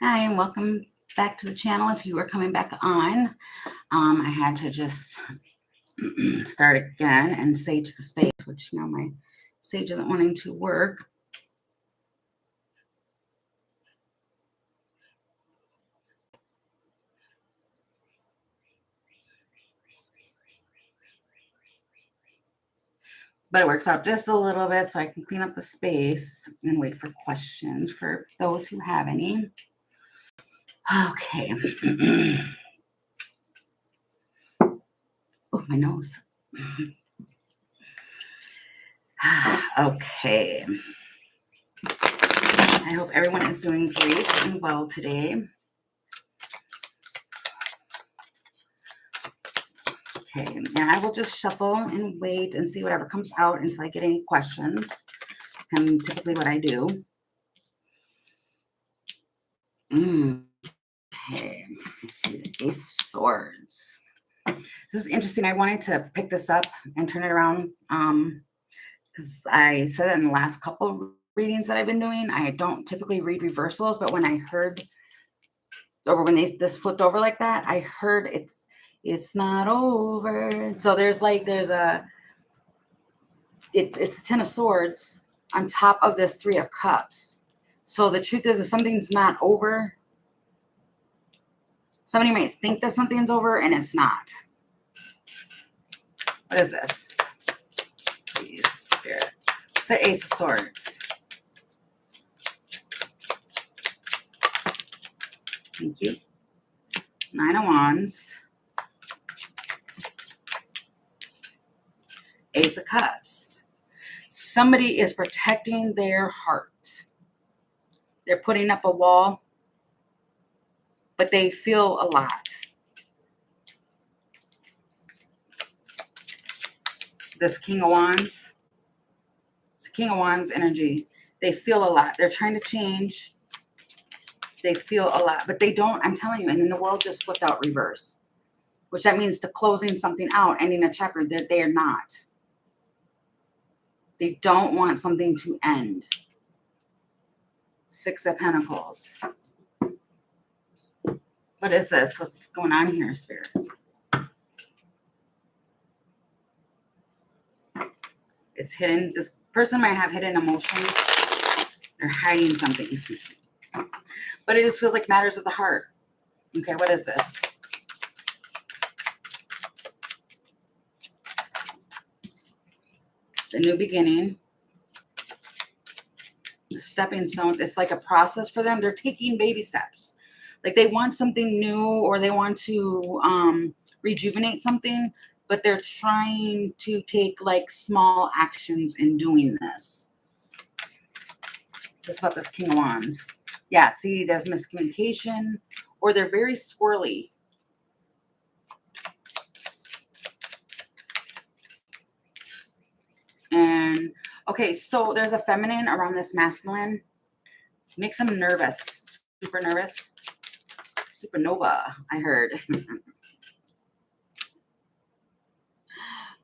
Hi, and welcome back to the channel. If you are coming back on, I had to just start again and sage the space, which now my sage isn't wanting to work. But it works out just a little bit, so I can clean up the space and wait for questions for those who have any. Okay. Oh, my nose. Okay. I hope everyone is doing great and well today. Okay, and I will just shuffle and wait and see whatever comes out until I get any questions. And typically what I do. Okay, let's see, the Ace of Swords. This is interesting. I wanted to pick this up and turn it around because I said that in the last couple readings that I've been doing. I don't typically read reversals, but when I heard, or when this flipped over like that, I heard it's not over. So there's it's the Ten of Swords on top of this Three of Cups. So the truth is, if something's not over, somebody might think that something's over and it's not. What is this? Please, Spirit. It's the Ace of Swords. Thank you. Nine of Wands. Ace of Cups. Somebody is protecting their heart. They're putting up a wall, but they feel a lot. This King of Wands. It's King of Wands energy. They feel a lot. They're trying to change. They feel a lot, but they don't, I'm telling you. And then the world just flipped out reverse, which that means to closing something out, ending a chapter that they're not. They don't want something to end. Six of Pentacles. What is this? What's going on here, Spirit? It's hidden. This person might have hidden emotions. They're hiding something. But it just feels like matters of the heart. Okay, what is this? The new beginning. The stepping stones. It's like a process for them. They're taking baby steps. Like they want something new, or they want to rejuvenate something, but they're trying to take like small actions in doing this. Just about this King of Wands. Yeah, see, there's miscommunication, or they're very squirrely. And okay, so there's a feminine around this masculine. Makes them nervous, super nervous. Supernova, I heard.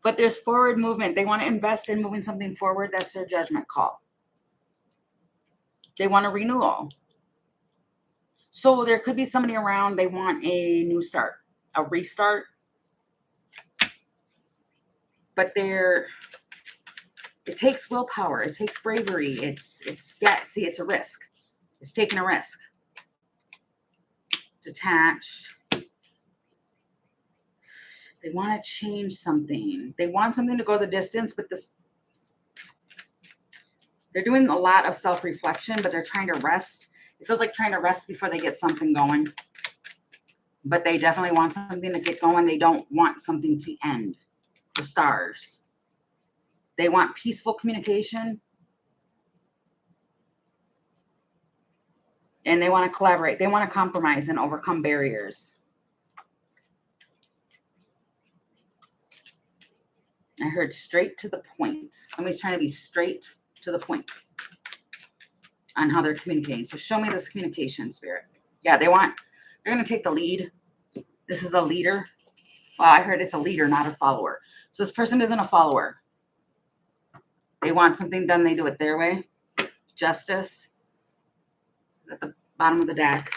But there's forward movement. They want to invest in moving something forward. That's their judgment call. They want a renewal. So there could be somebody around. They want a new start, a restart. But it takes willpower. It takes bravery. Yeah, see, it's a risk. It's taking a risk. Detached. They want to change something. They want something to go the distance, but they're doing a lot of self-reflection, but they're trying to rest. It feels like trying to rest before they get something going. But they definitely want something to get going. They don't want something to end. The stars. They want peaceful communication. And they want to collaborate. They want to compromise and overcome barriers. I heard straight to the point. Somebody's trying to be straight to the point on how they're communicating. So show me this communication, Spirit. Yeah, they're going to take the lead. This is a leader. Well, I heard it's a leader, not a follower. So this person isn't a follower. They want something done. They do it their way. Justice. At the bottom of the deck.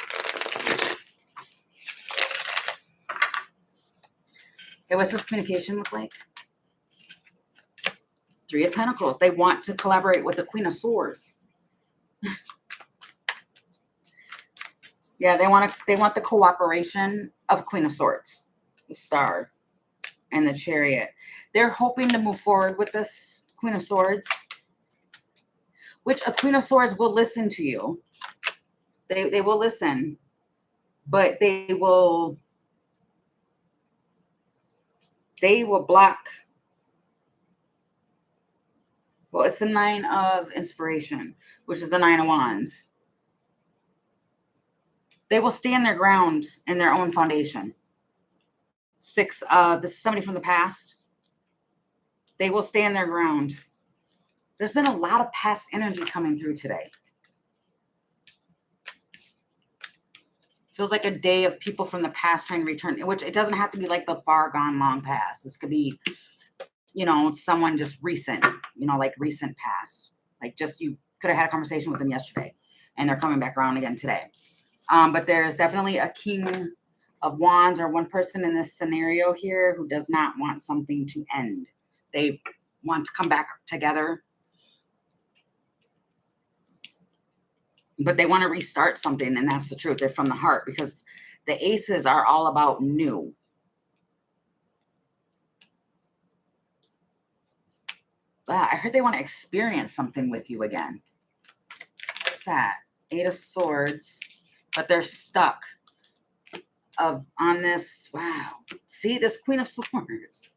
Okay, what's this communication look like? Three of Pentacles. They want to collaborate with the Queen of Swords. Yeah, they want the cooperation of Queen of Swords, the Star, and the Chariot. They're hoping to move forward with this Queen of Swords, which a Queen of Swords will listen to you. They will listen, but they will block. Well, it's the Nine of Inspiration, which is the Nine of Wands. They will stand their ground in their own foundation. This is somebody from the past. They will stand their ground. There's been a lot of past energy coming through today. Feels like a day of people from the past trying to return, which it doesn't have to be like the far gone long past. This could be, someone just recent, like recent past. Like just you could have had a conversation with them yesterday and they're coming back around again today. But there's definitely a King of Wands or one person in this scenario here who does not want something to end. They want to come back together, but they want to restart something, and that's the truth. They're from the heart because the aces are all about new. But I heard they want to experience something with you again. What's that? Eight of Swords, but they're stuck on this. Wow. See, this Queen of Swords.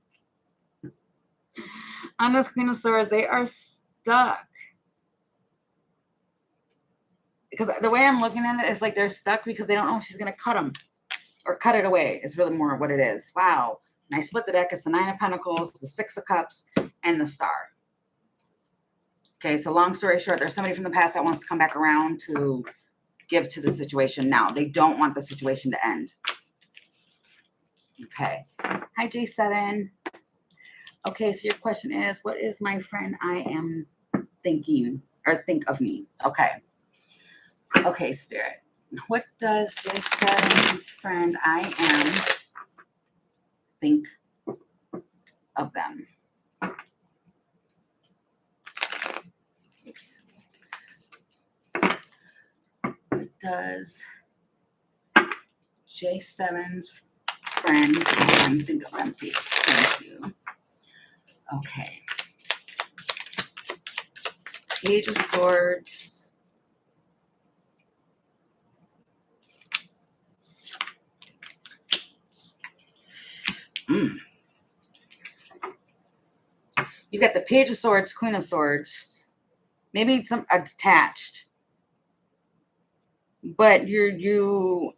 On this Queen of Swords, they are stuck. Because the way I'm looking at it is like they're stuck because they don't know if she's going to cut them or cut it away. It's really more what it is. Wow. And I split the deck. It's the Nine of Pentacles, the Six of Cups, and the Star. Okay, so long story short, there's somebody from the past that wants to come back around to give to the situation now. They don't want the situation to end. Okay. Hi, J7. Okay, so your question is, what is my friend I am thinking or think of me? Okay. Okay, Spirit. What does J7's friend I am think of them? Oops. What does J7's friend I am think of them, please? Thank you. Okay. Page of Swords. You've got the Page of Swords, Queen of Swords. Maybe some detached. But you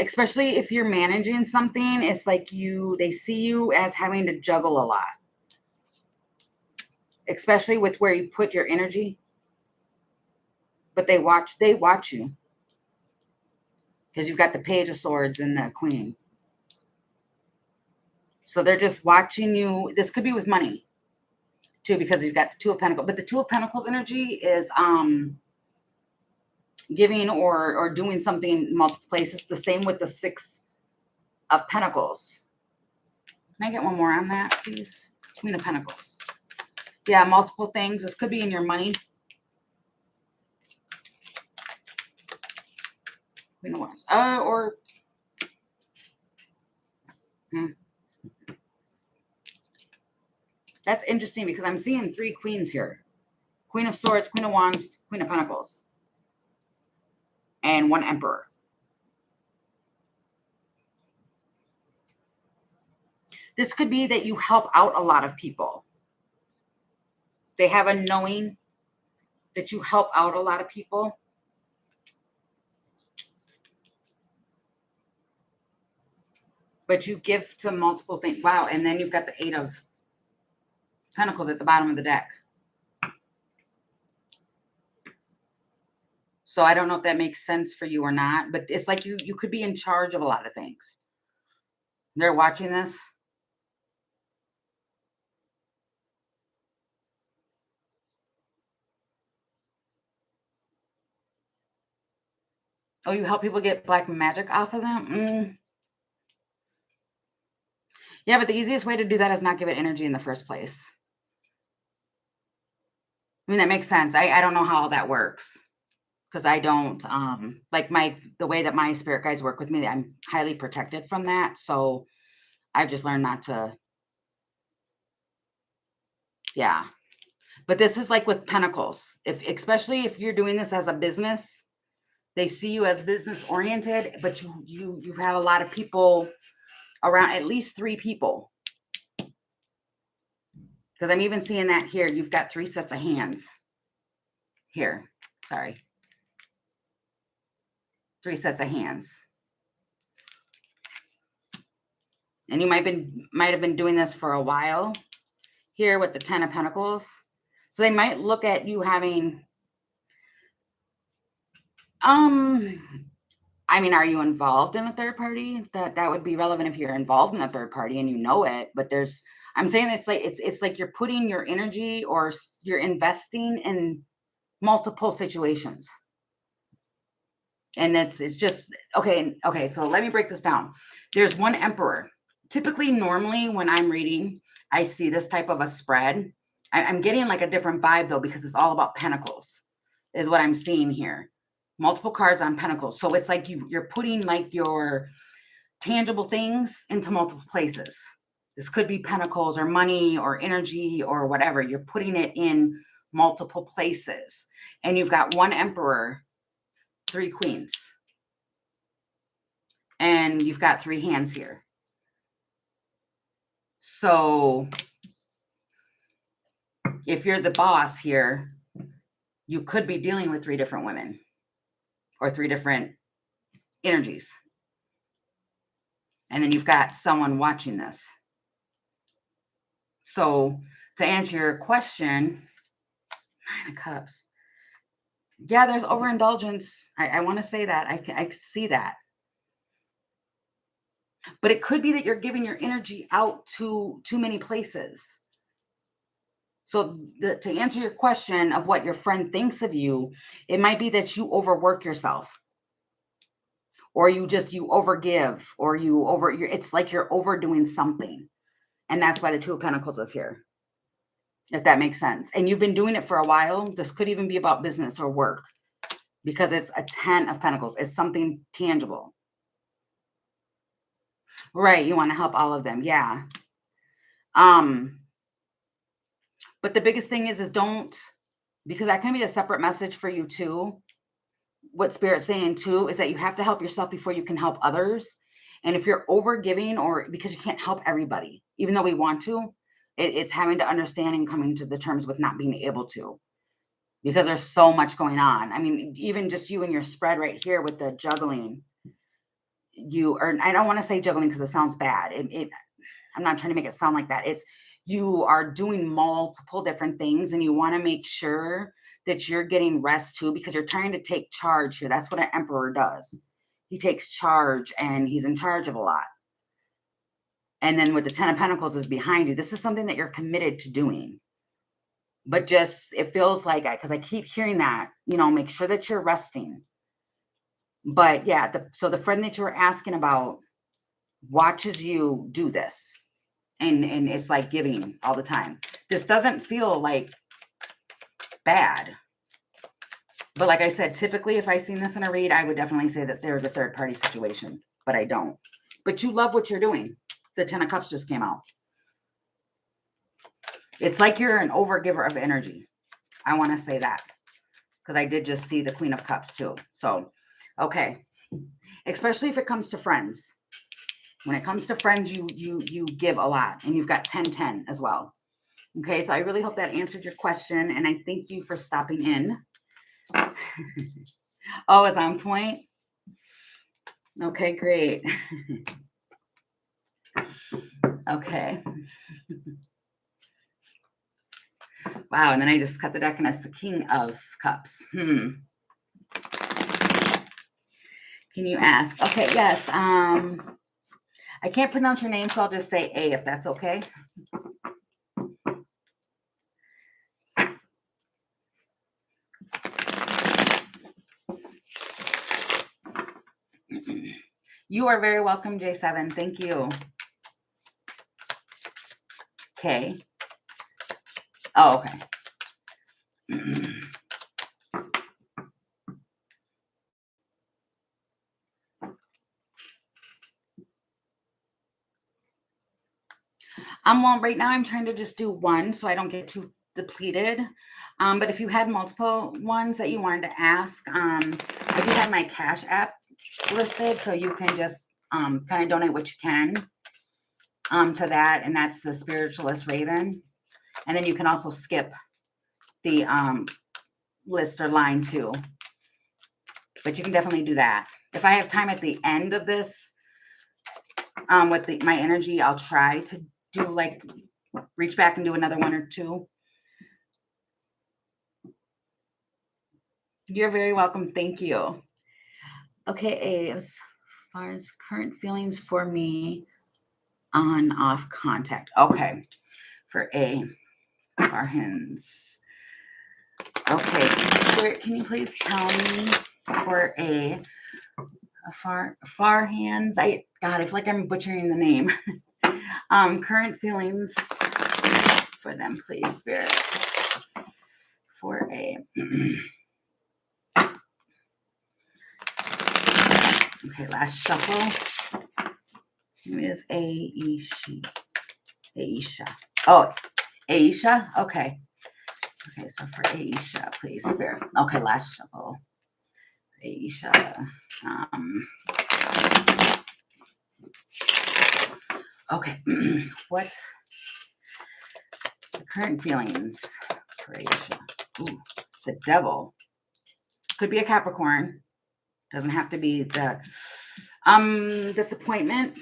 especially if you're managing something, it's like they see you as having to juggle a lot. Especially with where you put your energy. But they watch you. Because you've got the Page of Swords and the Queen. So they're just watching you. This could be with money too, because you've got the Two of Pentacles. But the Two of Pentacles energy is giving or doing something multiple places. The same with the Six of Pentacles. Can I get one more on that, please? Queen of Pentacles. Yeah, multiple things. This could be in your money. Queen of Wands. That's interesting because I'm seeing three queens here. Queen of Swords, Queen of Wands, Queen of Pentacles. And one Emperor. This could be that you help out a lot of people. They have a knowing that you help out a lot of people. But you give to multiple things. Wow. And then you've got the Eight of Pentacles at the bottom of the deck. So I don't know if that makes sense for you or not, but it's like you could be in charge of a lot of things. They're watching this. Oh, you help people get black magic off of them? Yeah, but the easiest way to do that is not give it energy in the first place. I mean, that makes sense. I don't know how that works because I don't like the way that my spirit guides work with me, I'm highly protected from that. So I've just learned not to, yeah. But this is like with Pentacles. Especially if you're doing this as a business, they see you as business oriented, but you have a lot of people around, at least 3 people. Because I'm even seeing that here. You've got 3 sets of hands here. Sorry. 3 sets of hands. And you might have been doing this for a while here with the 10 of Pentacles. So they might look at you having, I mean, are you involved in a third party? That would be relevant if you're involved in a third party and you know it. But I'm saying it's like you're putting your energy or you're investing in multiple situations. And it's just, okay. So let me break this down. There's one Emperor. Typically, normally when I'm reading, I see this type of a spread. I'm getting like a different vibe though, because it's all about Pentacles is what I'm seeing here. Multiple cards on Pentacles. So it's like you're putting like your tangible things into multiple places. This could be Pentacles or money or energy or whatever. You're putting it in multiple places. And you've got one Emperor, 3 Queens. And you've got 3 hands here. So if you're the boss here, you could be dealing with 3 different women or 3 different energies. And then you've got someone watching this. So to answer your question, 9 of Cups. Yeah, there's overindulgence. I want to say that. I see that. But it could be that you're giving your energy out to too many places. So to answer your question of what your friend thinks of you, it might be that you overwork yourself. Or you overgive, or it's like you're overdoing something. And that's why the 2 of Pentacles is here. If that makes sense. And you've been doing it for a while. This could even be about business or work because it's a 10 of Pentacles. It's something tangible. Right. You want to help all of them. Yeah. But the biggest thing is don't, because that can be a separate message for you too. What Spirit's saying too is that you have to help yourself before you can help others. And if you're over giving, or because you can't help everybody, even though we want to, it's having to understand and coming to the terms with not being able to, because there's so much going on. I mean, even just you and your spread right here with the juggling, I don't want to say juggling because it sounds bad. I'm not trying to make it sound like that. It's you are doing multiple different things and you want to make sure that you're getting rest too, because you're trying to take charge here. That's what an Emperor does. He takes charge and he's in charge of a lot. And then with the 10 of Pentacles is behind you. This is something that you're committed to doing. But just, it feels like, because I keep hearing that, make sure that you're resting. But yeah, so the friend that you were asking about watches you do this. And it's like giving all the time. This doesn't feel like bad. But like I said, typically if I seen this in a read, I would definitely say that there's a third party situation, but I don't. But you love what you're doing. The 10 of Cups just came out. It's like you're an overgiver of energy. I want to say that because I did just see the Queen of Cups too. So, okay. Especially if it comes to friends. When it comes to friends, you give a lot, and you've got 10-10 as well. Okay, so I really hope that answered your question, and I thank you for stopping in. Oh, it's on point? Okay, great. Okay. Wow, and then I just cut the deck, and it's the King of Cups. Can you ask? Okay, yes. I can't pronounce your name, so I'll just say A if that's okay. You are very welcome, J7. Thank you. Okay. Oh, okay. Well, right now I'm trying to just do one so I don't get too depleted. But if you had multiple ones that you wanted to ask, I do have my Cash App listed, so you can just kind of donate what you can to that, and that's the Spiritualist Raven. And then you can also skip the list or line too. But you can definitely do that. If I have time at the end of this, with my energy, I'll try to do like reach back and do another one or two. You're very welcome. Thank you. Okay, as far as current feelings for me, on off contact. Okay, for A, our hands. Okay, Spirit, can you please tell me for A, far hands? God, I feel like I'm butchering the name. Current feelings for them, please, Spirit. For A. Okay, last shuffle. It is Aisha. Oh, Aisha? Okay. Okay, so for Aisha, please, Spirit. Okay, last shuffle. Aisha. Okay. What's the current feelings for Aisha? Ooh, the Devil. Could be a Capricorn. Doesn't have to be the disappointment.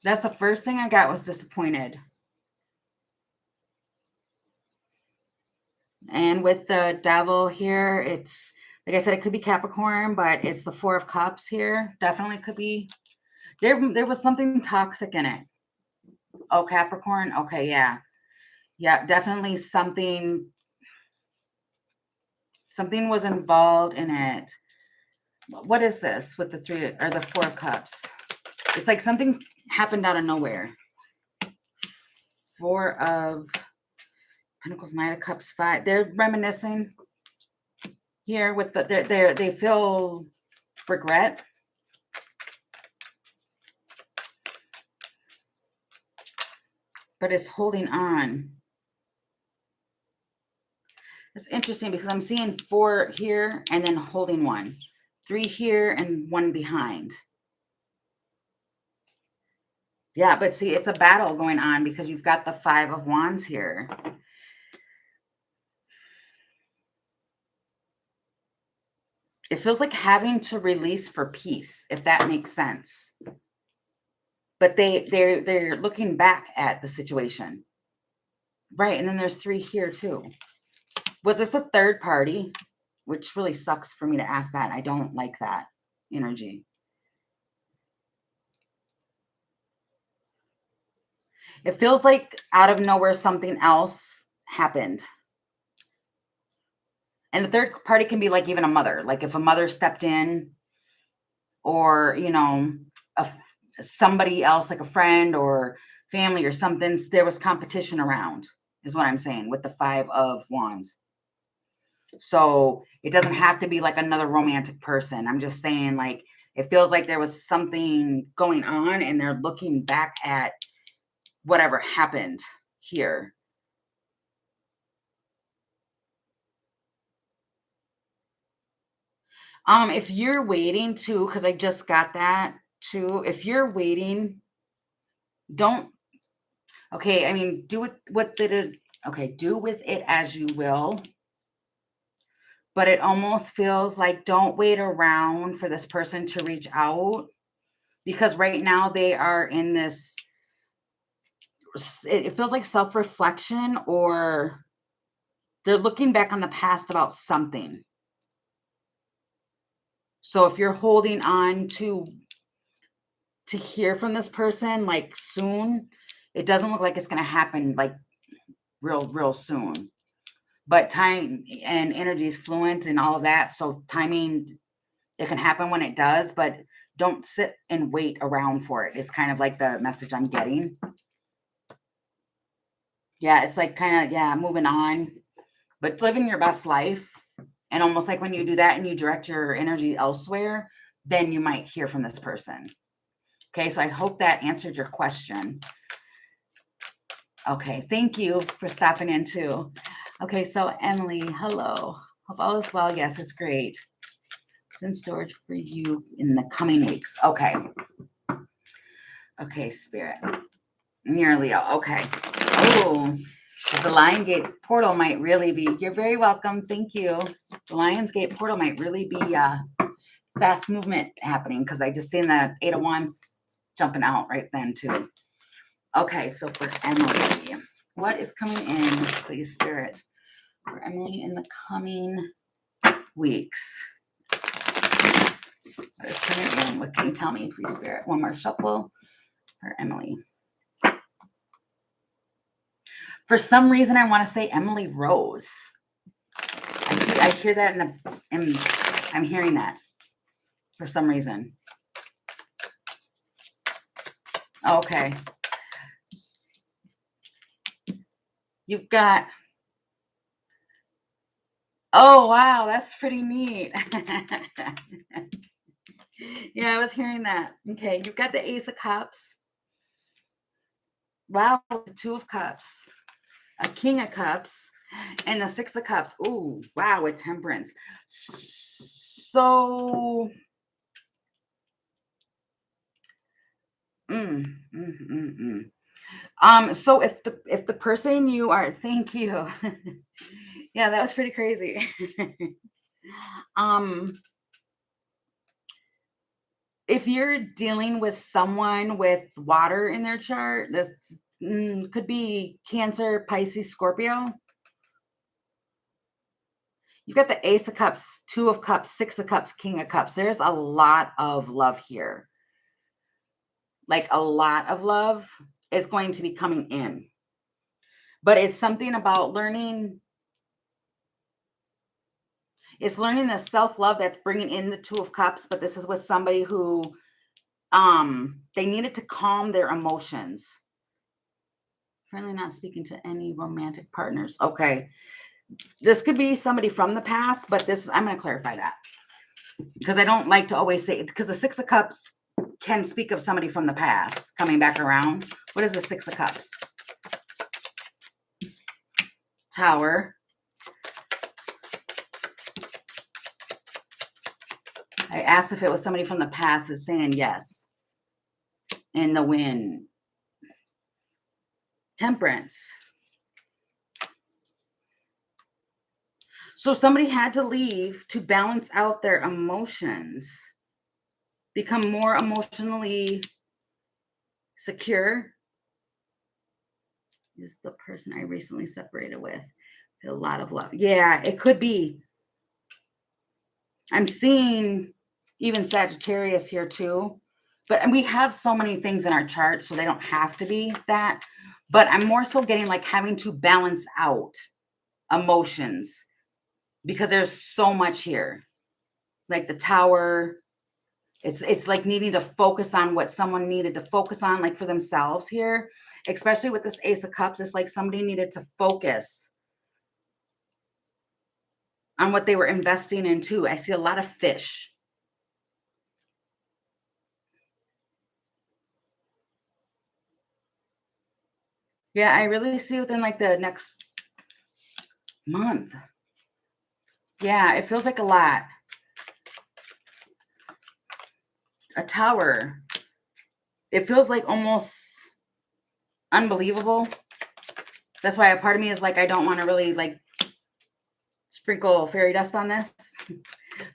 That's the first thing I got was disappointed. And with the Devil here, it's, like I said, it could be Capricorn, but it's the Four of Cups here. Definitely could be. There was something toxic in it. Oh, Capricorn? Okay, yeah. Yeah, definitely something was involved in it. What is this with the three or the Four of Cups? It's like something happened out of nowhere. Four of Pentacles, Knight of Cups, Five. They're reminiscing here with the they feel regret. But it's holding on. It's interesting because I'm seeing 4 here and then holding 1. 3 here and 1 behind. Yeah, but see, it's a battle going on because you've got the 5 of Wands here. It feels like having to release for peace, if that makes sense. But they're looking back at the situation. Right, and then there's 3 here too. Was this a third party? Which really sucks for me to ask that. I don't like that energy. It feels like out of nowhere something else happened. And the third party can be like even a mother. Like if a mother stepped in or, you know, somebody else like a friend or family or something, there was competition around is what I'm saying with the 5 of Wands. So it doesn't have to be like another romantic person. I'm just saying like it feels like there was something going on and they're looking back at whatever happened here. If you're waiting to, because I just got that too. If you're waiting, don't. Okay, I mean, do it. What did it? Okay, do with it as you will. But it almost feels like don't wait around for this person to reach out because right now they are in this. It feels like self-reflection or they're looking back on the past about something. So if you're holding on to hear from this person like soon, it doesn't look like it's going to happen like real soon. But time and energy is fluent and all of that. So timing It can happen when it does, but don't sit and wait around for it. It's kind of like the message I'm getting. Yeah, it's like kind of, yeah, moving on, but living your best life. And almost like when you do that and you direct your energy elsewhere, then you might hear from this person. Okay, so I hope that answered your question. Okay, thank you for stopping in too. Okay, so Emily, hello. Hope all is well. Yes, it's great. It's in storage for you in the coming weeks. Okay. Okay, Spirit. Near Leo. Okay. Oh, the Lion Gate portal might really be, you're very welcome. Thank you. The Lion's Gate portal might really be fast movement happening because I just seen the 8 of Wands jumping out right then too. Okay, so for Emily, what is coming in, please, Spirit, for Emily in the coming weeks? What is coming in? What can you tell me, please, Spirit? One more shuffle for Emily. For some reason, I want to say Emily Rose. I hear that I'm hearing that for some reason. Okay. You've got, oh, wow, that's pretty neat. Yeah, I was hearing that. Okay, you've got the Ace of Cups. Wow, the Two of Cups, a King of Cups, and the Six of Cups. Ooh, wow, with Temperance. So, so if the person you are, thank you. Yeah, that was pretty crazy. If you're dealing with someone with water in their chart, this could be Cancer, Pisces, Scorpio. You've got the Ace of Cups, Two of Cups, Six of Cups, King of Cups. There's a lot of love here. Like a lot of love is going to be coming in. But it's something about learning. It's learning the self-love that's bringing in the Two of Cups. But this is with somebody who they needed to calm their emotions. Currently not speaking to any romantic partners. Okay. This could be somebody from the past, but I'm going to clarify that. Because I don't like to always say, because the Six of Cups can speak of somebody from the past coming back around. What is the Six of Cups? Tower. I asked if it was somebody from the past, is saying yes. In the Wind. Temperance. So somebody had to leave to balance out their emotions, become more emotionally secure. Is the person I recently separated with. A lot of love. Yeah, it could be. I'm seeing even Sagittarius here too. But we have so many things in our chart, so they don't have to be that. But I'm more so getting like having to balance out emotions because there's so much here. Like the Tower, it's like needing to focus on what someone needed to focus on, like for themselves here, especially with this Ace of Cups. It's like somebody needed to focus on what they were investing in too. I see a lot of fish. Yeah, I really see within like the next month. Yeah, it feels like a lot. A Tower. It feels like almost unbelievable. That's why a part of me is like, I don't want to really like sprinkle fairy dust on this.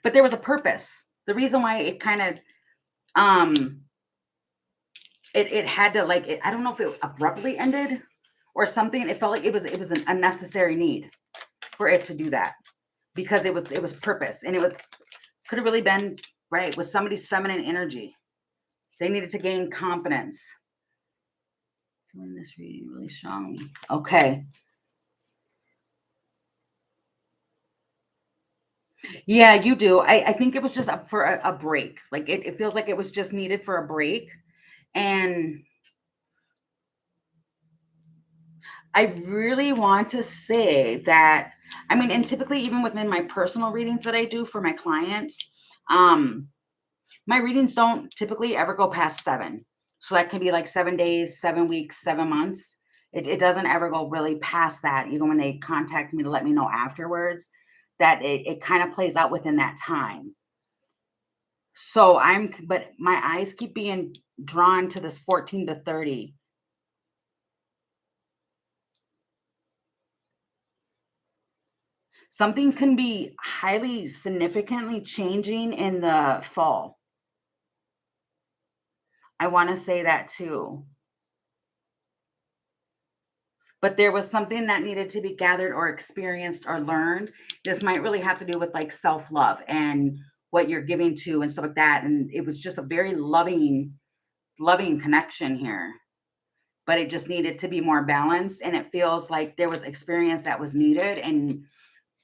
But there was a purpose. The reason why it kind of, it had to like, I don't know if it abruptly ended or something. It felt like it was an unnecessary need for it to do that because it was purpose, and could have really been right with somebody's feminine energy. They needed to gain confidence. Feeling this reading really strongly. Okay. Yeah, you do. I think it was just up for a break. Like it feels like it was just needed for a break. And I really want to say that, I mean, and typically even within my personal readings that I do for my clients, um, my readings don't typically ever go past 7. So that could be like 7 days, 7 weeks, 7 months. It doesn't ever go really past that, even when they contact me to let me know afterwards, that it kind of plays out within that time. So but my eyes keep being drawn to this 14 to 30. Something can be highly significantly changing in the fall. I want to say that too. But there was something that needed to be gathered or experienced or learned. This might really have to do with like self-love and what you're giving to and stuff like that. And it was just a very loving connection here. But it just needed to be more balanced. And it feels like there was experience that was needed. And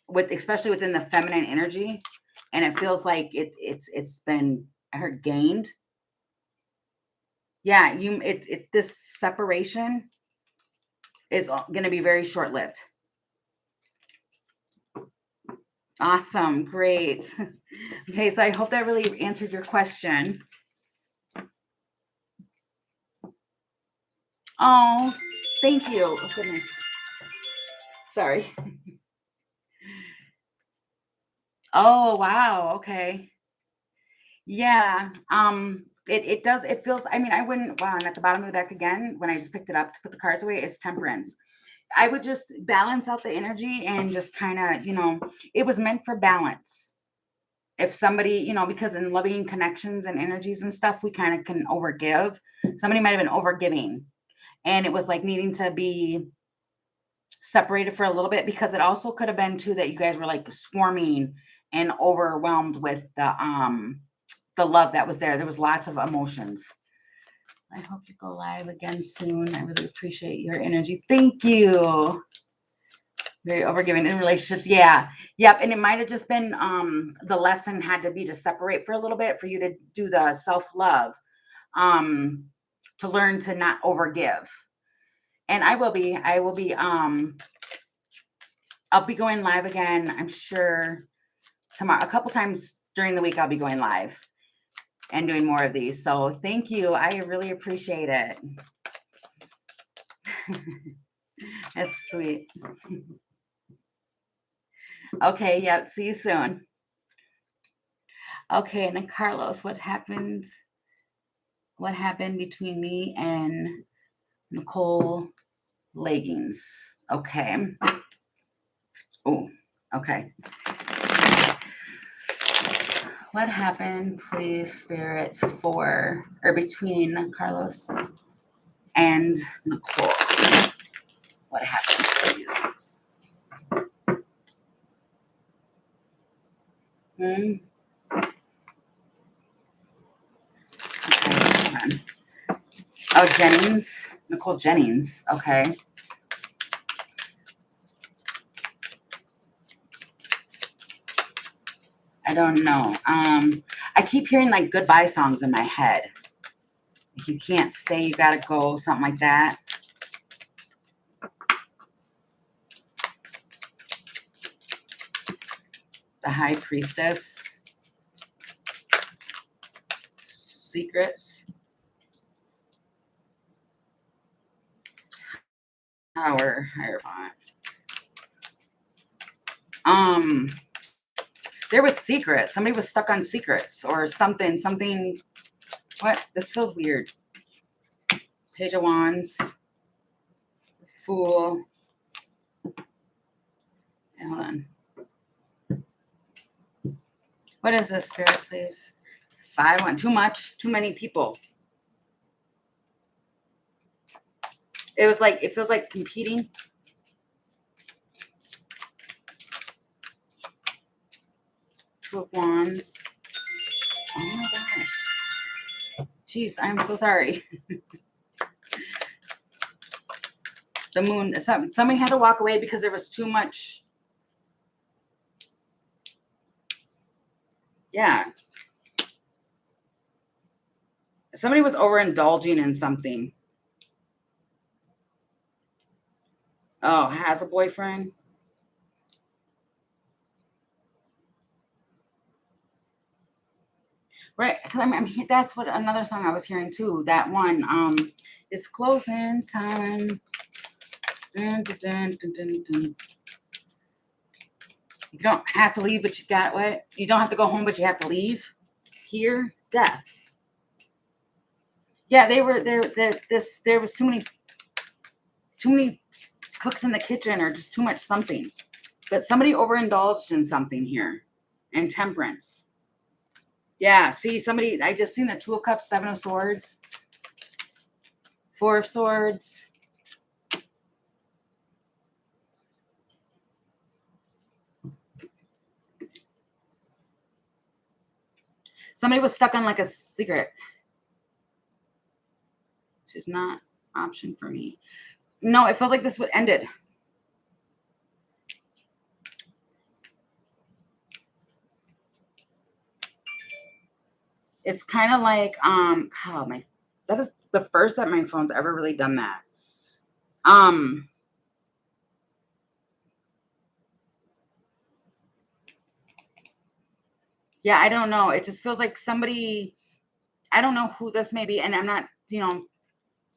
with especially within the feminine energy, and it feels like it's been, I heard, gained. Yeah, this separation is going to be very short lived. Awesome, great. Okay, so I hope that really answered your question. Oh, thank you. Oh goodness, sorry. Oh wow, okay. Yeah, it does, it feels, I mean, I wouldn't, wow, and at the bottom of the deck again, when I just picked it up to put the cards away, is Temperance. I would just balance out the energy and just kind of, it was meant for balance. If somebody, because in loving connections and energies and stuff, we kind of can overgive. Somebody might have been overgiving, and it was like needing to be separated for a little bit, because it also could have been too that you guys were like swarming and overwhelmed with the love that was there. There was lots of emotions. I hope you go live again soon. I really appreciate your energy. Thank you. Very overgiving in relationships. Yeah. Yep. And it might have just been the lesson had to be to separate for a little bit for you to do the self-love, um, to learn to not overgive. And I'll be going live again, I'm sure tomorrow. A couple times during the week I'll be going live and doing more of these. So thank you. I really appreciate it. That's sweet. Okay, yeah, see you soon. Okay, and then Carlos, what happened? What happened between me and Nicole Leggings? Okay. Oh, okay. What happened, please, Spirit, for or between Carlos and Nicole? What happened, please? Hmm? Okay, hold on. Oh, Jennings, Nicole Jennings. Okay. I don't know. I keep hearing like goodbye songs in my head. If you can't stay, you gotta go, something like that. The High Priestess. Secrets. Tower. Hierophant. Um, there was secrets. Somebody was stuck on secrets or something. Something. What? This feels weird. Page of Wands. Fool. Hold on. What is this, Spirit, please? 5-1. Too much. Too many people. It was like, it feels like competing. Two of Wands. Oh my gosh. Jeez, I'm so sorry. The Moon. Somebody had to walk away because there was too much. Yeah. Somebody was overindulging in something. Oh, has a boyfriend? Right, because that's what another song I was hearing too. That one, it's closing time. Dun, dun, dun, dun, dun, dun. You don't have to leave, but you got what? You don't have to go home, but you have to leave. Here, death. Yeah, they were there. There was too many cooks in the kitchen, or just too much something. But somebody overindulged in something here, and temperance. Yeah, see, somebody. I just seen the Two of Cups, Seven of Swords, Four of Swords. Somebody was stuck on like a secret. She's not option for me. No, it feels like this would ended. It's kind of like that is the first that my phone's ever really done that. Yeah, I don't know. It just feels like somebody, I don't know who this may be, and I'm not,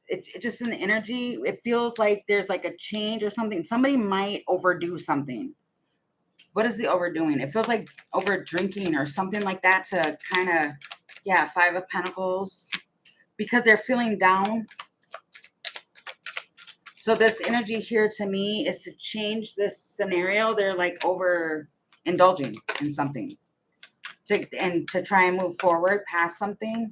it just in the energy, it feels like there's like a change or something. Somebody might overdo something. What is the overdoing? It feels like over drinking or something like that to kind of, yeah, Five of Pentacles, because they're feeling down. So this energy here to me is to change this scenario. They're like over indulging in something to try and move forward past something.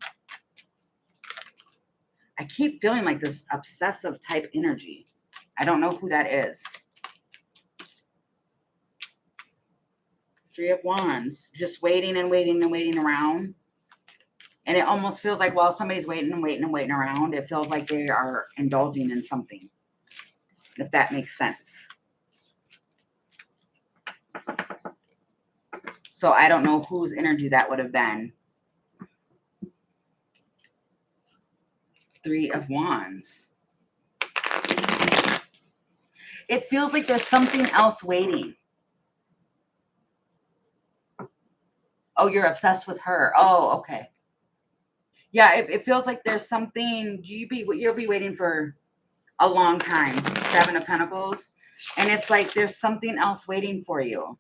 I keep feeling like this obsessive type energy. I don't know who that is. Three of Wands, just waiting and waiting and waiting around. And it almost feels like while somebody's waiting and waiting and waiting around, it feels like they are indulging in something, if that makes sense. So I don't know whose energy that would have been. Three of Wands. It feels like there's something else waiting. Oh, you're obsessed with her. Oh, okay. Yeah, it feels like there's something. You'll be waiting for a long time. Seven of Pentacles. And it's like there's something else waiting for you.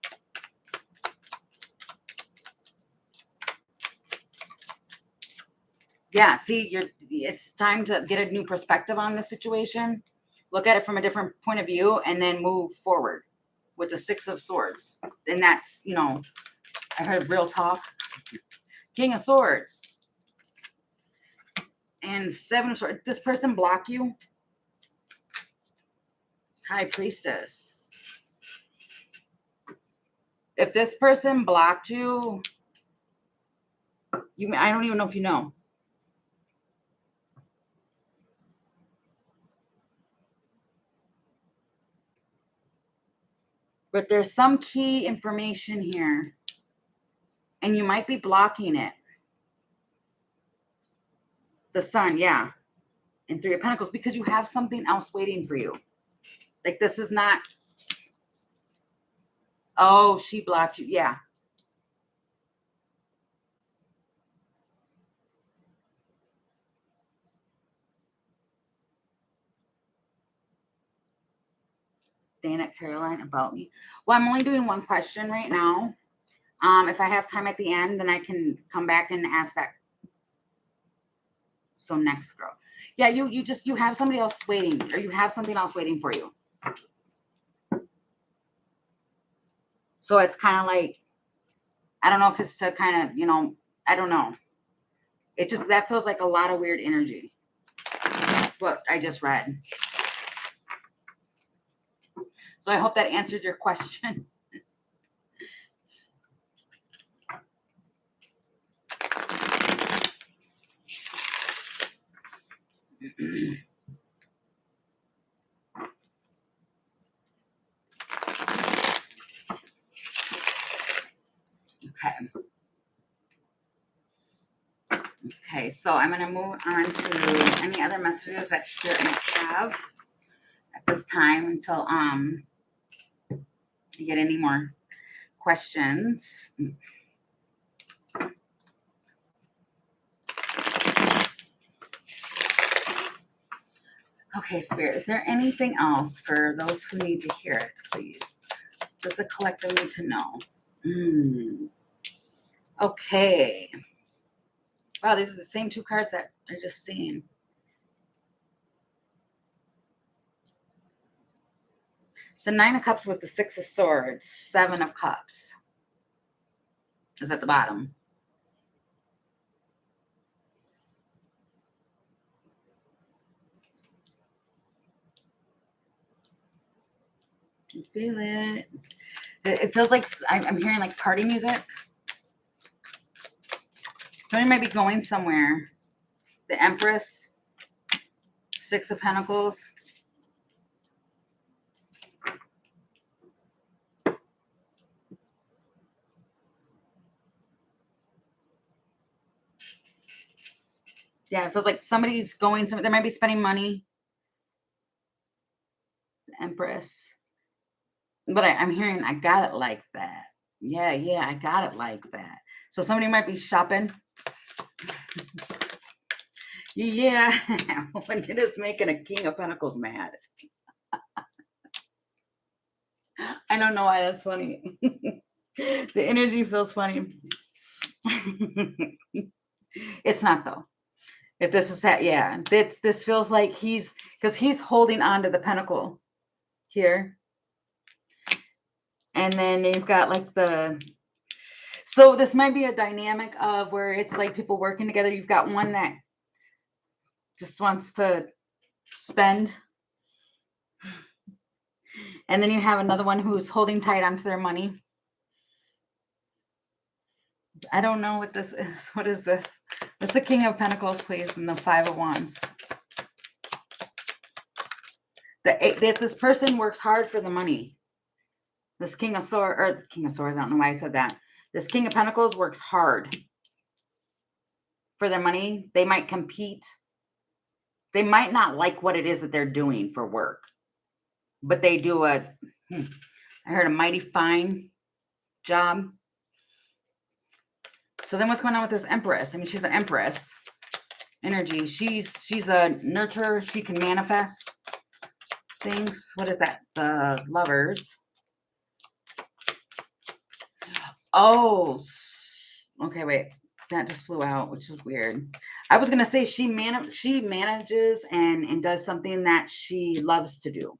Yeah, see, it's time to get a new perspective on the situation. Look at it from a different point of view and then move forward with the Six of Swords. And that's, I heard real talk. King of Swords. And Seven of Swords. This person block you? High Priestess. If this person blocked you, I don't even know if you know. But there's some key information here. And you might be blocking it. The Sun, yeah. And Three of Pentacles, because you have something else waiting for you. Like this is not. Oh, she blocked you. Yeah. Dana Caroline about me. Well, I'm only doing one question right now. If I have time at the end, then I can come back and ask that. So next girl. Yeah, you have somebody else waiting, or you have something else waiting for you. So it's kind of like, I don't know if it's to kind of, I don't know. It just, that feels like a lot of weird energy. What I just read. So I hope that answered your question. Okay. Okay, so I'm going to move on to any other messages that Spirit might have at this time until you get any more questions. Okay, Spirit, is there anything else for those who need to hear it, please? Does the collective need to know? Okay. Wow, these are the same two cards that I just seen. It's the Nine of Cups with the Six of Swords, Seven of Cups is at the bottom. You feel it. It feels like I'm hearing like party music. Somebody might be going somewhere. The Empress, Six of Pentacles. Yeah, it feels like somebody's going somewhere. They might be spending money. The Empress. But I'm hearing, I got it like that. Yeah, I got it like that. So somebody might be shopping. Yeah, when it is making a King of Pentacles mad. I don't know why that's funny. The energy feels funny. It's not though. If this is that, yeah, this feels like because he's holding on to the pentacle here. And then you've got like so this might be a dynamic of where it's like people working together. You've got one that just wants to spend. And then you have another one who's holding tight onto their money. I don't know what this is. What is this? It's the King of Pentacles, please, and the Five of Wands. This person works hard for the money. This King of Swords, or the King of Swords, I don't know why I said that. This King of Pentacles works hard for their money. They might compete. They might not like what it is that they're doing for work, but they do I heard a mighty fine job. So then what's going on with this Empress? I mean, she's an Empress energy. She's a nurturer. She can manifest things. What is that? The Lovers. Oh, okay, wait. That just flew out, which is weird. I was gonna say she manages and does something that she loves to do.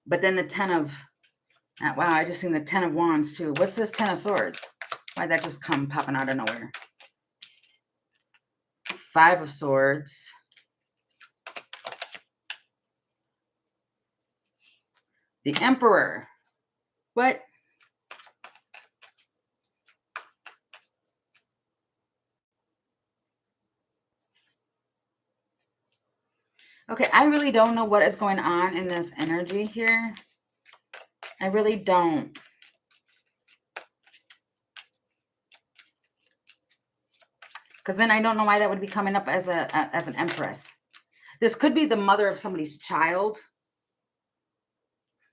But then the Ten of wow, I just seen the Ten of Wands too. What's this Ten of Swords? Why'd that just come popping out of nowhere? Five of Swords. The Emperor. What? Okay, I really don't know what is going on in this energy here. I really don't. Because then I don't know why that would be coming up as an Empress. This could be the mother of somebody's child.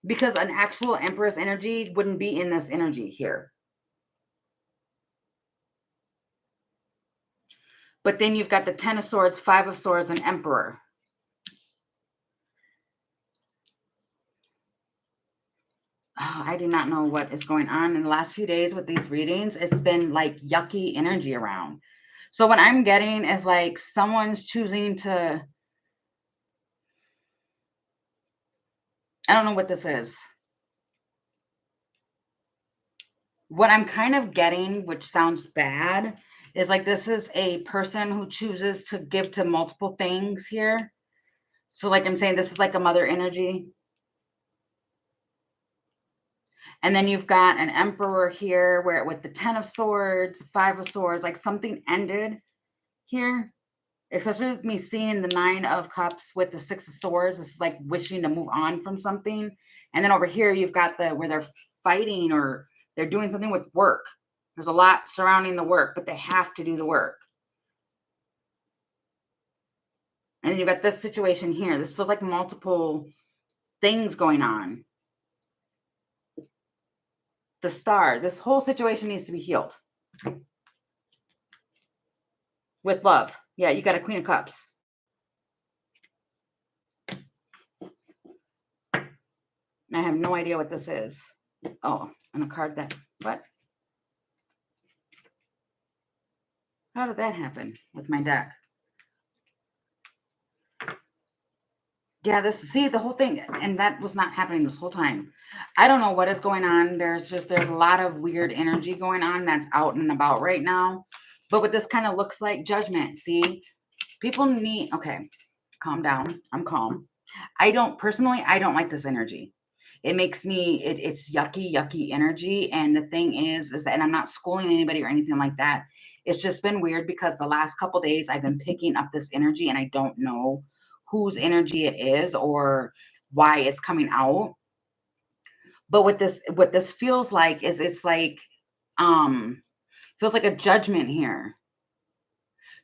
Because an actual Empress energy wouldn't be in this energy here. But then you've got the Ten of Swords, Five of Swords, and Emperor. Oh, I do not know what is going on in the last few days with these readings. It's been like yucky energy around. So what I'm getting is like someone's choosing to, I don't know what this is. What I'm kind of getting, which sounds bad, is like this is a person who chooses to give to multiple things here. So like I'm saying, this is like a mother energy. And then you've got an Emperor here where with the Ten of Swords, Five of Swords, like something ended here. Especially with me seeing the Nine of Cups with the Six of Swords. This is like wishing to move on from something. And then over here, you've got where they're fighting or they're doing something with work. There's a lot surrounding the work, but they have to do the work. And then you got this situation here. This feels like multiple things going on. The Star. This whole situation needs to be healed. With love. Yeah, you got a Queen of Cups. I have no idea what this is. Oh, and a card that, what? How did that happen with my deck? Yeah, see the whole thing, and that was not happening this whole time. I don't know what is going on. There's a lot of weird energy going on that's out and about right now. But what this kind of looks like, Judgment. See, people need, okay, calm down. I'm calm. I don't like this energy. It makes me, it's yucky energy. And the thing is that, and I'm not schooling anybody or anything like that. It's just been weird because the last couple days I've been picking up this energy and I don't know whose energy it is or why it's coming out. But what this feels like is it's like, feels like a judgment here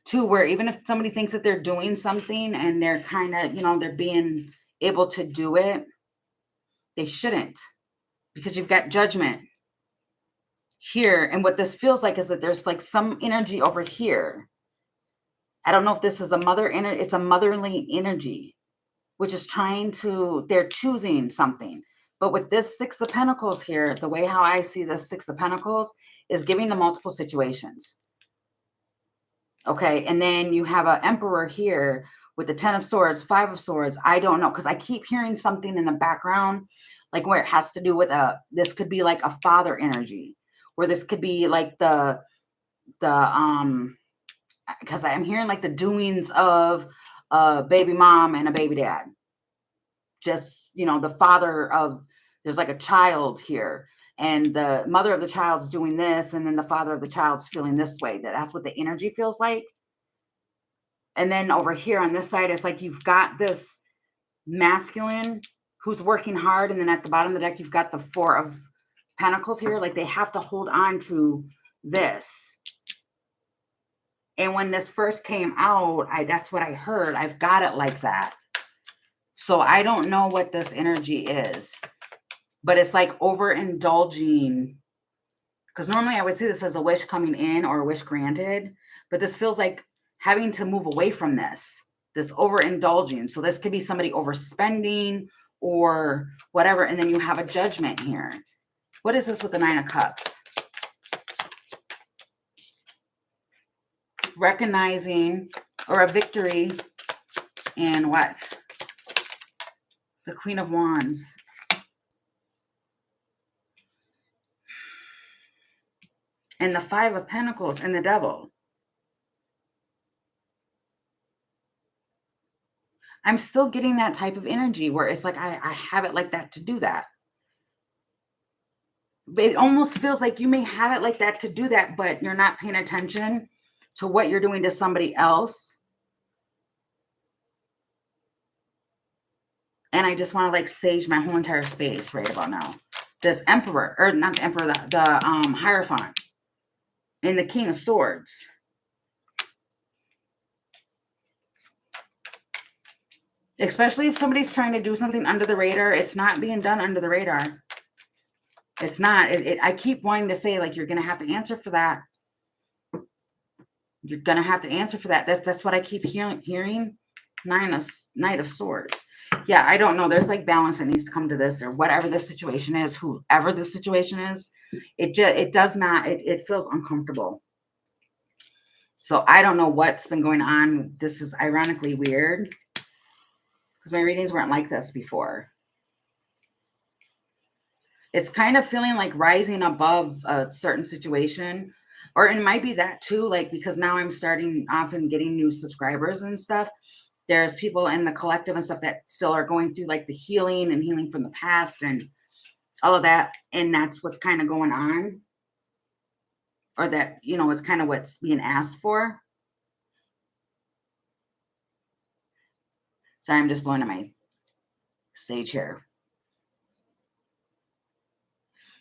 too, where even if somebody thinks that they're doing something and they're kind of, they're being able to do it, they shouldn't, because you've got judgment here. And what this feels like is that there's like some energy over here. I don't know if this is it's a motherly energy, which is they're choosing something. But with this Six of Pentacles here, the way how I see this Six of Pentacles is giving the multiple situations. Okay, and then you have an Emperor here with the 10 of Swords, 5 of Swords. I don't know, because I keep hearing something in the background, like where it has to do with this could be like a father energy, or this could be like because I'm hearing like the doings of a baby mom and a baby dad. Just, the father of, there's like a child here, and the mother of the child's doing this, and then the father of the child's feeling this way. That's what the energy feels like. And then over here on this side, it's like you've got this masculine who's working hard, and then at the bottom of the deck, you've got the 4 of Pentacles here. Like they have to hold on to this. And when this first came out, that's what I heard. I've got it like that. So I don't know what this energy is, but it's like overindulging. Because normally I would see this as a wish coming in or a wish granted, but this feels like having to move away from this overindulging. So this could be somebody overspending or whatever. And then you have a judgment here. What is this with the 9 of Cups? Recognizing, or a victory, and what? The Queen of Wands. And the 5 of Pentacles and the Devil. I'm still getting that type of energy where it's like I have it like that to do that. But it almost feels like you may have it like that to do that, but you're not paying attention to what you're doing to somebody else. And I just want to like sage my whole entire space right about now. This Emperor, or not the Emperor, the Hierophant and the King of Swords. Especially if somebody's trying to do something under the radar, it's not being done under the radar. It's not. I keep wanting to say, like, you're going to have to answer for that. You're going to have to answer for that. That's what I keep hearing. Knight of Swords. Yeah, I don't know. There's like balance that needs to come to this, or whatever this situation is, whoever the situation is. It does not, it feels uncomfortable. So I don't know what's been going on. This is ironically weird because my readings weren't like this before. It's kind of feeling like rising above a certain situation, or it might be that too, like, because now I'm starting off and getting new subscribers and stuff. There's people in the collective and stuff that still are going through like the healing from the past and all of that. And that's what's kind of going on, or that, is kind of what's being asked for. So I'm just blowing on my sage here.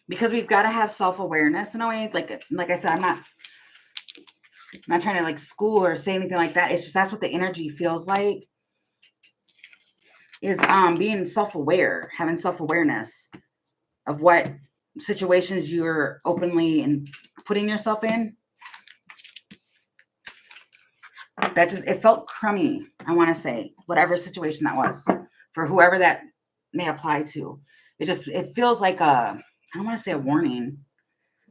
Because we've got to have self-awareness in a way. Like I said, I'm not trying to like school or say anything like that. It's just, that's what the energy feels like. is being self-aware, having self-awareness of what situations you're openly and putting yourself in. That just, it felt crummy, I want to say, whatever situation that was, for whoever that may apply to. It feels like I don't want to say a warning.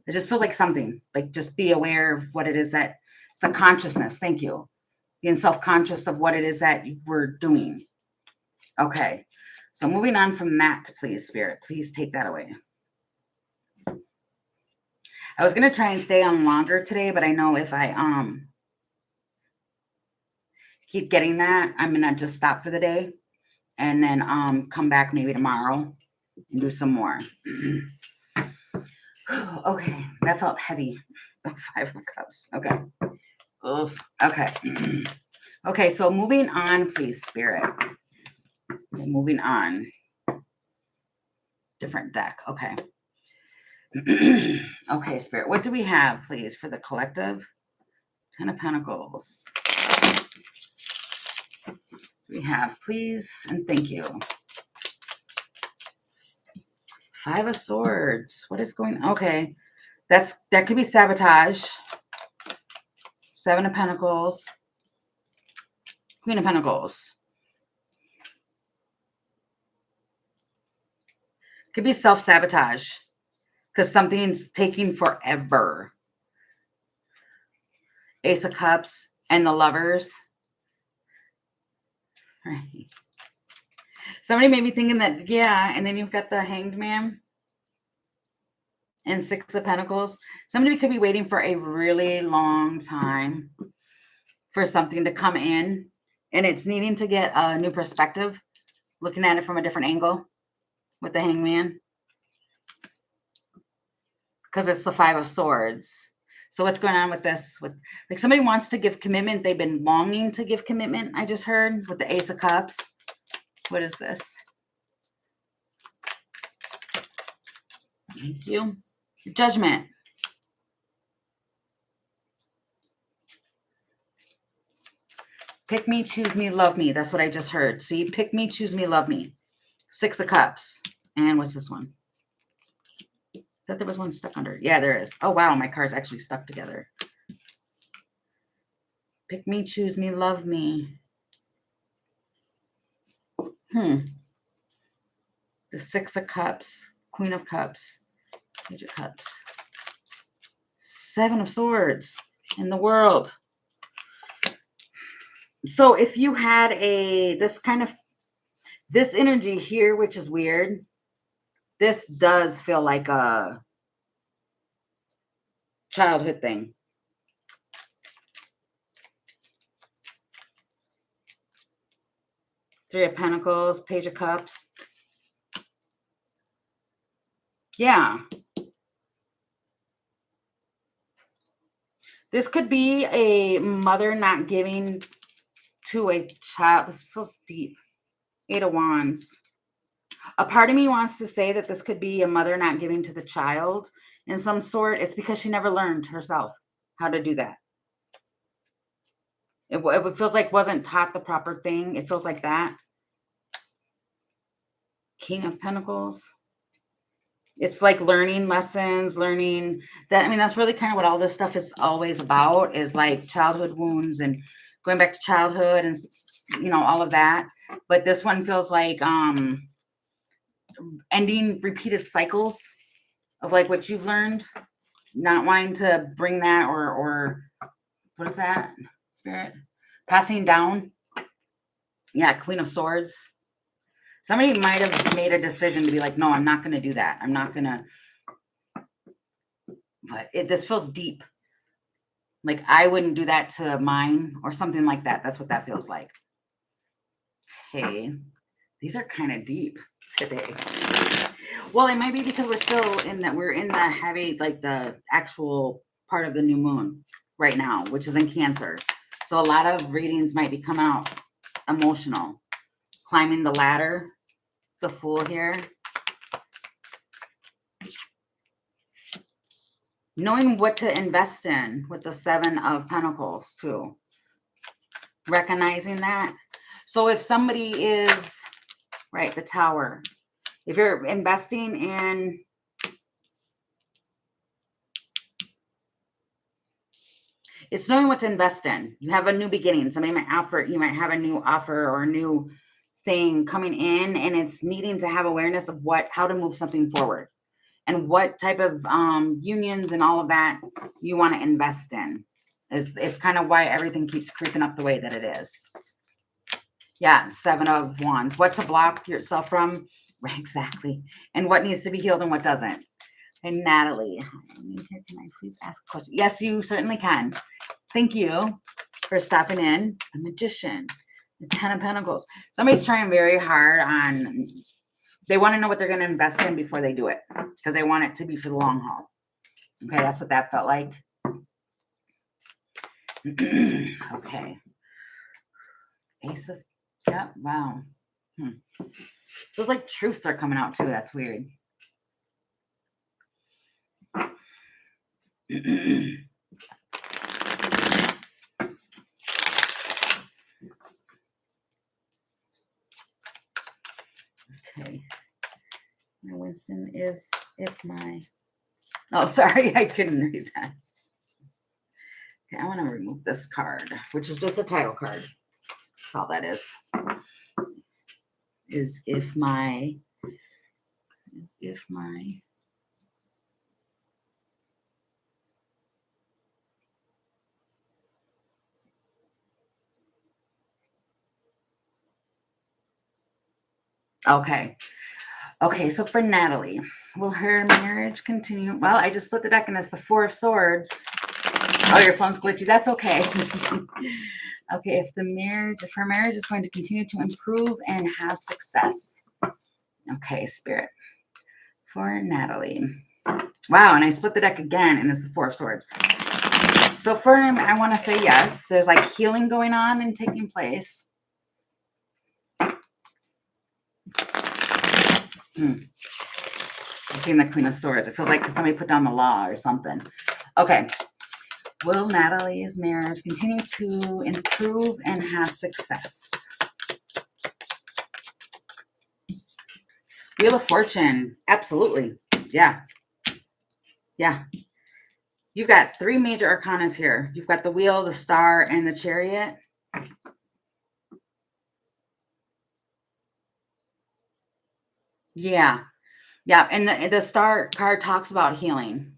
It just feels like something, like just be aware of what it is that, it's a consciousness. Thank you. Being self-conscious of what it is that we're doing. Okay. So moving on from that, please, Spirit, please take that away. I was going to try and stay on longer today, but I know if I keep getting that, I'm going to just stop for the day and then come back maybe tomorrow and do some more. Okay, that felt heavy. 5 of Cups. Okay. Oof. Okay. Okay, so moving on, please, Spirit. Okay, moving on. Different deck. Okay. Okay, Spirit. What do we have, please, for the collective? 10 of Pentacles. We have, please, and thank you. 5 of Swords. What is going on? Okay. That could be sabotage. 7 of Pentacles. Queen of Pentacles. Could be self-sabotage because something's taking forever. Ace of Cups and the Lovers. Right. Somebody may be thinking that, yeah, and then you've got the Hanged Man and 6 of Pentacles. Somebody could be waiting for a really long time for something to come in, and it's needing to get a new perspective, looking at it from a different angle with the Hanged Man, because it's the 5 of Swords. So what's going on with this? With, like, somebody wants to give commitment. They've been longing to give commitment, I just heard, with the Ace of Cups. What is this? Thank you. Judgment. Pick me, choose me, love me. That's what I just heard. See, pick me, choose me, love me. 6 of Cups. And what's this one? I thought there was one stuck under. Yeah, there is. Oh, wow. My cards actually stuck together. Pick me, choose me, love me. The 6 of Cups. Queen of Cups. Page of Cups. 7 of Swords in the world. So if you had this energy here, which is weird, this does feel like a childhood thing. Three of Pentacles, Page of Cups. Yeah. This could be a mother not giving to a child. This feels deep. 8 of Wands. A part of me wants to say that this could be a mother not giving to the child in some sort. It's because she never learned herself how to do that. It feels like wasn't taught the proper thing. It feels like that. King of Pentacles. It's like learning lessons, learning that. I mean, that's really kind of what all this stuff is always about, is like childhood wounds and going back to childhood and, you know, all of that. But this one feels like ending repeated cycles of like what you've learned, not wanting to bring that or what is that, Spirit? Passing down. Yeah, Queen of Swords. Somebody might have made a decision to be like, no, I'm not going to do that. I'm not going to. But this feels deep. Like I wouldn't do that to mine or something like that. That's what that feels like. Okay. These are kind of deep today. Well, it might be because we're in the heavy, like the actual part of the new moon right now, which is in Cancer. So a lot of readings might be coming out emotional. Climbing the ladder, the Fool here. Knowing what to invest in with the 7 of Pentacles too. Recognizing that. So if somebody is right? The Tower. If you're investing in, it's knowing what to invest in. You have a new beginning. Somebody might offer, you might have a new offer or a new thing coming in, and it's needing to have awareness of how to move something forward and what type of unions and all of that you want to invest in. It's kind of why everything keeps creeping up the way that it is. Yeah, 7 of Wands. What to block yourself from? Right, exactly. And what needs to be healed and what doesn't. And Natalie, can I please ask a question? Yes, you certainly can. Thank you for stopping in. The Magician, the 10 of Pentacles. Somebody's trying very hard on, they want to know what they're going to invest in before they do it because they want it to be for the long haul. Okay, that's what that felt like. Okay. Ace of, yeah, wow. Feels like truths are coming out too. That's weird. Okay. My Winston is if my, oh, sorry, I couldn't read that. Okay, I want to remove this card, which is just a title card. That's all that is. Is if my, okay. Okay, so for Natalie, will her marriage continue? Well, I just split the deck and it's the 4 of Swords. Oh, your phone's glitchy. That's okay. Okay, if her marriage is going to continue to improve and have success. Okay, Spirit. For Natalie. Wow, and I split the deck again and it's the 4 of Swords. So for him, I want to say yes. There's like healing going on and taking place. I'm seeing the Queen of Swords. It feels like somebody put down the law or something. Okay. Will Natalie's marriage continue to improve and have success? Wheel of Fortune. Absolutely. Yeah. Yeah. You've got 3 major arcanas here. You've got the Wheel, the Star, and the Chariot. Yeah. Yeah. And the Star card talks about healing.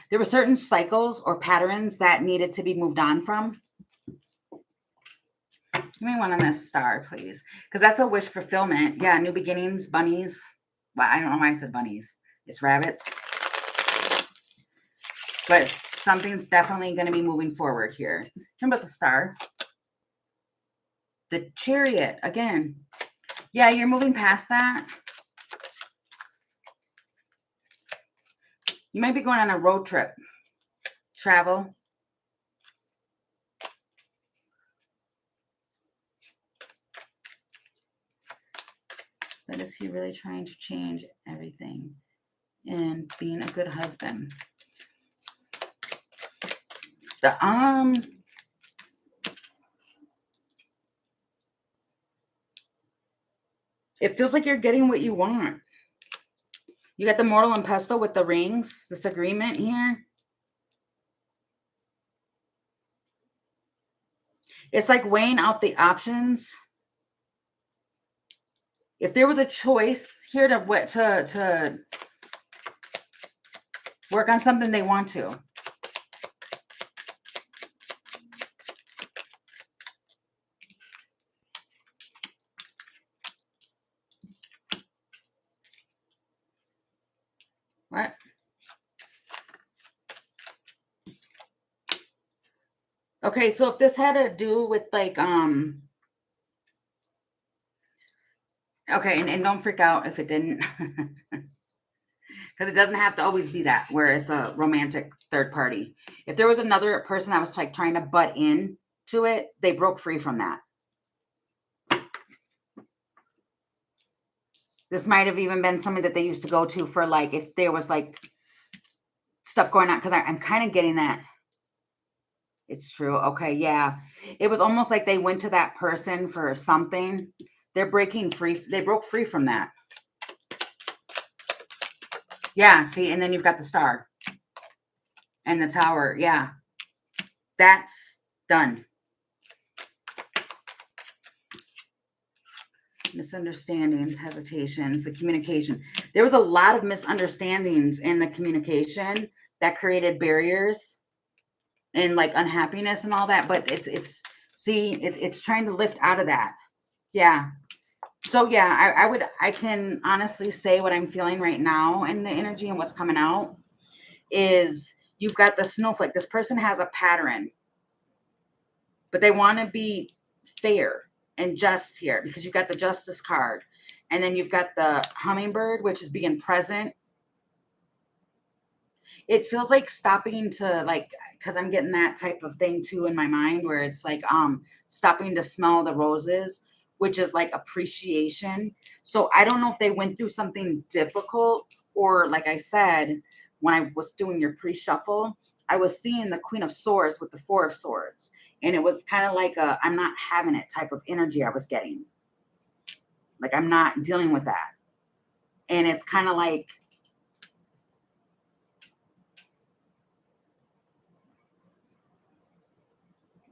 There were certain cycles or patterns that needed to be moved on from. Give me one on this Star, please. Because that's a wish fulfillment. Yeah, new beginnings, bunnies. Well, I don't know why I said bunnies. It's rabbits. But something's definitely going to be moving forward here. How about the Star? The Chariot, again. Yeah, you're moving past that. You might be going on a road trip. Travel. But is he really trying to change everything and being a good husband? It feels like you're getting what you want. You got the Mortal and Pestle with the rings, this agreement here. It's like weighing out the options. If there was a choice here to work on something, they want to. What? Okay, so if this had to do with like, okay, and don't freak out if it didn't. Because it doesn't have to always be that, where it's a romantic third party. If there was another person that was like trying to butt in to it, they broke free from that. This might have even been something that they used to go to for like, if there was like stuff going on, because I'm kind of getting that. It's true. Okay, yeah. It was almost like they went to that person for something They're breaking free. They broke free from that. Yeah, see, and then you've got the star and the tower. Yeah, that's done. Misunderstandings, hesitations, the communication. There was a lot of misunderstandings in the communication that created barriers and like unhappiness and all that. But it's trying to lift out of that. Yeah. So yeah, I can honestly say what I'm feeling right now in the energy and what's coming out is you've got the snowflake. This person has a pattern, but they want to be fair and just here because you've got the justice card. And then you've got the hummingbird, which is being present. It feels like stopping to like, because I'm getting that type of thing too in my mind where it's like stopping to smell the roses, which is like appreciation. So I don't know if they went through something difficult or like I said, when I was doing your pre-shuffle, I was seeing the Queen of Swords with the Four of Swords. And it was kind of like a I'm not having it type of energy I was getting. Like I'm not dealing with that. And it's kind of like,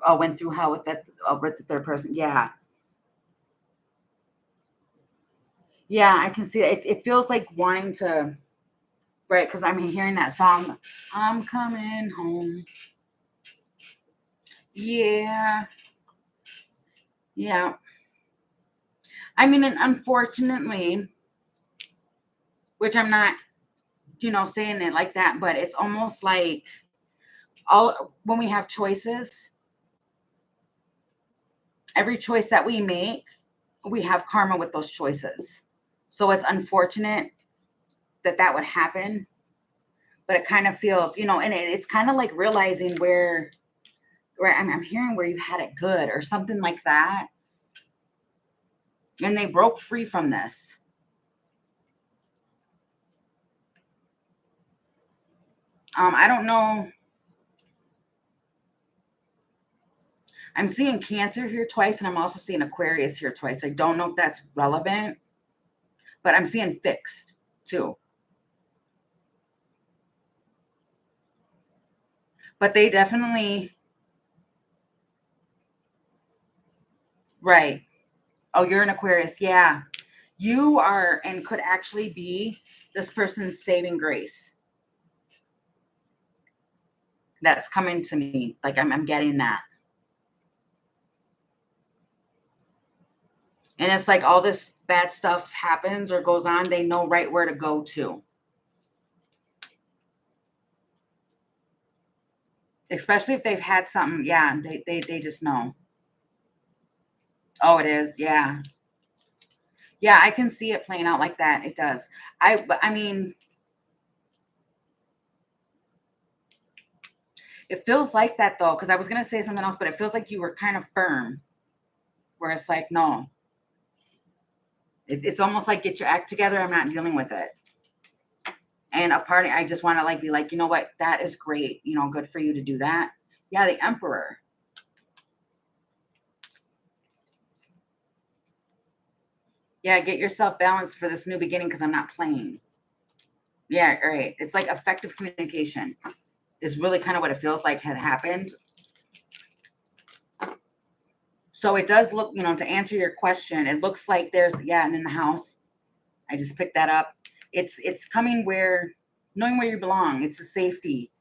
oh, went through hell with that with the third person. Yeah. Yeah, I can see it. It feels like wanting to, right? Because I'm hearing that song, I'm coming home. Yeah. Yeah. I mean, and unfortunately, which I'm not, saying it like that, but it's almost like all when we have choices, every choice that we make, we have karma with those choices. So it's unfortunate that that would happen, but it kind of feels, and it's kind of like realizing where I'm hearing where you had it good or something like that. And they broke free from this. I don't know. I'm seeing Cancer here twice, and I'm also seeing Aquarius here twice. I don't know if that's relevant, but I'm seeing fixed too. But they definitely, right. Oh, you're an Aquarius. Yeah. You are and could actually be this person's saving grace. That's coming to me. Like I'm getting that. And it's like all this bad stuff happens or goes on, they know right where to go to. Especially if they've had something. Yeah, they just know. Oh, it is. Yeah. Yeah, I can see it playing out like that. It does. I mean, it feels like that though, because I was gonna say something else, but it feels like you were kind of firm. Where it's like, no. It's almost like get your act together. I'm not dealing with it. And a party, I just want to like be like, you know what, that is great. Good for you to do that. Yeah, the Emperor. Yeah, get yourself balanced for this new beginning because I'm not playing. Yeah, right. It's like effective communication is really kind of what it feels like had happened. So it does look, to answer your question, it looks like there's, yeah, and in the house, I just picked that up. It's coming where, knowing where you belong. It's a safety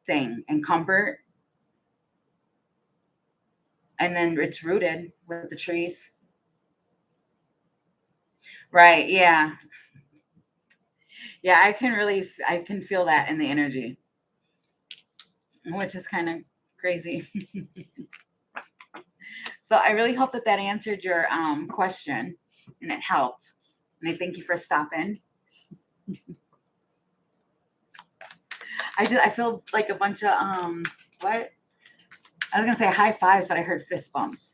thing and comfort. And then it's rooted with the trees. Right. Yeah. Yeah. I can feel that in the energy, which is kind of crazy. So I really hope that that answered your question and it helped. And I thank you for stopping. I feel like a bunch of what? I was gonna say high fives, but I heard fist bumps.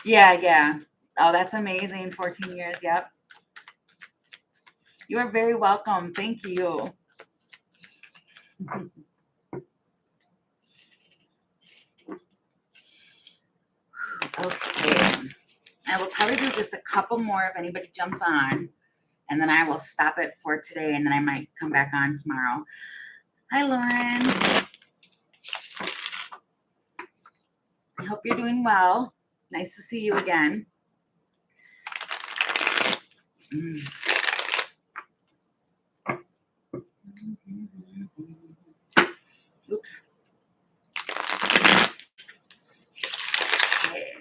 Yeah, yeah. Oh, that's amazing. 14 years. Yep. You are very welcome. Thank you. just a couple more if anybody jumps on, and then I will stop it for today, and then I might come back on tomorrow. Hi, Lauren. I hope you're doing well. Nice to see you again. Oops. Okay.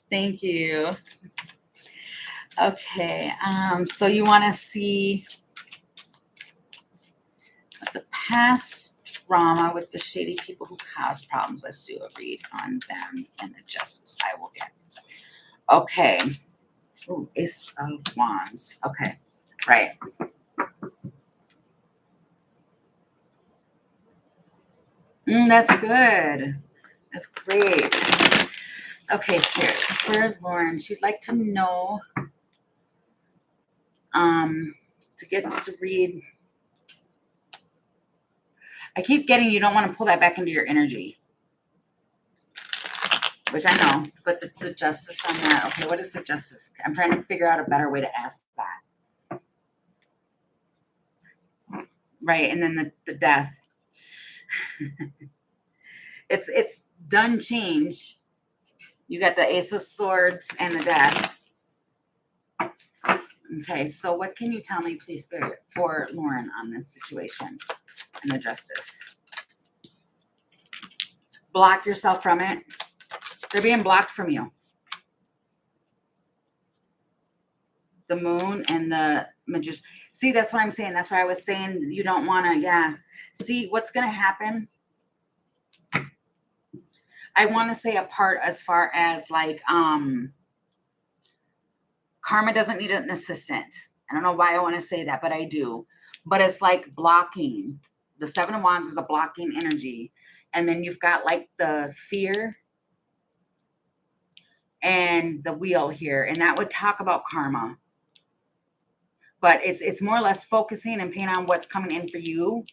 Thank you. Okay, so you want to see the past drama with the shady people who caused problems. Let's do a read on them and the justice I will get. Okay. Ooh, Ace of Wands. Okay, right. That's good. That's great. Okay, Spirit. So for Lauren, she'd like to know, to get to read. I keep getting you don't want to pull that back into your energy, which I know, but the justice on that. Okay, what is the justice? I'm trying to figure out a better way to ask that. Right, and then the death. It's done change. You got the Ace of Swords and the death. Okay, so what can you tell me, please, Spirit, for Lauren on this situation and the justice? Block yourself from it. They're being blocked from you. The Moon and the Magician. See, that's what I'm saying. That's why I was saying you don't want to, yeah. See, what's going to happen? I want to say a part as far as like, karma doesn't need an assistant. I don't know why I want to say that, but I do. But it's like blocking. The Seven of Wands is a blocking energy. And then you've got like the fear and the wheel here. And that would talk about karma. But it's more or less focusing and paying on what's coming in for you.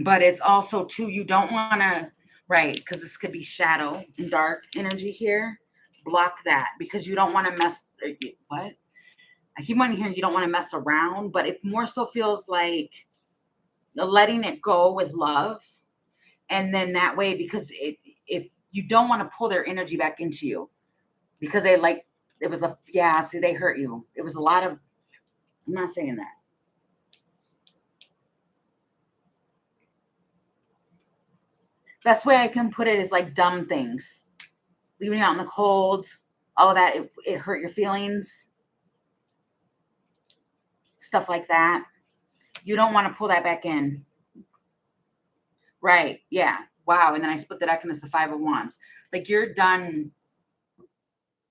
But it's also, too, you don't want to, right, because this could be shadow and dark energy here. Block that because you don't want to mess, what? I keep on hearing you don't want to mess around, but it more so feels like letting it go with love. And then that way, because if you don't want to pull their energy back into you, because they like, it was a, yeah, see, they hurt you. It was a lot of, I'm not saying that. Best way I can put it is like dumb things. Leaving you out in the cold, all of that, it hurt your feelings. Stuff like that. You don't want to pull that back in. Right. Yeah. Wow. And then I split the deck and it's the Five of Wands. Like you're done.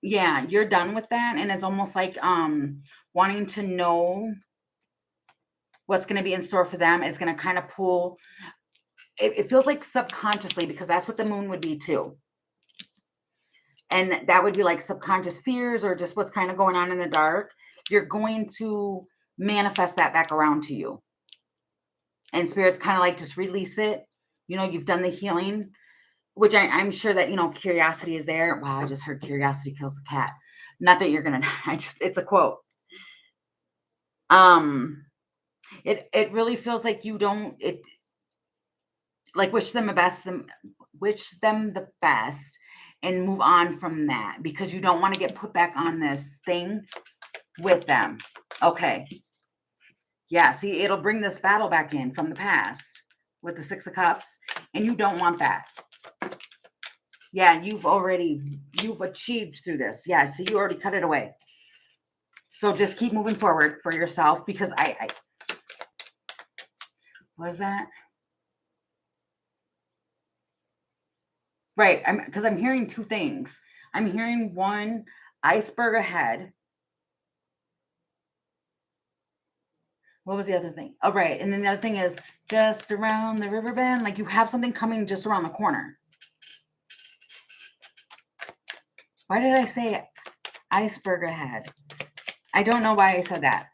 Yeah, you're done with that. And it's almost like wanting to know what's going to be in store for them is going to kind of pull. It feels like subconsciously, because that's what the Moon would be too. And that would be like subconscious fears or just what's kind of going on in the dark. You're going to manifest that back around to you. And Spirit's kind of like, just release it. You know, you've done the healing, which I'm sure that, you know, curiosity is there. Wow, I just heard curiosity kills the cat. Not that you're going to, it's a quote. It really feels like you don't, like wish them the best and move on from that, because you don't want to get put back on this thing with them. Okay. Yeah, see, it'll bring this battle back in from the past with the Six of Cups, and you don't want that. Yeah, you've achieved through this. Yeah, so you already cut it away. So just keep moving forward for yourself, because I what is that? Right, because I'm hearing two things. I'm hearing one, iceberg ahead. What was the other thing? Oh, right. And then the other thing is just around the river bend. Like you have something coming just around the corner. Why did I say iceberg ahead? I don't know why I said that,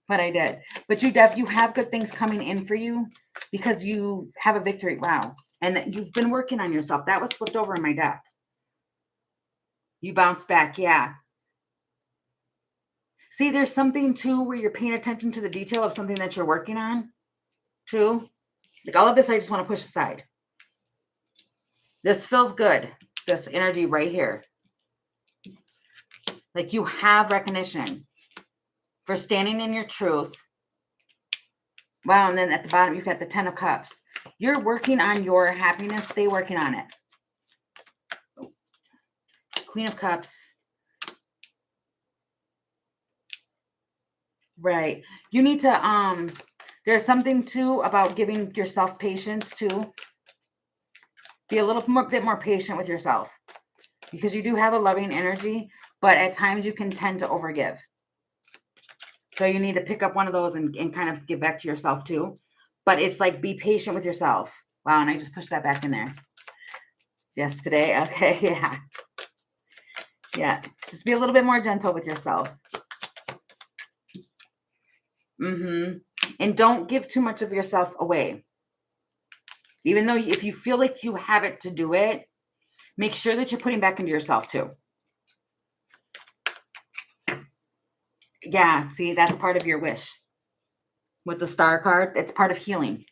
but I did. But you have good things coming in for you because you have a victory. Wow. And that you've been working on yourself. That was flipped over in my deck. You bounced back. Yeah. See, there's something too where you're paying attention to the detail of something that you're working on too. Like all of this, I just want to push aside. This feels good. This energy right here. Like you have recognition for standing in your truth. Wow. And then at the bottom, you've got the 10 of Cups. You're working on your happiness. Stay working on it. Queen of Cups. Right. You need to, there's something too about giving yourself patience too. Be a little bit more patient with yourself because you do have a loving energy, but at times you can tend to overgive. So you need to pick up one of those and kind of give back to yourself too. But it's like, be patient with yourself. Wow. And I just pushed that back in there. Yes, today. Okay. Yeah. Yeah. Just be a little bit more gentle with yourself. And don't give too much of yourself away. Even though if you feel like you have it to do it, make sure that you're putting back into yourself too. Yeah, see, that's part of your wish. With the Star card, it's part of healing.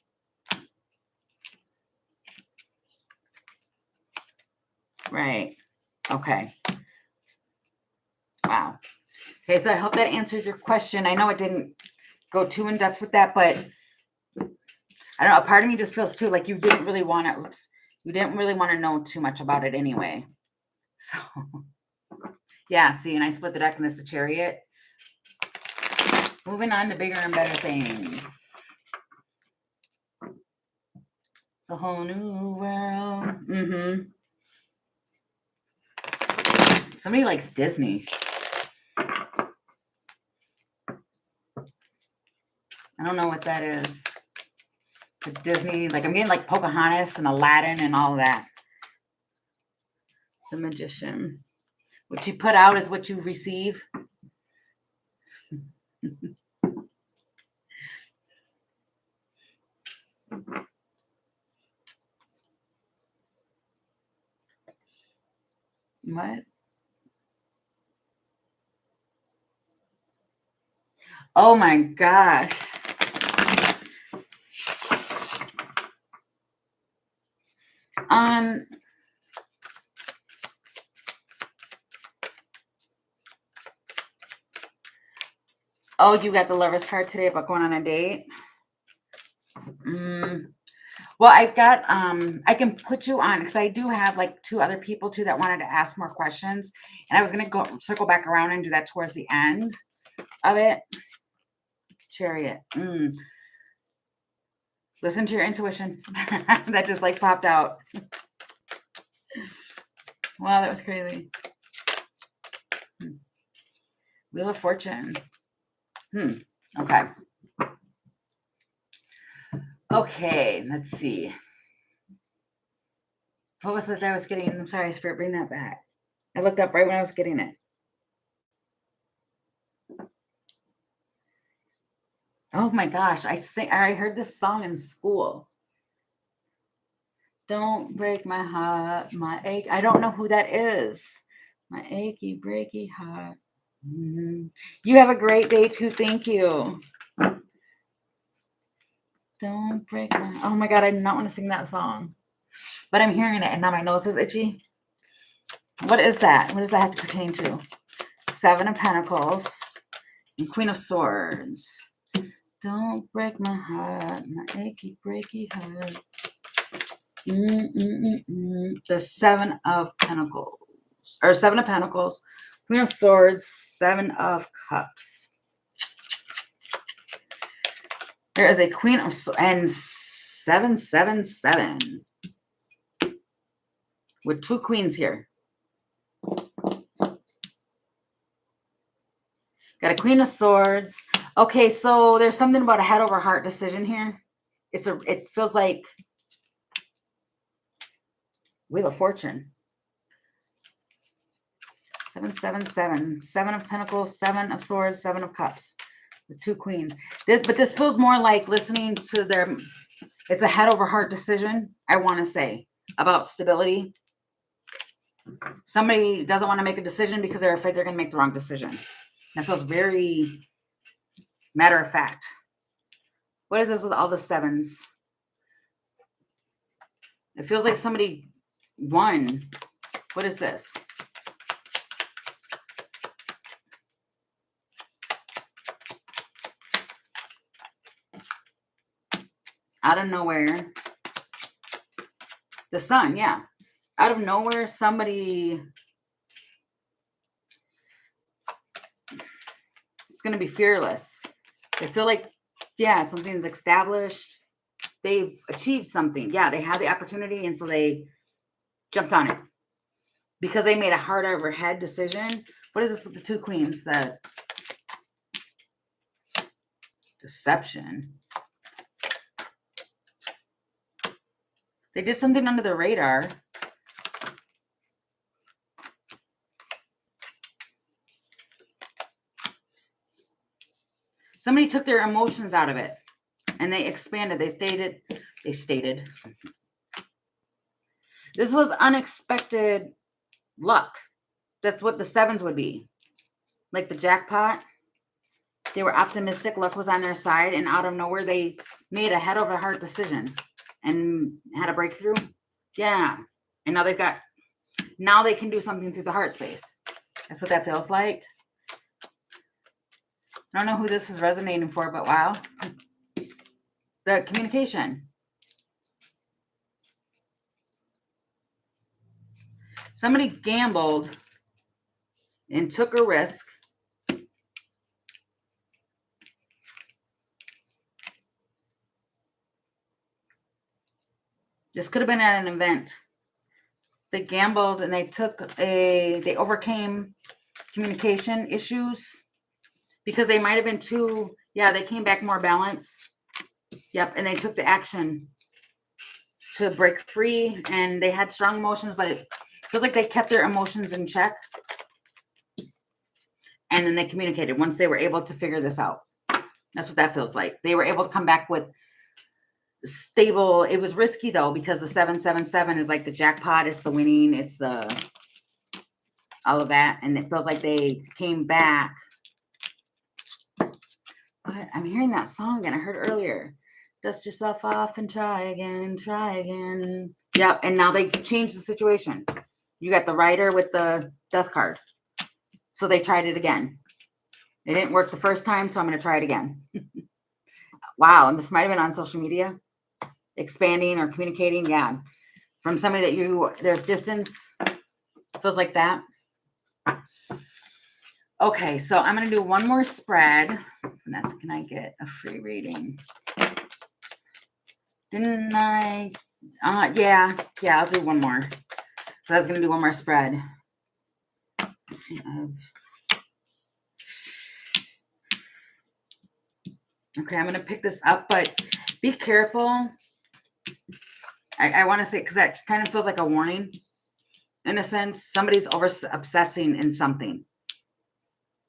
Right. Okay. Wow. Okay, so I hope that answers your question. I know it didn't go too in depth with that, but I don't know. A part of me just feels too like you didn't really want to. Oops. You didn't really want to know too much about it anyway. So, yeah. See, and I split the deck, and this is the Chariot. Moving on to bigger and better things. It's a whole new world. Somebody likes Disney. I don't know what that is. The Disney, like I'm getting like Pocahontas and Aladdin and all of that. The Magician. What you put out is what you receive. What? Oh my gosh. Oh, you got the Lover's card today about going on a date? Well, I've got, I can put you on because I do have like 2 other people too that wanted to ask more questions. And I was going to circle back around and do that towards the end of it. Chariot. Listen to your intuition. That just like popped out. Wow, that was crazy. Wheel of Fortune. Okay. Okay, let's see. What was it that I was getting? I'm sorry, Spirit, bring that back. I looked up right when I was getting it. Oh my gosh, I heard this song in school. Don't break my heart, my ache. I don't know who that is. My achy, breaky heart. You have a great day too. Thank you. Don't break my. Oh my God, I do not want to sing that song, but I'm hearing it, and now my nose is itchy. What is that? What does that have to pertain to? 7 of Pentacles and Queen of Swords. Don't break my heart, my achy, breaky heart. The 7 of Pentacles, or 7 of Pentacles, Queen of Swords, 7 of Cups. There is a Queen of Swords and 777 with 2 queens here. Got a Queen of Swords. Okay, so there's something about a head over heart decision here. It feels like Wheel of Fortune. 777. 7 of Pentacles, 7 of Swords, 7 of Cups. The 2 Queens. This feels more like listening to their, it's a head over heart decision, I want to say, about stability. Somebody doesn't want to make a decision because they're afraid they're going to make the wrong decision. That feels very matter of fact. What is this with all the 7s? It feels like somebody won. What is this? Out of nowhere. The Sun, yeah. Out of nowhere, somebody is going to be fearless. They feel like, yeah, something's established. They've achieved something. Yeah, they had the opportunity, and so they jumped on it. Because they made a heart over head decision. What is this with the 2 Queens? The deception. They did something under the radar. Somebody took their emotions out of it and they expanded. They stated. This was unexpected luck. That's what the 7s would be. Like the jackpot. They were optimistic. Luck was on their side. And out of nowhere, they made a head over heart decision and had a breakthrough. Yeah. And now now they can do something through the heart space. That's what that feels like. I don't know who this is resonating for, but wow. The communication. Somebody gambled and took a risk. This could have been at an event. They gambled and they overcame communication issues because they might have been too, yeah, they came back more balanced. Yep, and they took the action to break free, and they had strong emotions, but it feels like they kept their emotions in check. And then they communicated once they were able to figure this out. That's what that feels like. They were able to come back with stable. It was risky though, because the 777 is like the jackpot. It's the winning. It's the all of that. And it feels like they came back. But I'm hearing that song again. I heard earlier. Dust yourself off and try again, try again. Yep. And now they changed the situation. You got the Rider with the death card. So they tried it again. It didn't work the first time, so I'm going to try it again. Wow. And this might have been on social media. Expanding or communicating. Yeah. From somebody that there's distance. Feels like that. Okay. So I'm going to do one more spread. Vanessa, can I get a free reading? Didn't I? Yeah, I'll do one more. So I was going to do one more spread. Okay, I'm going to pick this up, but be careful. I want to say, because that kind of feels like a warning. In a sense, somebody's over-obsessing in something.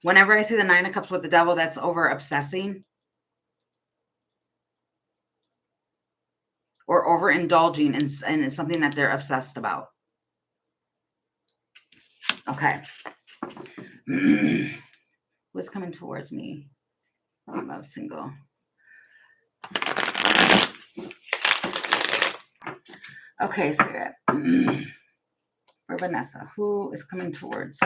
Whenever I see the 9 of Cups with the Devil, that's over-obsessing. Or overindulging in something that they're obsessed about. Okay. What's coming towards me? I'm single. Okay, Spirit. For Vanessa, who is coming towards?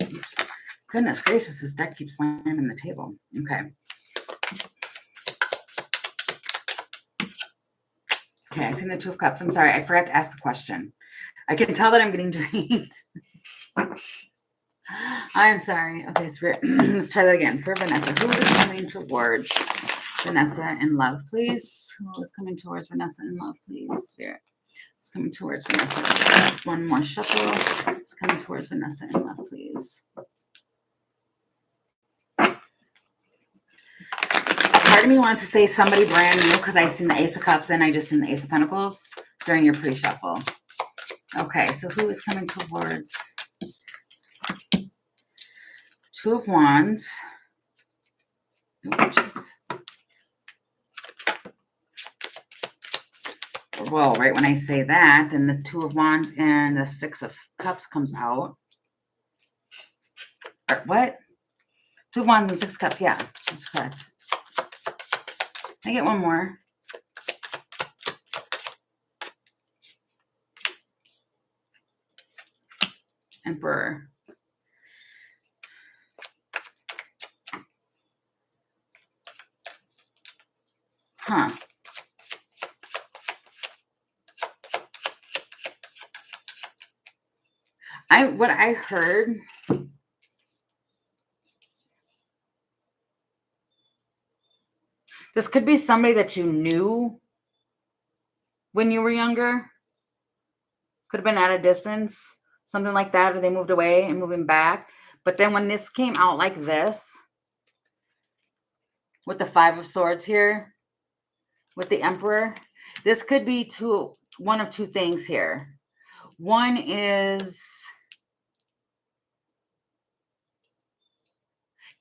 Oops. Goodness gracious, this deck keeps landing the table. Okay. Okay, I seen the 2 of Cups. I'm sorry, I forgot to ask the question. I can tell that I'm getting drained. I'm sorry. Okay, Spirit. Let's try that again. For Vanessa, who is coming towards Vanessa in love, please? Who is coming towards Vanessa in love, please? Spirit. It's coming towards Vanessa. One more shuffle. It's coming towards Vanessa in love, please. Part of me wants to say somebody brand new because I seen the Ace of Cups and I just seen the Ace of Pentacles. during your pre-shuffle. Okay, so who is coming towards? Two of Wands. Well, right when I say that, then the Two of Wands and the Six of Cups comes out. Or what? Two of Wands and Six of Cups. Yeah, that's correct. I get one more. Emperor. Huh. What I heard, this could be somebody that you knew when you were younger. Could have been at a distance, something like that, or they moved away and moving back. But then when this came out like this, with the Five of Swords here, with the Emperor, this could be one of two things here. One is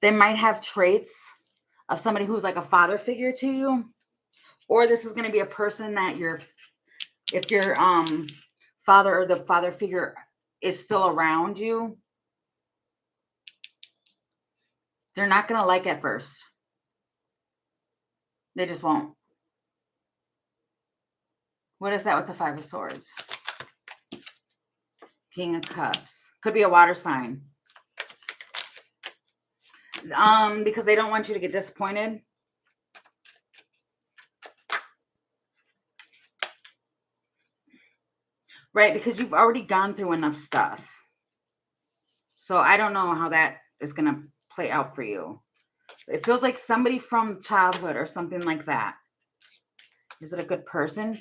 they might have traits of somebody who's like a father figure to you, or this is going to be a person that if your father or the father figure is still around you, they're not going to like at first. They just won't. What is that with the Five of Swords? King of Cups. Could be a water sign. Because they don't want you to get disappointed. Right, because you've already gone through enough stuff. So I don't know how that is going to play out for you. It feels like somebody from childhood or something like that. Is it a good person?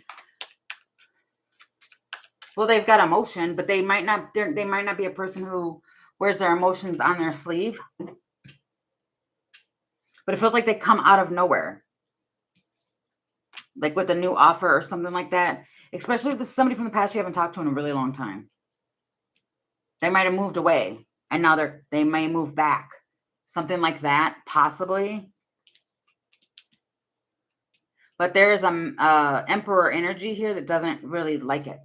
Well, they've got emotion, but they might not be a person who wears their emotions on their sleeve. But it feels like they come out of nowhere. Like with a new offer or something like that. Especially if this is somebody from the past you haven't talked to in a really long time. They might have moved away and now they may move back. Something like that, possibly. But there's Emperor energy here that doesn't really like it.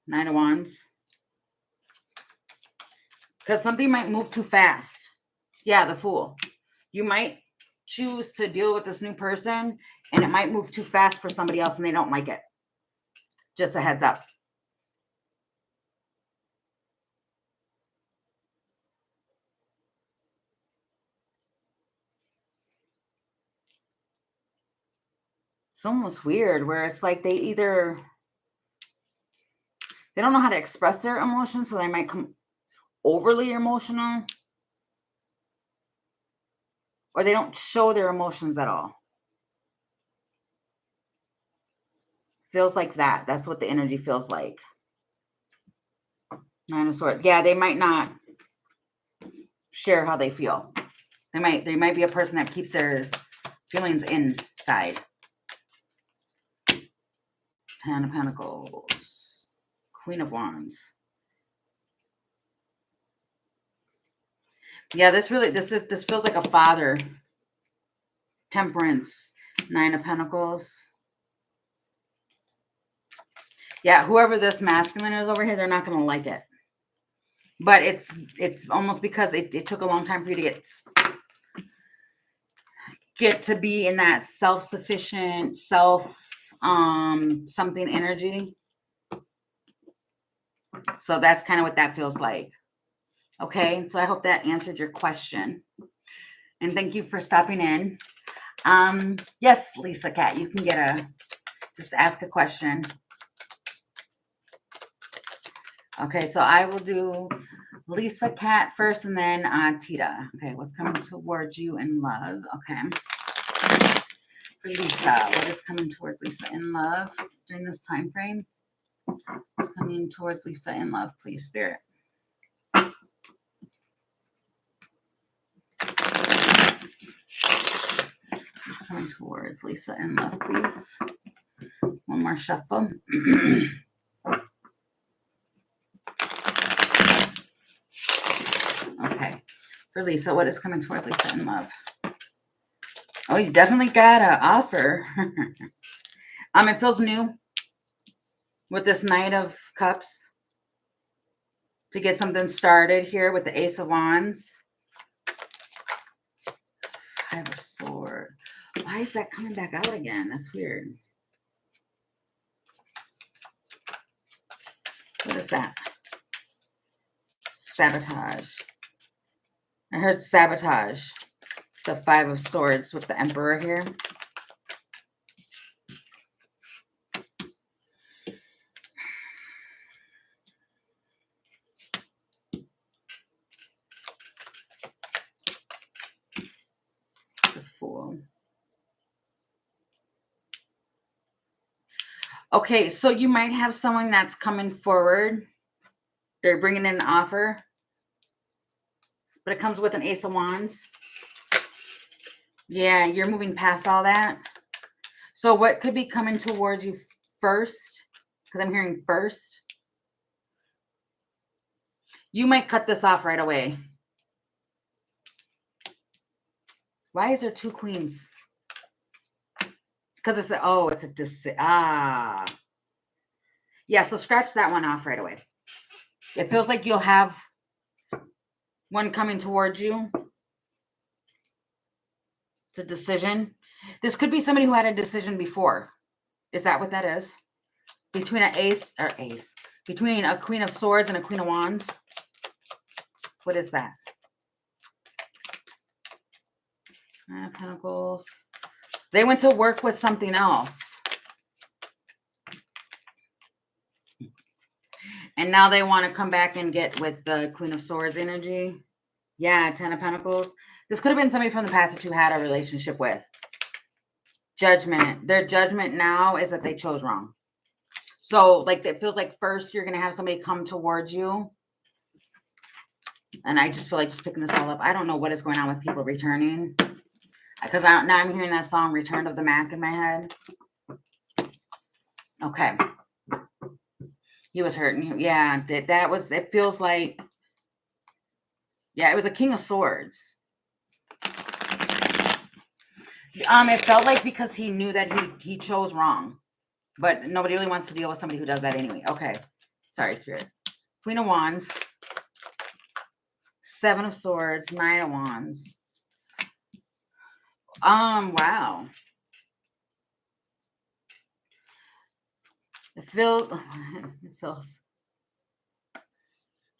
Nine of Wands. Because something might move too fast. Yeah, the Fool. You might choose to deal with this new person and it might move too fast for somebody else and they don't like it. Just a heads up. It's almost weird where it's like they don't know how to express their emotions, so they might come overly emotional. Or they don't show their emotions at all. Feels like that. That's what the energy feels like. Nine of Swords. Yeah, they might not share how they feel. They might be a person that keeps their feelings inside. Ten of Pentacles. Queen of Wands. Yeah, this feels like a father. Temperance. Nine of Pentacles. Yeah, whoever this masculine is over here, they're not going to like it. But it's almost because it took a long time for you to get to be in that self-sufficient, something energy. So that's kind of what that feels like. Okay, so I hope that answered your question. And thank you for stopping in. Yes, Lisa Cat, you can just ask a question. Okay, so I will do Lisa Cat first and then Tita. Okay, what's coming towards you in love? Okay. For Lisa, what is coming towards Lisa in love during this time frame? What's coming towards Lisa in love, please, Spirit? coming towards Lisa in love, please? One more shuffle. Okay. For Lisa, what is coming towards Lisa in love? Oh, you definitely got an offer. It feels new with this Knight of Cups to get something started here with the Ace of Wands. Five of Swords. Why is that coming back out again? That's weird. What is that? Sabotage. I heard sabotage. The Five of Swords with the Emperor here. The Fool. Okay, so you might have someone that's coming forward. They're bringing in an offer, but it comes with an Ace of Wands. Yeah, you're moving past all that. So what could be coming towards you first? Because I'm hearing first. You might cut this off right away. Why is there two queens? Because it's yeah, so scratch that one off right away. It feels like you'll have one coming towards you. It's a decision. This could be somebody who had a decision before. Is that what that is? Between between a Queen of Swords and a Queen of Wands. What is that? Nine of Pentacles. They went to work with something else. And now they want to come back and get with the Queen of Swords energy. Yeah, Ten of Pentacles. This could have been somebody from the past that you had a relationship with. Judgment. Their judgment now is that they chose wrong. So, like, it feels like first you're going to have somebody come towards you. And I just feel like just picking this all up. I don't know what is going on with people returning. Because now I'm hearing that song, Return of the Mac, in my head. Okay. He was hurting. Yeah, that was, it feels like, yeah, it was a King of Swords. It felt like because he knew that he chose wrong. But nobody really wants to deal with somebody who does that anyway. Okay. Sorry, Spirit. Queen of Wands. Seven of Swords. Nine of Wands. Wow. It feels,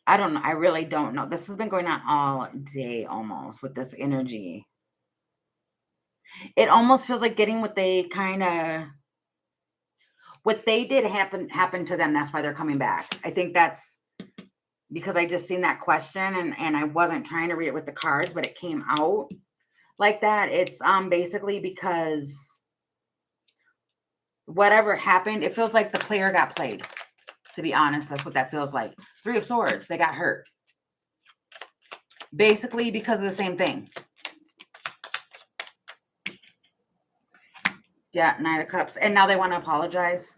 I don't know. I really don't know. This has been going on all day almost with this energy. It almost feels like getting what they did happen to them. That's why they're coming back. I think that's because I just seen that question and I wasn't trying to read it with the cards, but it came out like that. It's basically because whatever happened, it feels like the player got played. To be honest, that's what that feels like. Three of Swords, they got hurt. Basically because of the same thing. Yeah, Nine of Cups. And now they want to apologize.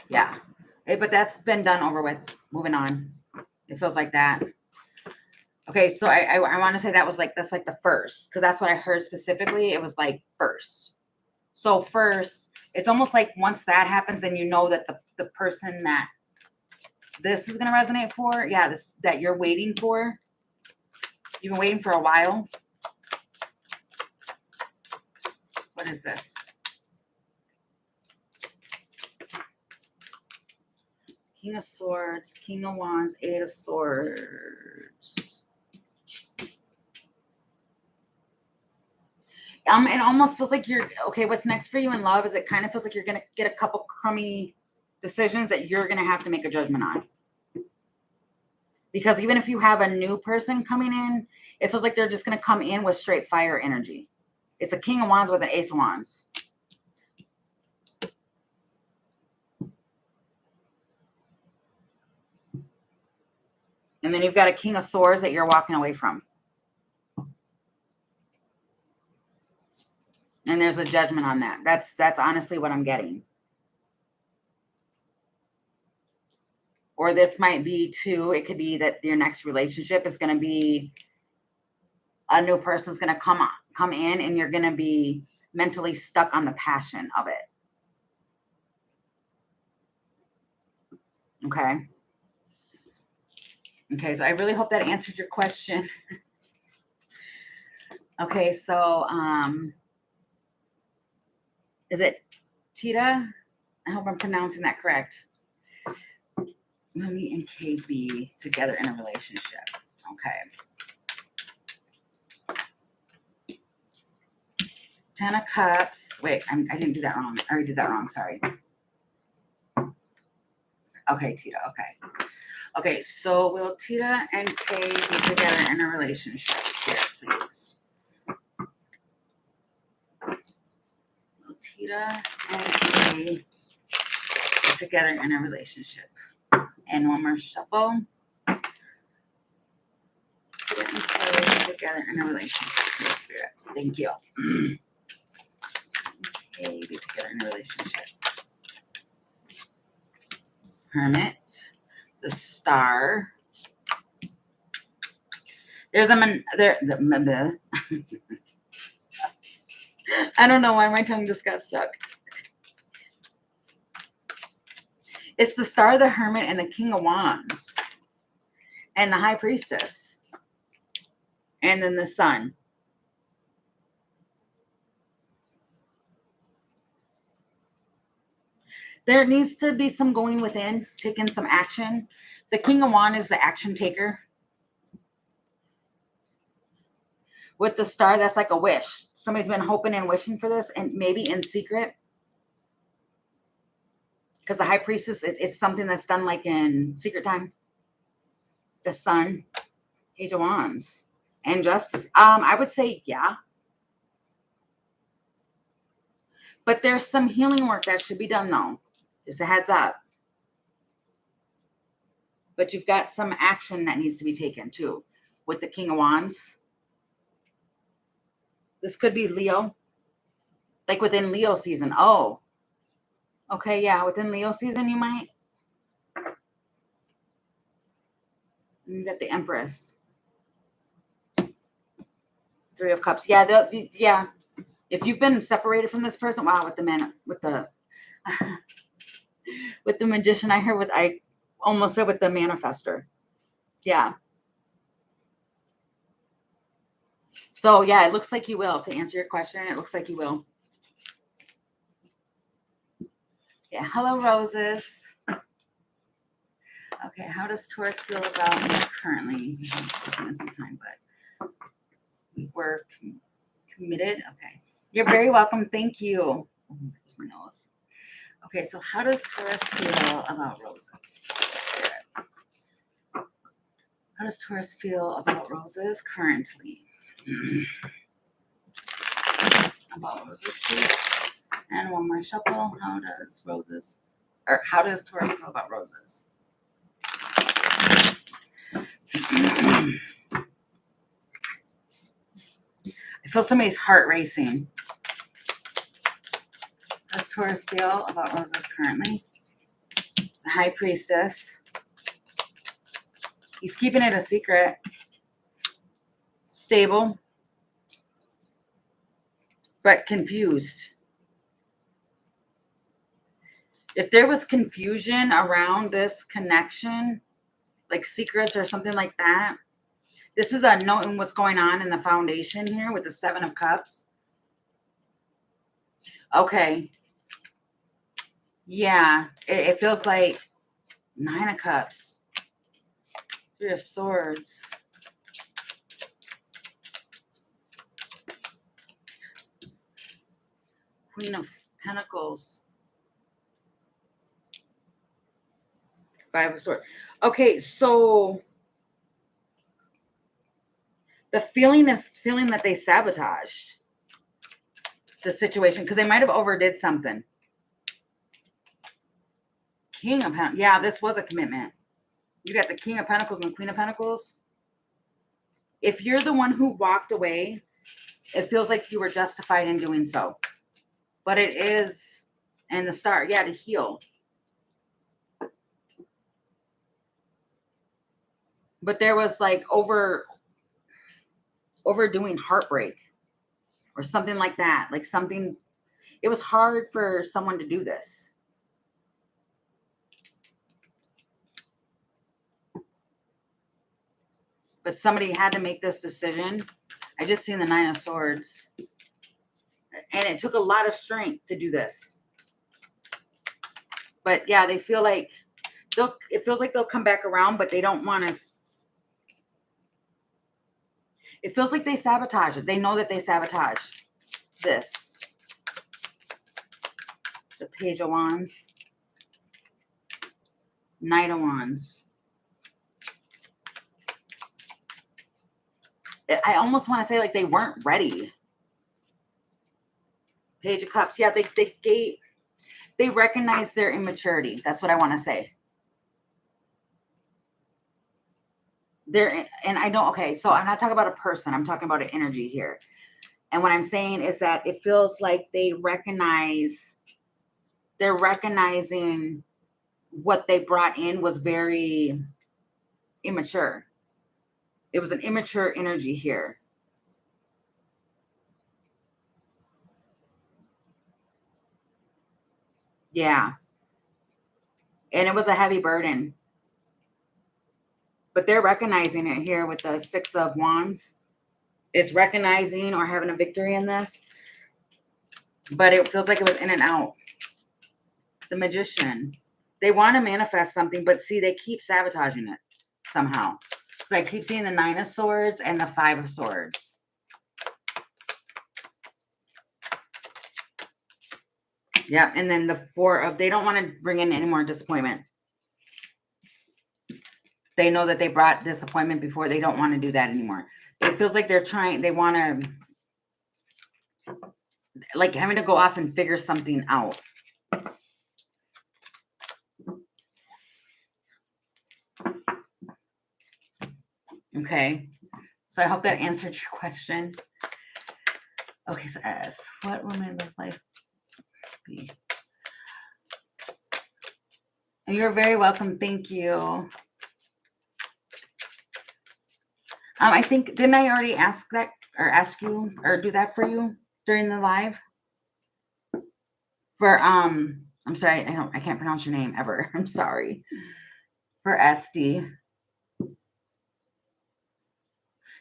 Yeah. But that's been done over with. Moving on. It feels like that. Okay, so I want to say that's like the first. Because that's what I heard specifically. It was like first. So first, it's almost like once that happens, then you know that the person that this is going to resonate for, yeah, that you're waiting for. You've been waiting for a while. What is this? King of Swords, King of Wands, Eight of Swords. It almost feels like you're, okay, what's next for you in love is it kind of feels like you're going to get a couple crummy decisions that you're going to have to make a judgment on. Because even if you have a new person coming in, it feels like they're just going to come in with straight fire energy. It's a King of Wands with an Ace of Wands. And then you've got a King of Swords that you're walking away from. And there's a judgment on that. That's honestly what I'm getting. Or this might be too, it could be that your next relationship is going to be a new person's going to come in and you're going to be mentally stuck on the passion of it. Okay. Okay, so I really hope that answered your question. Okay, so is it Tita? I hope I'm pronouncing that correct. Mummy and KB together in a relationship. Okay. 10 of Cups. Wait, I didn't do that wrong. I already did that wrong. Sorry. Okay, Tita. Okay. Okay, so will Tita and Kay be together in a relationship here, please? Will Tita and Kay be together in a relationship? And one more shuffle. Tita and Kay be together in a relationship, Spirit. Thank you. Kay be together in a relationship. Hermit. The Star. There's I don't know why my tongue just got stuck. It's the Star, the Hermit, and the King of Wands. And the High Priestess. And then the Sun. There needs to be some going within, taking some action. The King of Wands is the action taker. With the Star, that's like a wish. Somebody's been hoping and wishing for this, and maybe in secret. Because the High Priestess, it's something that's done like in secret time. The Sun, Page of Wands, and Justice. I would say, yeah. But there's some healing work that should be done, though. Just a heads up. But you've got some action that needs to be taken, too, with the King of Wands. This could be Leo. Like within Leo season. Oh. Okay, yeah. Within Leo season, you might. You got the Empress. 3 of Cups. Yeah, yeah. If you've been separated from this person, wow, with the with the Magician, I almost said with the Manifestor. Yeah. So, yeah, it looks like you will. To answer your question, it looks like you will. Yeah. Hello, Roses. Okay. How does Taurus feel about me currently? Taking some time, but we're committed. Okay. You're very welcome. Thank you. Oh, my nose. Okay. So, how does Taurus feel about Roses? How does Taurus feel about Roses currently? About Roses, please. And one more shuffle. How does Taurus feel about Roses? I feel somebody's heart racing. How does Taurus feel about Roses currently? The High Priestess. He's keeping it a secret. Stable. But confused. If there was confusion around this connection, like secrets or something like that, this is a knowing what's going on in the foundation here with the 7 of Cups. Okay. Yeah, it feels like 9 of Cups. 3 of Swords. Queen of Pentacles. 5 of Swords. Okay, so the feeling is that they sabotaged the situation because they might have overdid something. King of Pentacles. Yeah, this was a commitment. You got the King of Pentacles and the Queen of Pentacles. If you're the one who walked away it feels like you were justified in doing so. But it is, and the star, yeah, to heal. But there was like overdoing heartbreak or something like that. Like something, it was hard for someone to do this. But somebody had to make this decision. I just seen the Nine of Swords. And it took a lot of strength to do this. But yeah, they feel like it feels like they'll come back around, but they don't want to. It feels like they sabotage it. They know that they sabotage this. The Page of Wands. Knight of Wands. I almost want to say like they weren't ready. Page of Cups. Yeah, they recognize their immaturity. That's what I want to say. And I don't, okay, so I'm not talking about a person. I'm talking about an energy here. And what I'm saying is that it feels like they're recognizing what they brought in was very immature. It was an immature energy here. Yeah. And it was a heavy burden. But they're recognizing it here with the Six of Wands. It's recognizing or having a victory in this. But it feels like it was in and out. The Magician. They want to manifest something, but see, they keep sabotaging it somehow. So I keep seeing the Nine of Swords and the Five of Swords. Yeah, and then the Four of, they don't want to bring in any more disappointment. They know that they brought disappointment before. They don't want to do that anymore. It feels like they're trying, they want to, like having to go off and figure something out. Okay. So I hope that answered your question. Okay, so S, what will my love life be? You're very welcome. Thank you. I think, didn't I already ask that or ask you or do that for you during the live? For, I'm sorry, I can't pronounce your name ever. I'm sorry. For SD.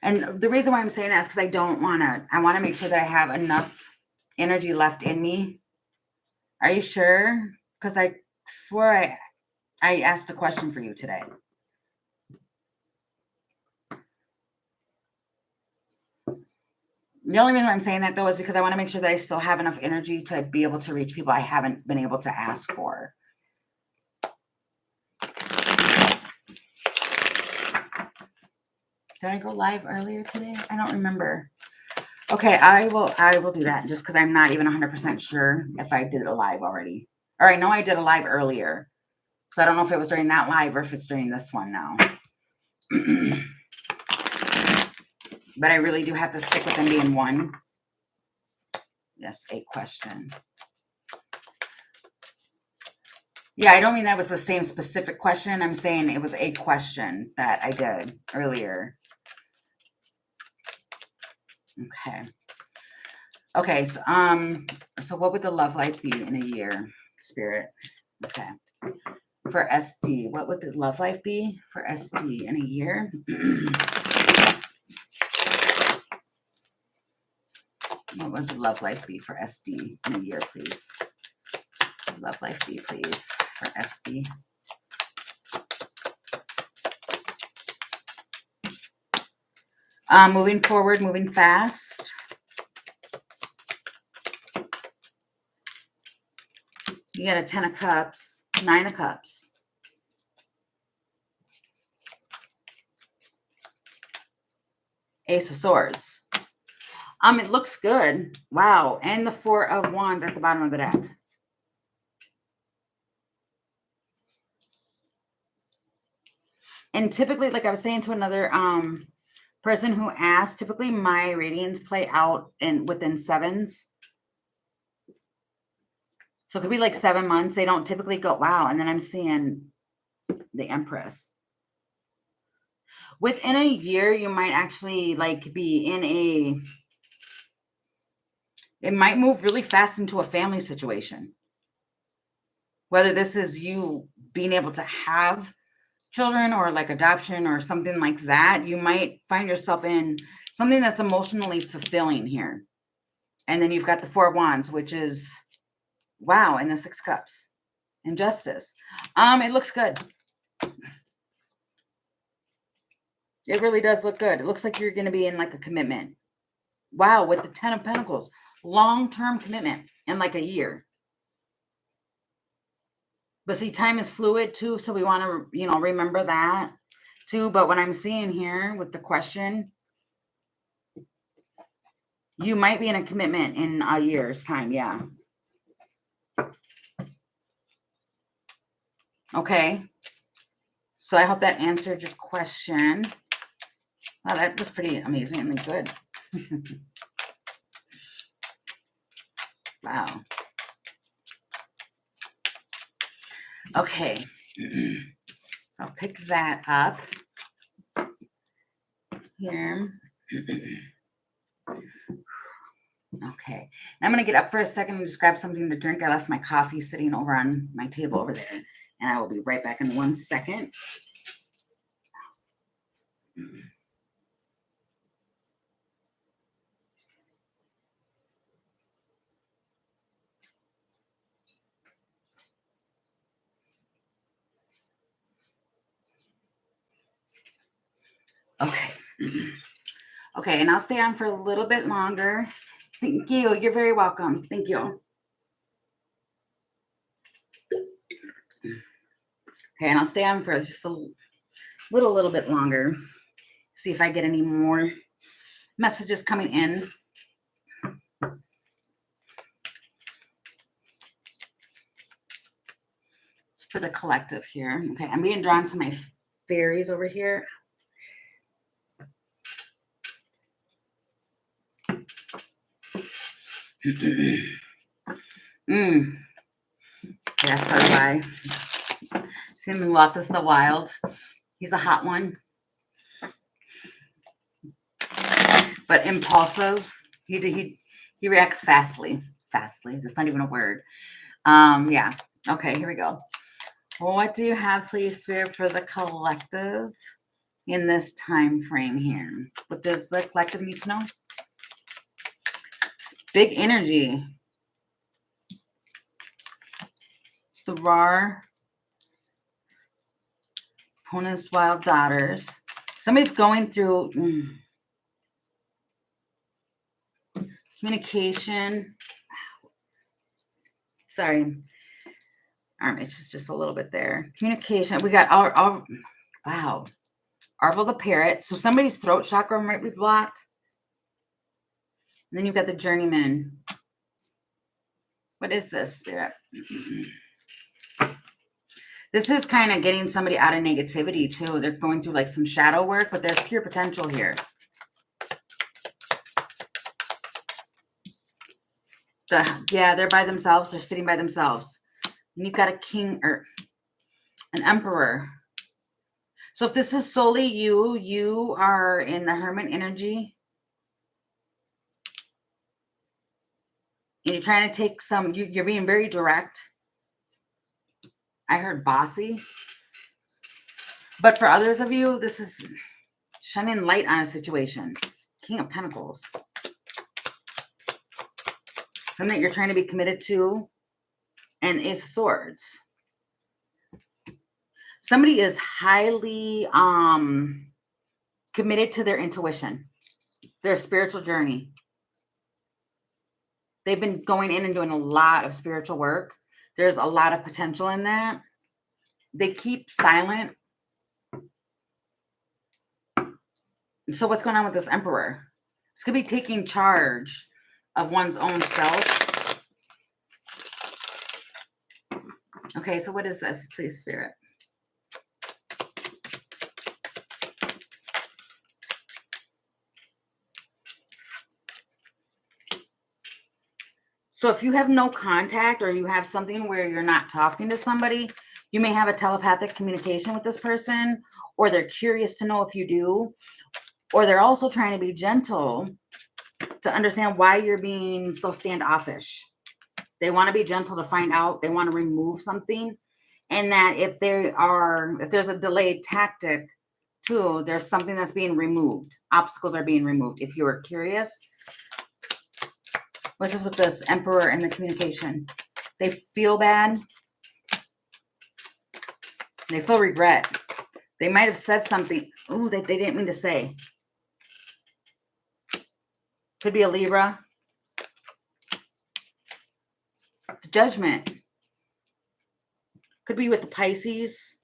And the reason why I'm saying that is because I want to make sure that I have enough energy left in me. Are you sure? Because I swore I asked a question for you today. The only reason why I'm saying that, though, is because I want to make sure that I still have enough energy to be able to reach people I haven't been able to ask for. Did I go live earlier today? I don't remember. Okay, I will do that just because I'm not even 100% sure if I did a live already. Or I know I did a live earlier. So I don't know if it was during that live or if it's during this one now. But I really do have to stick with them being one. Yes, a question. Yeah, I don't mean that was the same specific question. I'm saying it was a question that I did earlier. Okay. Okay, so what would the love life be in a year, Spirit? Okay. For SD, what would the love life be for SD in a year? What would the love life be for SD in a year, please? Love life be, please, for SD. Moving forward, moving fast. You got a 10 of Cups, 9 of Cups. Ace of Swords. It looks good. Wow. And the 4 of Wands at the bottom of the deck. And typically, like I was saying to another Person who asked, typically my readings play out within 7s. So it could be like 7 months. They don't typically go, wow. And then I'm seeing the Empress. Within a year, you might actually like be in it might move really fast into a family situation. Whether this is you being able to have children or like adoption or something like that, you might find yourself in something that's emotionally fulfilling here. And then you've got the 4 of Wands, which is, wow, and the 6 Cups. Injustice. It looks good. It really does look good. It looks like you're going to be in like a commitment. Wow, with the 10 of Pentacles. Long-term commitment in like a year. But see, time is fluid too, so we want to, remember that too. But what I'm seeing here with the question, you might be in a commitment in a year's time. Yeah. Okay. So I hope that answered your question. Wow, that was pretty amazingly good. Wow. Okay. So I'll pick that up here. Okay. I'm going to get up for a second and just grab something to drink. I left my coffee sitting over on my table over there. And I will be right back in 1 second. Okay. Okay, and I'll stay on for a little bit longer. Thank you. You're very welcome. Thank you. Okay, and I'll stay on for just a little bit longer. See if I get any more messages coming in. For the collective here. Okay, I'm being drawn to my fairies over here. That's probably why. Seen Mulatto's the Wild. He's a hot one. But impulsive. He reacts fastly. Fastly. That's not even a word. Yeah. Okay, here we go. What do you have, please, Spirit, for the collective in this time frame here? What does the collective need to know? It's big energy. The Rar. Opponent's wild daughters. Somebody's going through communication. Sorry. It's just a little bit there. Communication. We got our wow. Arvel the Parrot. So somebody's throat chakra might be blocked. And then you've got the Journeyman. What is this, Spirit? This is kind of getting somebody out of negativity too. They're going through like some shadow work, but there's pure potential here. Yeah, they're by themselves. They're sitting by themselves. And you've got a king or an emperor. So if this is solely you are in the Hermit energy. And you're trying to take some, you're being very direct. I heard bossy. But for others of you, this is shining light on a situation. King of Pentacles. Something that you're trying to be committed to. And Ace of Swords. Somebody is highly committed to their intuition. Their spiritual journey. They've been going in and doing a lot of spiritual work. There's a lot of potential in that. They keep silent. So what's going on with this Emperor? This could be taking charge of one's own self. Okay, so what is this, please, Spirit? So if you have no contact or you have something where you're not talking to somebody, you may have a telepathic communication with this person, or they're curious to know if you do, or they're also trying to be gentle to understand why you're being so standoffish. They want to be gentle to find out. They want to remove something. And that if there's a delayed tactic too, there's something that's being removed. Obstacles are being removed. If you were curious, what's this with this Emperor and the communication? They feel bad. They feel regret. They might have said something. Ooh, they didn't mean to say. Could be a Libra. The Judgment. Could be with the Pisces.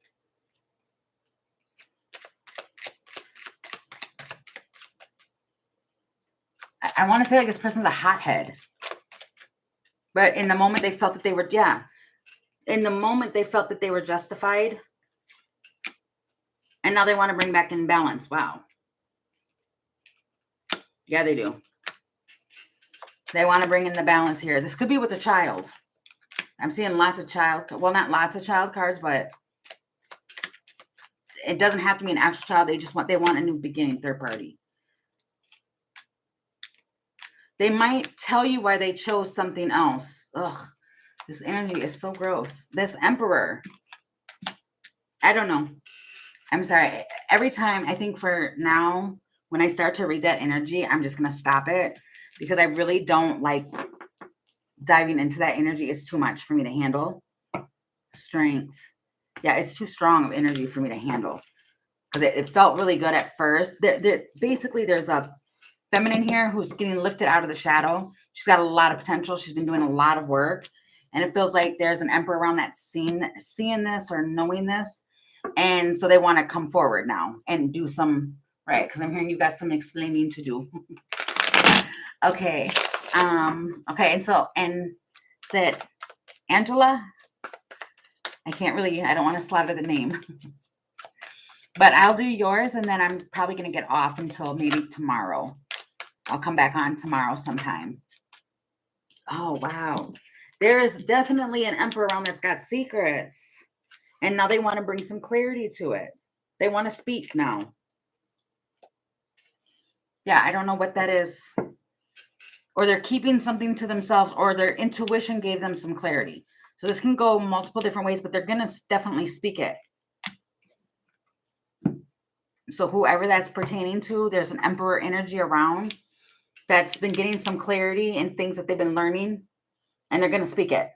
I want to say like this person's a hothead. But in the moment they felt that they were, in the moment they felt that they were justified. And now they want to bring back in balance. Wow. Yeah, they do. They want to bring in the balance here. This could be with a child. I'm seeing lots of child, well, not lots of child cards, but it doesn't have to be an actual child. They want a new beginning, third party. They might tell you why they chose something else. Ugh, this energy is so gross. This Emperor. I don't know. I'm sorry. Every time, I think for now, when I start to read that energy, I'm just going to stop it because I really don't like diving into that energy. It's too much for me to handle. Strength. Yeah, it's too strong of energy for me to handle because it felt really good at first. Basically, there's a feminine here who's getting lifted out of the shadow. She's got a lot of potential. She's been doing a lot of work. And it feels like there's an Emperor around that seeing this or knowing this. And so they want to come forward now and do some, right? Because I'm hearing you got some explaining to do. Okay. Okay. And said Angela. I don't want to slaughter the name. But I'll do yours and then I'm probably going to get off until maybe tomorrow. I'll come back on tomorrow sometime. Oh, wow. There is definitely an Emperor around that's got secrets. And now they want to bring some clarity to it. They want to speak now. Yeah, I don't know what that is. Or they're keeping something to themselves or their intuition gave them some clarity. So this can go multiple different ways, but they're going to definitely speak it. So whoever that's pertaining to, there's an Emperor energy around that's been getting some clarity in things that they've been learning, and they're going to speak it.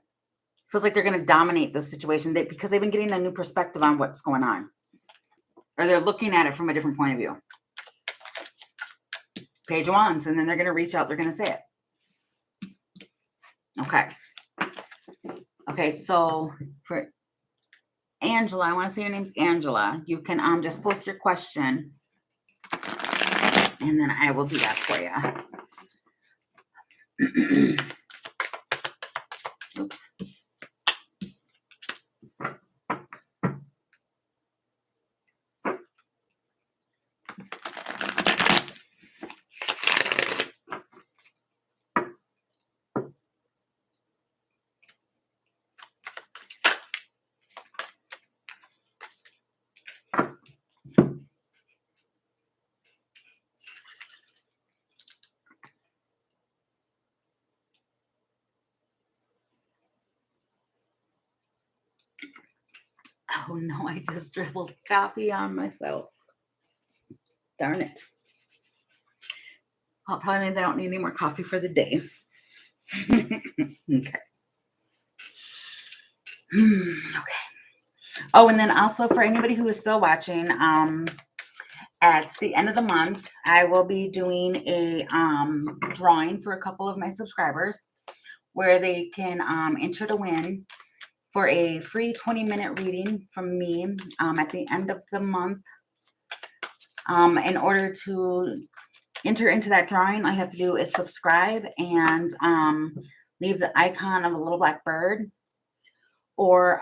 Feels like they're going to dominate the situation because they've been getting a new perspective on what's going on, or they're looking at it from a different point of view. Page of Wands, and then they're going to reach out. They're going to say it. Okay. Okay, so for Angela, I want to say your name's Angela. You can just post your question, and then I will do that for you. Oops. Oh no, I just dribbled coffee on myself. Darn it. Well, it probably means I don't need any more coffee for the day. Okay. Okay. Oh, and then also for anybody who is still watching, at the end of the month, I will be doing a drawing for a couple of my subscribers where they can enter to win for a free 20-minute reading from me at the end of the month. In order to enter into that drawing, all you have to do is subscribe and leave the icon of a little black bird or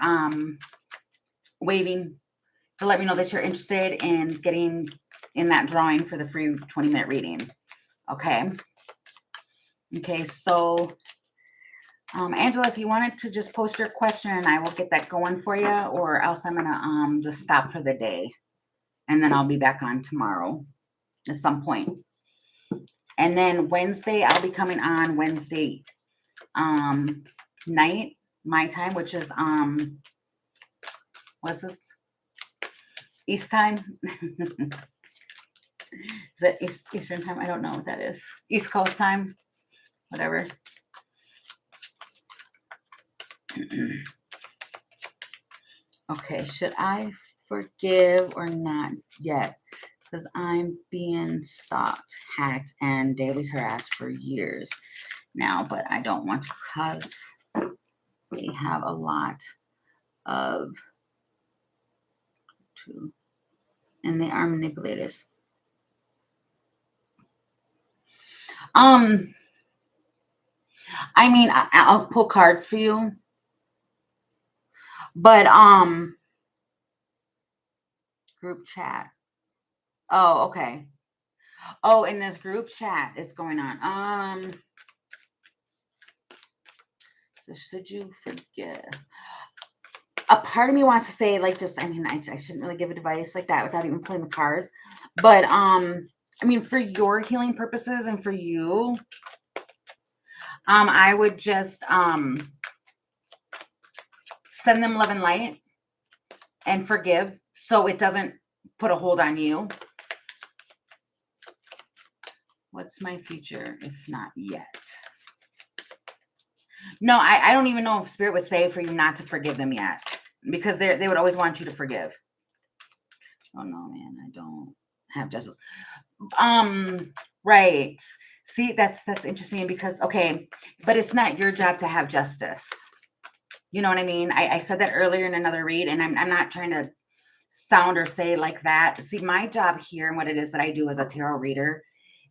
waving to let me know that you're interested in getting in that drawing for the free 20-minute reading. Okay. Okay, so Angela, if you wanted to just post your question, I will get that going for you, or else I'm gonna just stop for the day, and then I'll be back on tomorrow at some point. And then Wednesday, I'll be coming on Wednesday night, my time, which is what's this? East time? Is that Eastern time? I don't know what that is. East Coast time, whatever. Okay, should I forgive or not yet? Because I'm being stalked, hacked, and daily harassed for years now, but I don't want to because they have a lot of and they are manipulators. I mean, I'll pull cards for you, but group chat. Oh, okay. Oh, in this group chat, it's going on. So should you forgive? A part of me wants to say, like, just, I mean, I shouldn't really give advice like that without even playing the cards. But I mean, for your healing purposes and for you, I would just send them love and light and forgive so it doesn't put a hold on you. What's my future if not yet? No, I don't even know if Spirit would say for you not to forgive them yet, because they would always want you to forgive. Oh no, man, I don't have justice. Right. See, that's interesting because, okay, but it's not your job to have justice. You know what I mean? I said that earlier in another read, and I'm not trying to sound or say like that. See, my job here and what it is that I do as a tarot reader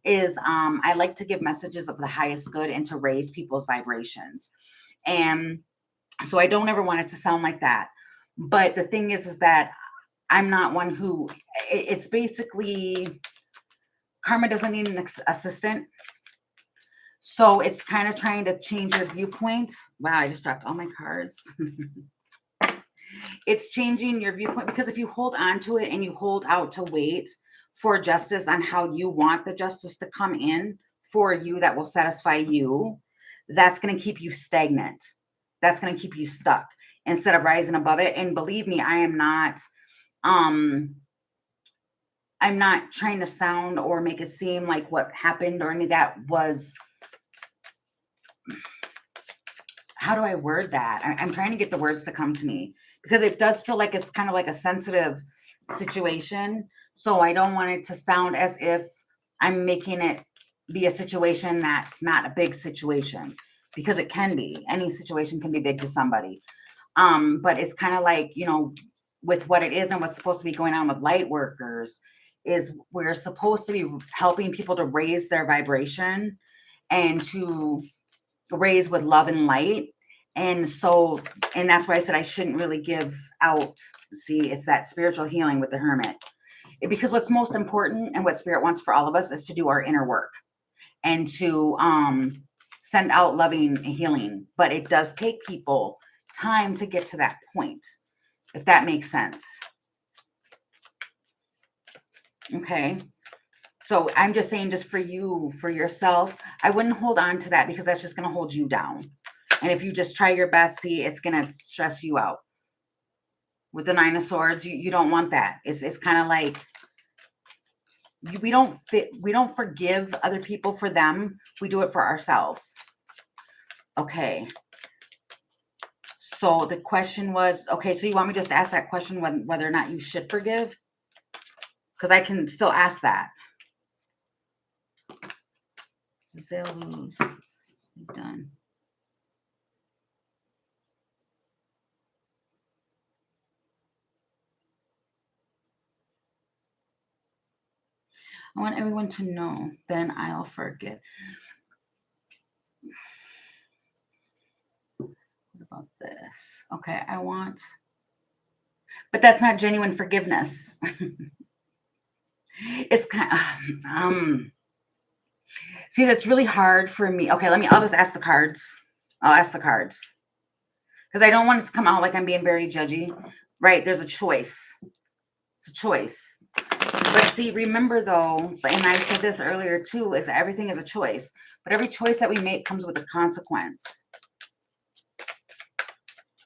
is I like to give messages of the highest good and to raise people's vibrations. And so I don't ever want it to sound like that. But the thing is that I'm not one who, it's basically, karma doesn't need an assistant. So it's kind of trying to change your viewpoint. Wow, I just dropped all my cards. It's changing your viewpoint, because if you hold on to it and you hold out to wait for justice on how you want the justice to come in for you that will satisfy you, that's going to keep you stagnant. That's going to keep you stuck instead of rising above it. And believe me, I'm not trying to sound or make it seem like what happened or any of that was, how do I word that? I'm trying to get the words to come to me, because it does feel like it's kind of like a sensitive situation. So I don't want it to sound as if I'm making it be a situation that's not a big situation, because it can be. Any situation can be big to somebody. But it's kind of like, you know, with what it is and what's supposed to be going on with light workers is we're supposed to be helping people to raise their vibration and to raise with love and light. And so, and that's why I said I shouldn't really give out. See, it's that spiritual healing with the Hermit. Because what's most important and what Spirit wants for all of us is to do our inner work and to send out loving and healing. But it does take people time to get to that point, if that makes sense. Okay. So I'm just saying, just for you, for yourself, I wouldn't hold on to that, because that's just going to hold you down. And if you just try your best, see, it's going to stress you out. With the Nine of Swords, you don't want that. It's kind of like, we don't forgive other people for them. We do it for ourselves. Okay. So the question was, okay, so you want me just to ask that question whether or not you should forgive? Because I can still ask that. They'll lose. Done. I want everyone to know, then I'll forget. What about this? Okay, I want, but that's not genuine forgiveness. It's kind of, see, that's really hard for me. Okay, I'll just ask the cards. I'll ask the cards because I don't want it to come out like I'm being very judgy. Right? There's a choice. It's a choice. But see, remember though, and I said this earlier too, is that everything is a choice. But every choice that we make comes with a consequence.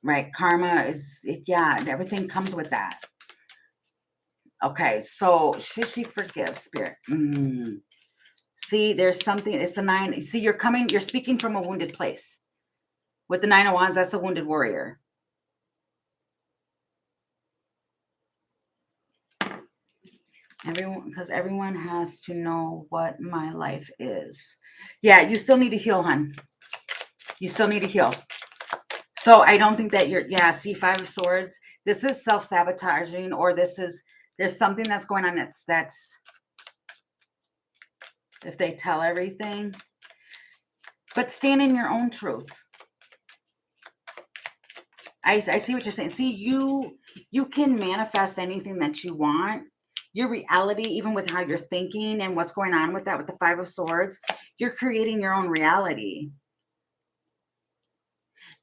Right? Karma is, yeah, everything comes with that. Okay, so should she forgive, Spirit? See, there's something, it's the 9. See, you're speaking from a wounded place. With the 9 of Wands, that's a wounded warrior. Because everyone has to know what my life is. Yeah, you still need to heal, hon. You still need to heal. So I don't think that see, 5 of Swords. This is self-sabotaging, or there's something that's going on that's if they tell everything. But stand in your own truth. I see what you're saying. See, you can manifest anything that you want. Your reality, even with how you're thinking and what's going on with that, with the 5 of Swords, you're creating your own reality.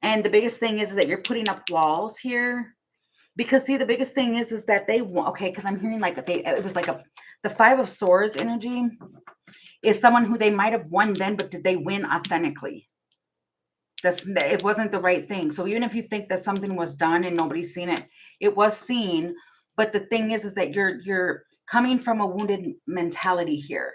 And the biggest thing is that you're putting up walls here. Because see, the biggest thing is that they want, okay, because I'm hearing like it was like the 5 of Swords energy is someone who they might have won then, but did they win authentically? It wasn't the right thing. So even if you think that something was done and nobody's seen it, it was seen. But the thing is that you're coming from a wounded mentality here.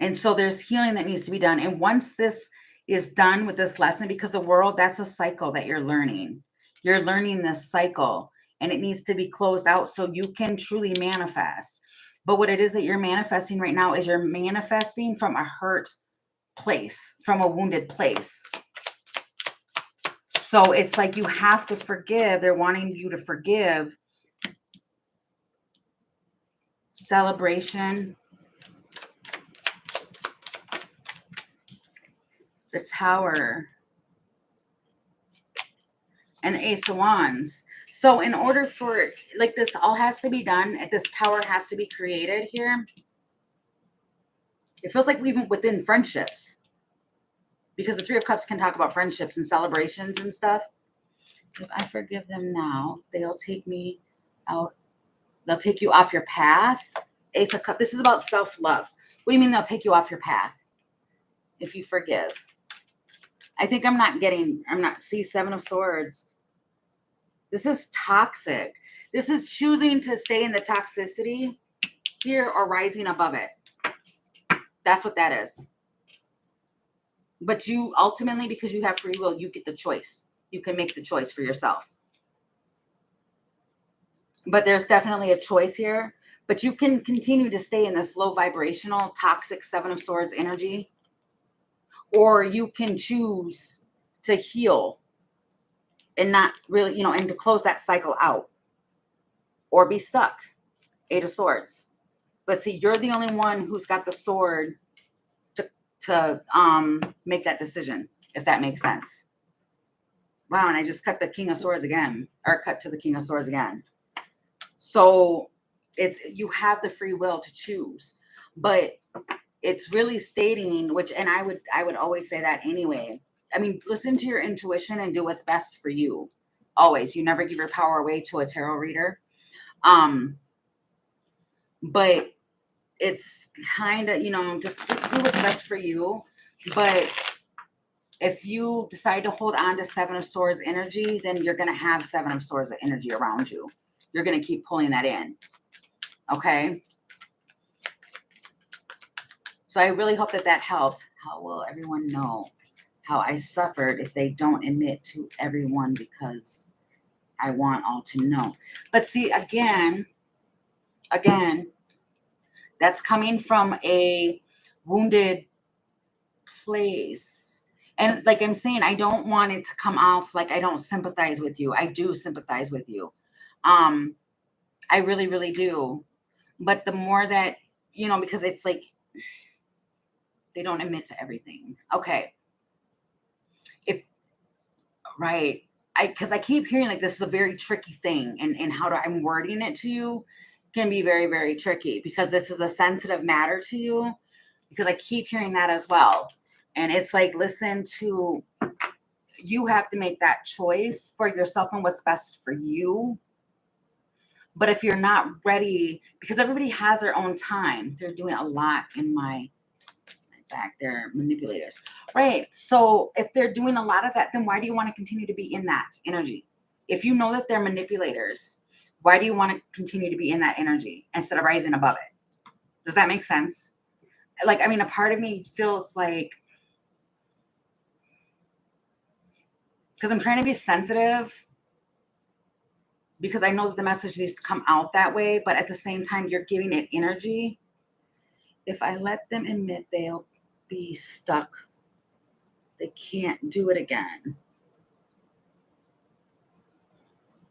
And so there's healing that needs to be done. And once this is done with this lesson, because the world, that's a cycle that you're learning. You're learning this cycle and it needs to be closed out so you can truly manifest. But what it is that you're manifesting right now is you're manifesting from a hurt place, from a wounded place. So it's like you have to forgive. They're wanting you to forgive. Celebration. The Tower. And the Ace of Wands. So in order for, like, this all has to be done, this tower has to be created here. It feels like even within friendships. Because the 3 of Cups can talk about friendships and celebrations and stuff. If I forgive them now, they'll take me out. They'll take you off your path. Ace of Cups. This is about self-love. What do you mean they'll take you off your path? If you forgive. I think I'm not, see, 7 of Swords. This is toxic. This is choosing to stay in the toxicity here or rising above it. That's what that is. But you ultimately, because you have free will, you get the choice. You can make the choice for yourself. But there's definitely a choice here. But you can continue to stay in this low vibrational, toxic 7 of Swords energy. Or you can choose to heal and not really, and to close that cycle out. Or be stuck. 8 of Swords. But see, you're the only one who's got the sword to make that decision, if that makes sense. Wow, and I just cut the King of Swords again, or cut to the King of Swords again. So you have the free will to choose, but it's really stating, and I would always say that anyway. I mean, listen to your intuition and do what's best for you. Always. You never give your power away to a tarot reader. But it's kind of, just do what's best for you. But if you decide to hold on to 7 of Swords energy, then you're going to have 7 of Swords energy around you. You're going to keep pulling that in. Okay? So I really hope that helped. How will everyone know how I suffered if they don't admit to everyone, because I want all to know? But see, again, that's coming from a wounded place. And like I'm saying, I don't want it to come off like I don't sympathize with you. I do sympathize with you. I really, really do. But the more that, because it's like they don't admit to everything. Okay. Right. Because I keep hearing like this is a very tricky thing, and how I'm wording it to you can be very, very tricky, because this is a sensitive matter to you, because I keep hearing that as well. And it's like, listen to, you have to make that choice for yourself and what's best for you. But if you're not ready, because everybody has their own time, they're doing a lot in my back, they're manipulators, right? So if they're doing a lot of that, then why do you want to continue to be in that energy? If you know that they're manipulators, why do you want to continue to be in that energy instead of rising above it? Does that make sense? Like, I mean, a part of me feels like, because I'm trying to be sensitive, because I know that the message needs to come out that way, but at the same time, you're giving it energy. If I let them admit, they'll be stuck. They can't do it again.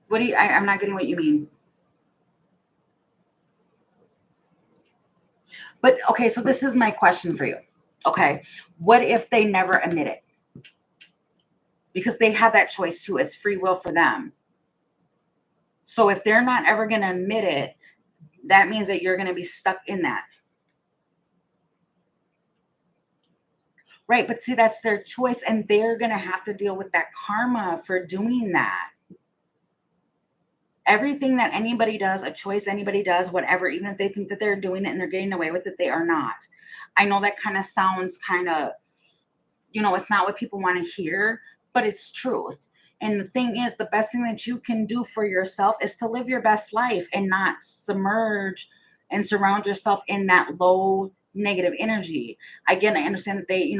What do you, I'm not getting what you mean. But okay, so this is my question for you. Okay, what if they never admit it? Because they have that choice too. It's free will for them. So if they're not ever going to admit it, that means that you're going to be stuck in that. Right, but see, that's their choice, and they're going to have to deal with that karma for doing that. Everything that anybody does, a choice anybody does, whatever, even if they think that they're doing it and they're getting away with it, they are not. I know that kind of sounds kind of, it's not what people want to hear, but it's truth. And the thing is, the best thing that you can do for yourself is to live your best life and not submerge and surround yourself in that low negative energy. Again, I understand that they,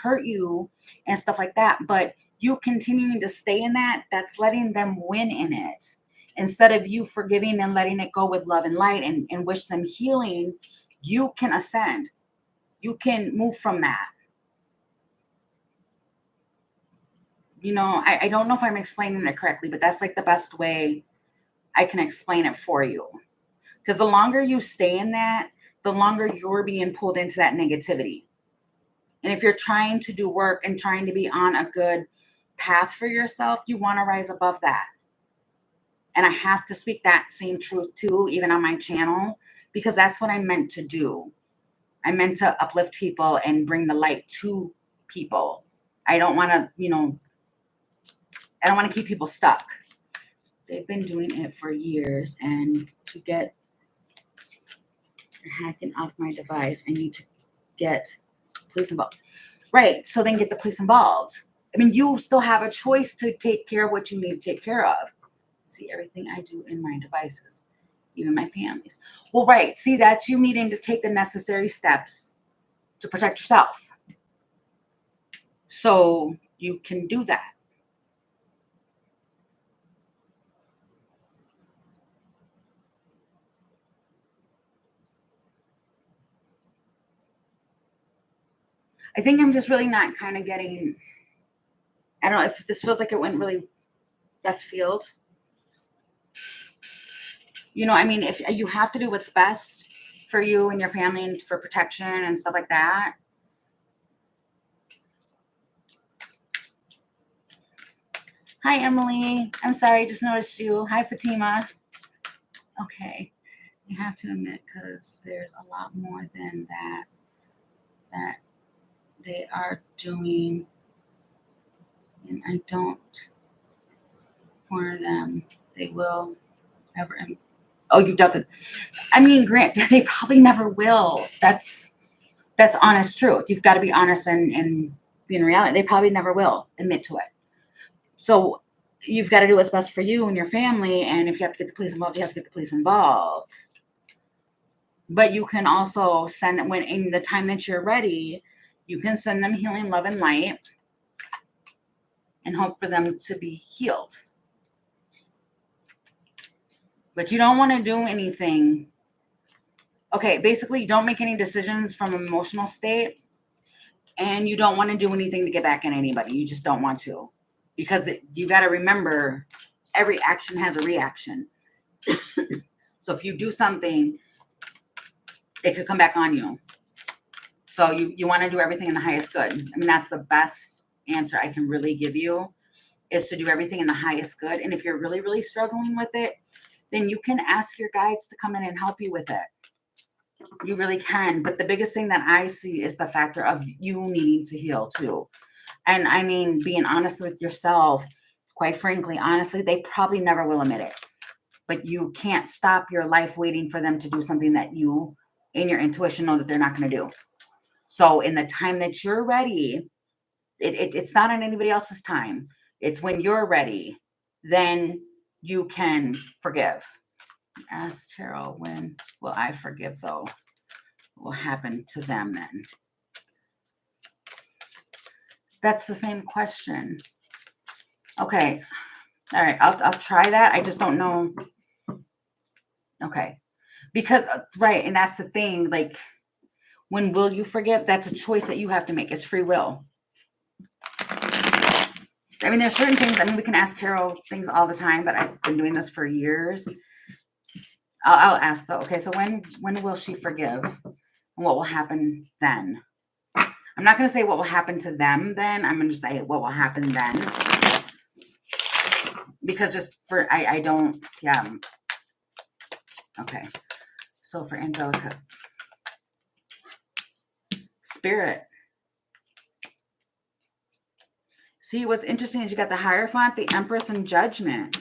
hurt you and stuff like that, but you continuing to stay in that, that's letting them win in it. Instead of you forgiving and letting it go with love and light and wish them healing, you can ascend. You can move from that. I don't know if I'm explaining it correctly, but that's like the best way I can explain it for you. Because the longer you stay in that, the longer you're being pulled into that negativity. And if you're trying to do work and trying to be on a good path for yourself, you want to rise above that. And I have to speak that same truth too, even on my channel, because that's what I'm meant to do. I'm meant to uplift people and bring the light to people. I don't want to, I don't want to keep people stuck. They've been doing it for years, and to get hacking off my device, I need to get police involved. Right, so then get the police involved. I mean, you still have a choice to take care of what you need to take care of. See everything I do in my devices, even my family's. Well, right, see, that's you needing to take the necessary steps to protect yourself. So you can do that. I think I'm just really not kind of getting, I don't know if this feels like it went really left field. I mean, if you have to do what's best for you and your family and for protection and stuff like that. Hi, Emily. I'm sorry, I just noticed you. Hi, Fatima. Okay. You have to admit, because there's a lot more than that they are doing, and I don't corner them. They will ever. Oh, you dealt it. I mean, Grant, they probably never will. That's honest truth. You've got to be honest and be in reality. They probably never will admit to it. So you've got to do what's best for you and your family. And if you have to get the police involved, you have to get the police involved. But you can also send them, when in the time that you're ready, you can send them healing, love, and light and hope for them to be healed. But you don't want to do anything. Okay, basically, you don't make any decisions from an emotional state, and you don't want to do anything to get back at anybody. You just don't want to, because you got to remember, every action has a reaction. So if you do something, it could come back on you. So you want to do everything in the highest good. I mean, that's the best answer I can really give you, is to do everything in the highest good. And if you're really, really struggling with it, then you can ask your guides to come in and help you with it. You really can. But the biggest thing that I see is the factor of you needing to heal too. And I mean, being honest with yourself, quite frankly, honestly, they probably never will admit it. But you can't stop your life waiting for them to do something that you, in your intuition, know that they're not going to do. So in the time that you're ready, it's not on anybody else's time. It's when you're ready, then you can forgive. Ask Tarot, when will I forgive though? What will happen to them then? That's the same question. Okay. All right. I'll try that. I just don't know. Okay. Because, right. And that's the thing. Like, when will you forgive? That's a choice that you have to make. It's free will. I mean, there's certain things. I mean, we can ask tarot things all the time, but I've been doing this for years. I'll ask though. Okay. So when will she forgive? And what will happen then? I'm not going to say what will happen to them then. I'm going to say what will happen then. Because just for, I don't, yeah. Okay. So for Angelica. Spirit. See, what's interesting is you got the Hierophant, the Empress, and Judgment.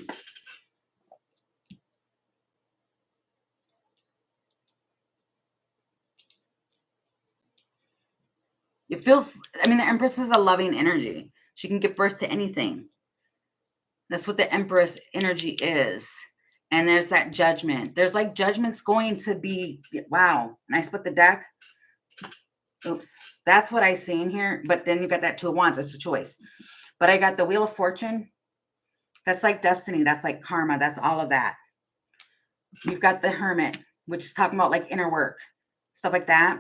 It feels, I mean, the Empress is a loving energy. She can give birth to anything. That's what the Empress energy is. And there's that Judgment. There's like Judgment's going to be, wow. And I split the deck. Oops. That's what I see in here. But then you got that Two of Wands. It's a choice. But I got the Wheel of Fortune. That's like destiny. That's like karma. That's all of that. You've got the Hermit, which is talking about like inner work, stuff like that.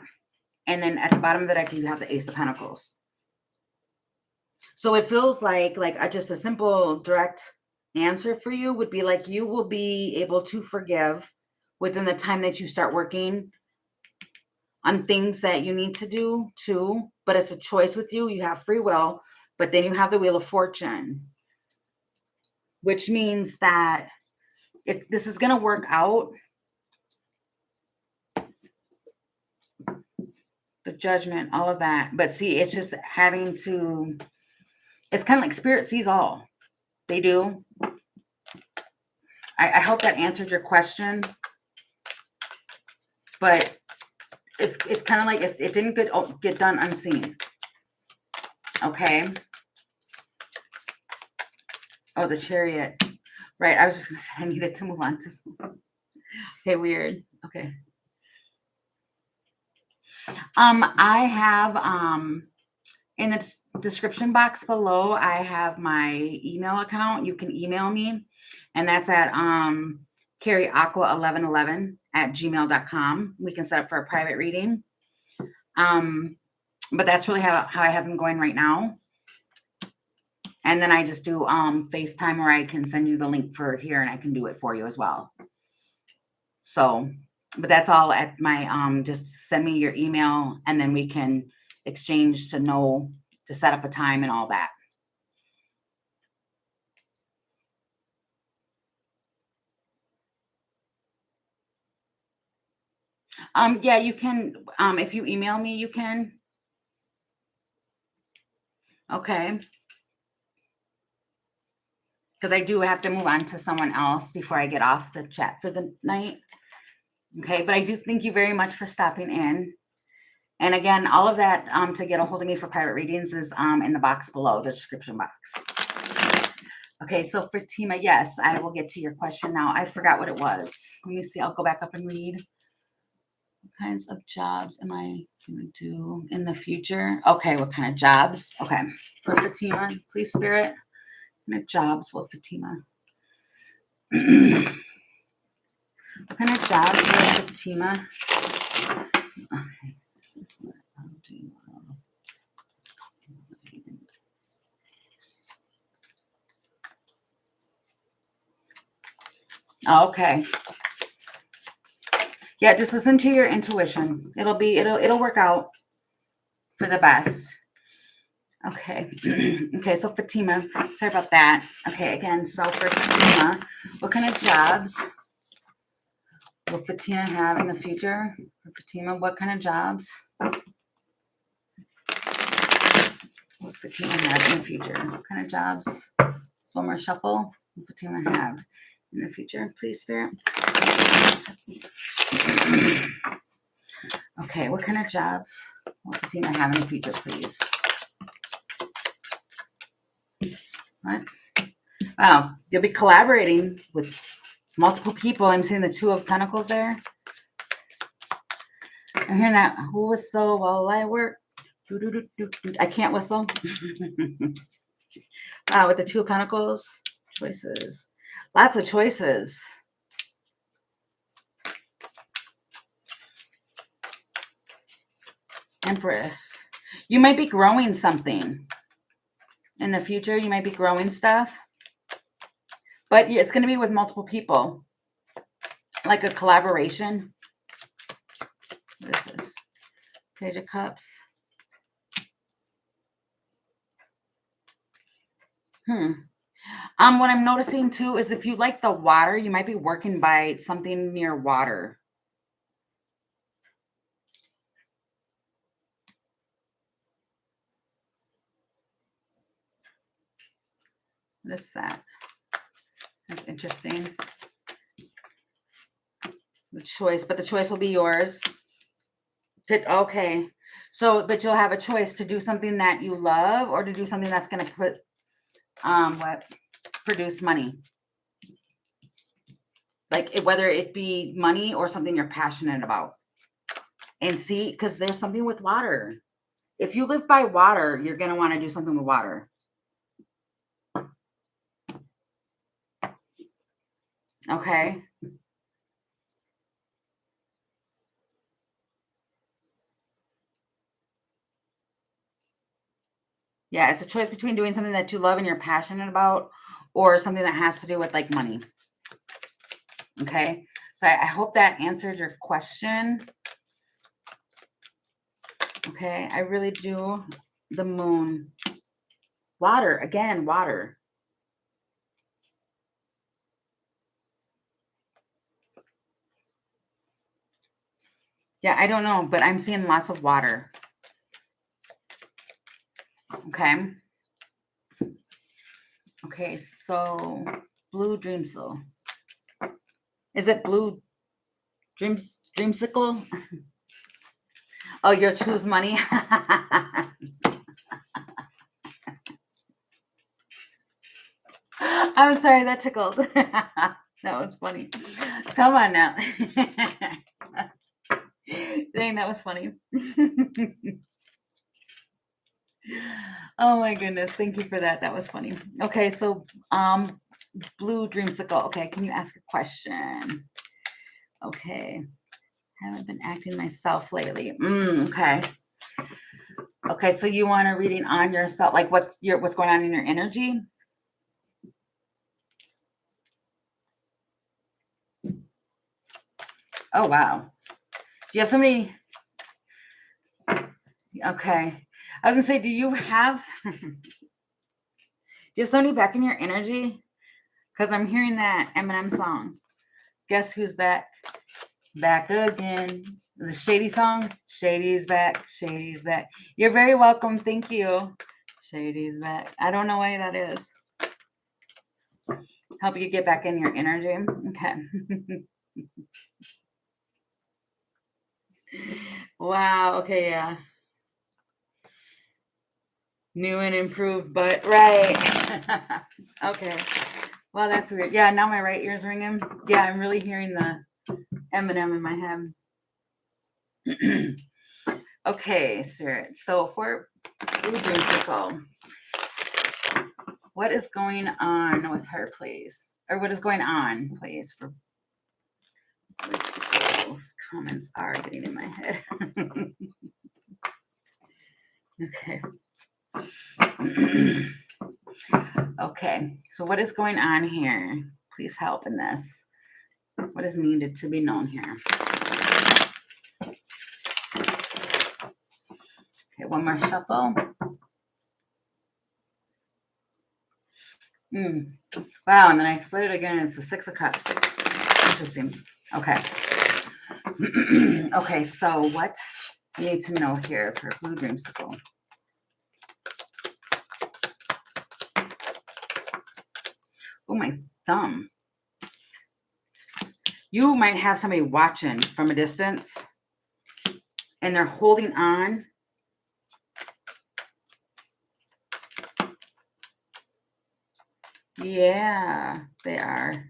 And then at the bottom of the deck, you have the Ace of Pentacles. So it feels like just a simple, direct answer for you would be like, you will be able to forgive within the time that you start working on things that you need to do too. But it's a choice with you. You have free will, but then you have the Wheel of Fortune, which means that this is going to work out. The Judgment, all of that. But see, it's just having to, it's kind of like Spirit sees all. They do. I hope that answered your question. But it's kind of like it didn't get done unseen. Okay. Oh, the Chariot. Right. I was just going to say I needed to move on to some. Okay, weird. Okay. I have in the description box below, I have my email account. You can email me, and that's at carrieaqua1111@gmail.com. We can set up for a private reading. But that's really how I have them going right now. And then I just do FaceTime, where I can send you the link for here, and I can do it for you as well. So, but that's all at my just send me your email, and then we can exchange to set up a time and all that. Yeah, you can, if you email me, you can. Okay. Because I do have to move on to someone else before I get off the chat for the night. Okay, but I do thank you very much for stopping in. And again, all of that to get a hold of me for private readings is in the box below, the description box. Okay, so for Tima, yes, I will get to your question now. I forgot what it was. Let me see. I'll go back up and read. What kinds of jobs am I going to do in the future? Okay, what kind of jobs? Okay, for Fatima, please, Spirit. What kind of jobs will Fatima? What kind of jobs will Fatima? Okay, this is what I'll do. Okay. Yeah, just listen to your intuition. It'll work out for the best. Okay. Okay, so Fatima, sorry about that. Okay, again, so for Fatima, what kind of jobs will Fatima have in the future? For Fatima, what kind of jobs will Fatima have in the future? What kind of jobs? Just one more shuffle. Will Fatima have in the future, please, Spirit? Okay, what kind of jobs will Fatima have in the future, please? What? Wow, you'll be collaborating with multiple people. I'm seeing the Two of Pentacles there. I'm hearing that. Who whistle while I work? I can't whistle. Wow, with the Two of Pentacles, choices. Lots of choices. Empress. You might be growing something in the future. You might be growing stuff. But it's going to be with multiple people. Like a collaboration. What is this? Page of Cups. What I'm noticing too is if you like the water, you might be working by something near water. What is that? That's interesting. The choice, but the choice will be yours. Okay. So, but you'll have a choice to do something that you love or to do something that's going to put, produce money. Like whether it be money or something you're passionate about. And see, because there's something with water. If you live by water, you're going to want to do something with water. Okay. Yeah, it's a choice between doing something that you love and you're passionate about or something that has to do with like money. Okay. So I hope that answered your question. Okay. I really do. The Moon. Water. Again, water. Yeah, I don't know, but I'm seeing lots of water. Okay. Okay, so Blue Dreamsicle. Is it Blue Dreamsicle? Oh, you'll choose money? I'm sorry, that tickled. That was funny. Come on now. Dang, that was funny. Oh my goodness. Thank you for that. That was funny. Okay, so Blue Dreamsicle. Okay, can you ask a question? Okay. Haven't been acting myself lately. Okay. Okay, so you want a reading on yourself, like what's going on in your energy? Oh wow. Do you have somebody? Okay. I was gonna say, do you have somebody back in your energy? Because I'm hearing that Eminem song. Guess who's back? Back again. The Shady song. Shady's back. Shady's back. You're very welcome. Thank you. Shady's back. I don't know why that is. Help you get back in your energy. Okay. Wow. Okay. Yeah. New and improved, but right. Okay. Well, that's weird. Yeah. Now my right ear's ringing. Yeah. I'm really hearing the Eminem in my head. Okay, sir. So for Blue Dreamsicle, what is going on with her, please? Or what is going on, please? For those comments are getting in my head. Okay. Okay. So what is going on here? Please help in this. What is needed to be known here? Okay, one more shuffle. Wow, and then I split it again. It's the Six of Cups. Interesting. Okay. Okay, so what I need to know here for Blue Dreamsicle. Oh, my thumb. You might have somebody watching from a distance and they're holding on. Yeah, they are.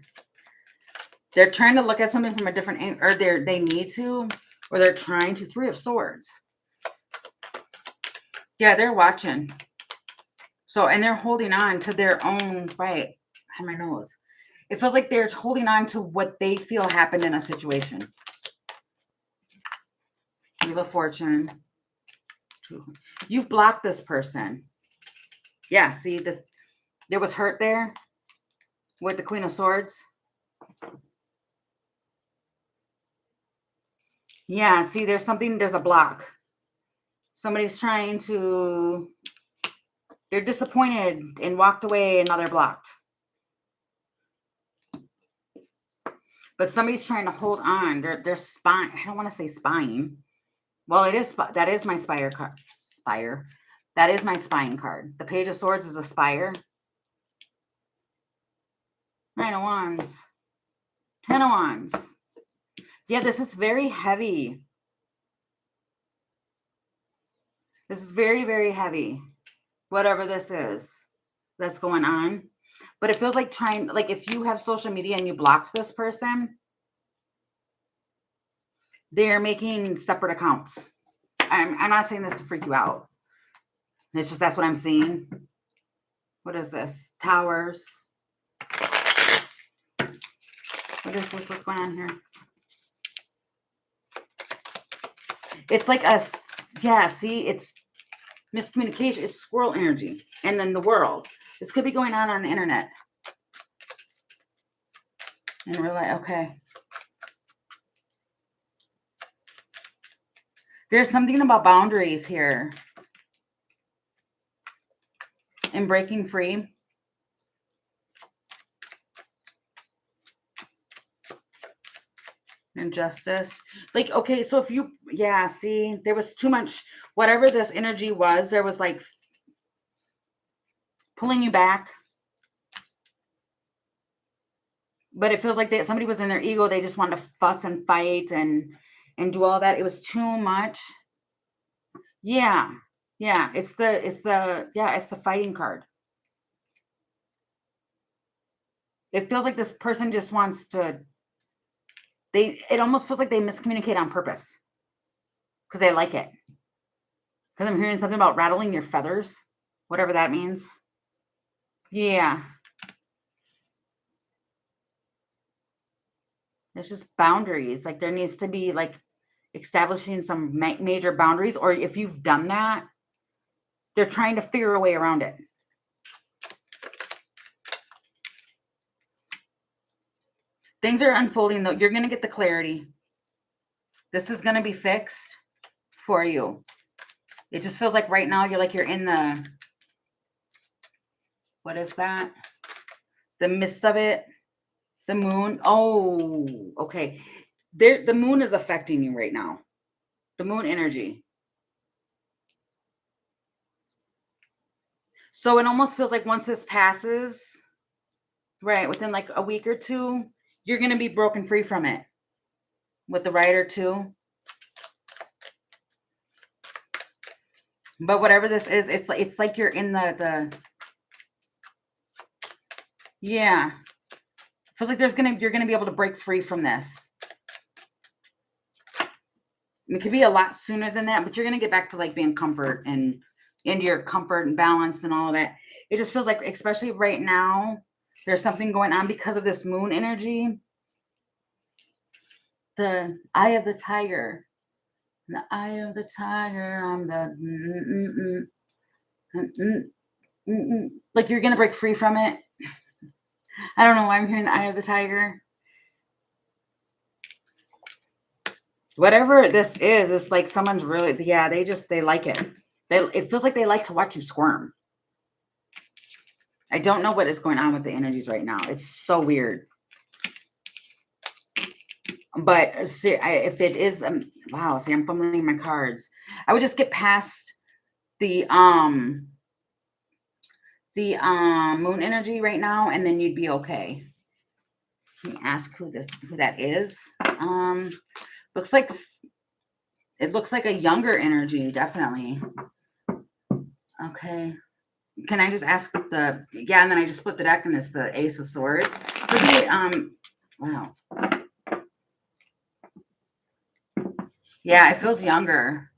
They're trying to look at something from a different angle, or they need to, or they're trying to. Three of Swords. Yeah, they're watching. So, and they're holding on to their own, right? I have my nose. It feels like they're holding on to what they feel happened in a situation. Wheel of Fortune. You've blocked this person. Yeah, see, there was hurt there with the Queen of Swords. Yeah, see, there's a block. Somebody's trying to, they're disappointed and walked away and now they're blocked. But somebody's trying to hold on. They're spying. I don't want to say spying. Well, that is my spire card. Spire. That is my spying card. The Page of Swords is a spire. 9 of Wands. 10 of Wands. Yeah, this is very heavy. This is very, very heavy. Whatever this is that's going on. But it feels like like if you have social media and you blocked this person, they're making separate accounts. I'm not saying this to freak you out. It's just that's what I'm seeing. What is this? Towers. What is this? What's going on here? It's like yeah, see, it's miscommunication. It's squirrel energy. And then the world. This could be going on the internet. And we're like, okay. There's something about boundaries here. And breaking free. Injustice. Like, okay, so if you, yeah, see, there was too much, whatever this energy was, there was like pulling you back. But it feels like somebody was in their ego. They just wanted to fuss and fight and do all that. It was too much. Yeah. Yeah. It's the fighting card. It feels like this person just wants to, it almost feels like they miscommunicate on purpose because they like it. Because I'm hearing something about rattling your feathers, whatever that means. Yeah. It's just boundaries. Like there needs to be like establishing some major boundaries, or if you've done that, they're trying to figure a way around it. Things are unfolding though. You're going to get the clarity. This is going to be fixed for you. It just feels like right now you're in the, what is that? The midst of it. The moon. Oh, okay. The moon is affecting you right now. The moon energy. So it almost feels like once this passes, right, within like a week or two, you're going to be broken free from it. With the Rider too. But whatever this is, it's like you're in the yeah. It feels like you're gonna be able to break free from this. It could be a lot sooner than that, but you're gonna get back to like being comfort and into your comfort and balanced and all of that. It just feels like, especially right now, there's something going on because of this moon energy. The Eye of the Tiger. The Eye of the Tiger. I'm the like you're gonna break free from it. I don't know why I'm hearing the Eye of the Tiger. Whatever this is, it's like someone's really, yeah, they like it. It feels like they like to watch you squirm. I don't know what is going on with the energies right now. It's so weird. But if it is, wow, see, I'm fumbling my cards. I would just get past the moon energy right now, and then you'd be okay. Let me ask who that is. Looks like it looks like a younger energy, definitely. Okay. Can I just ask and then I just split the deck and it's the Ace of Swords. Wow. Yeah, it feels younger.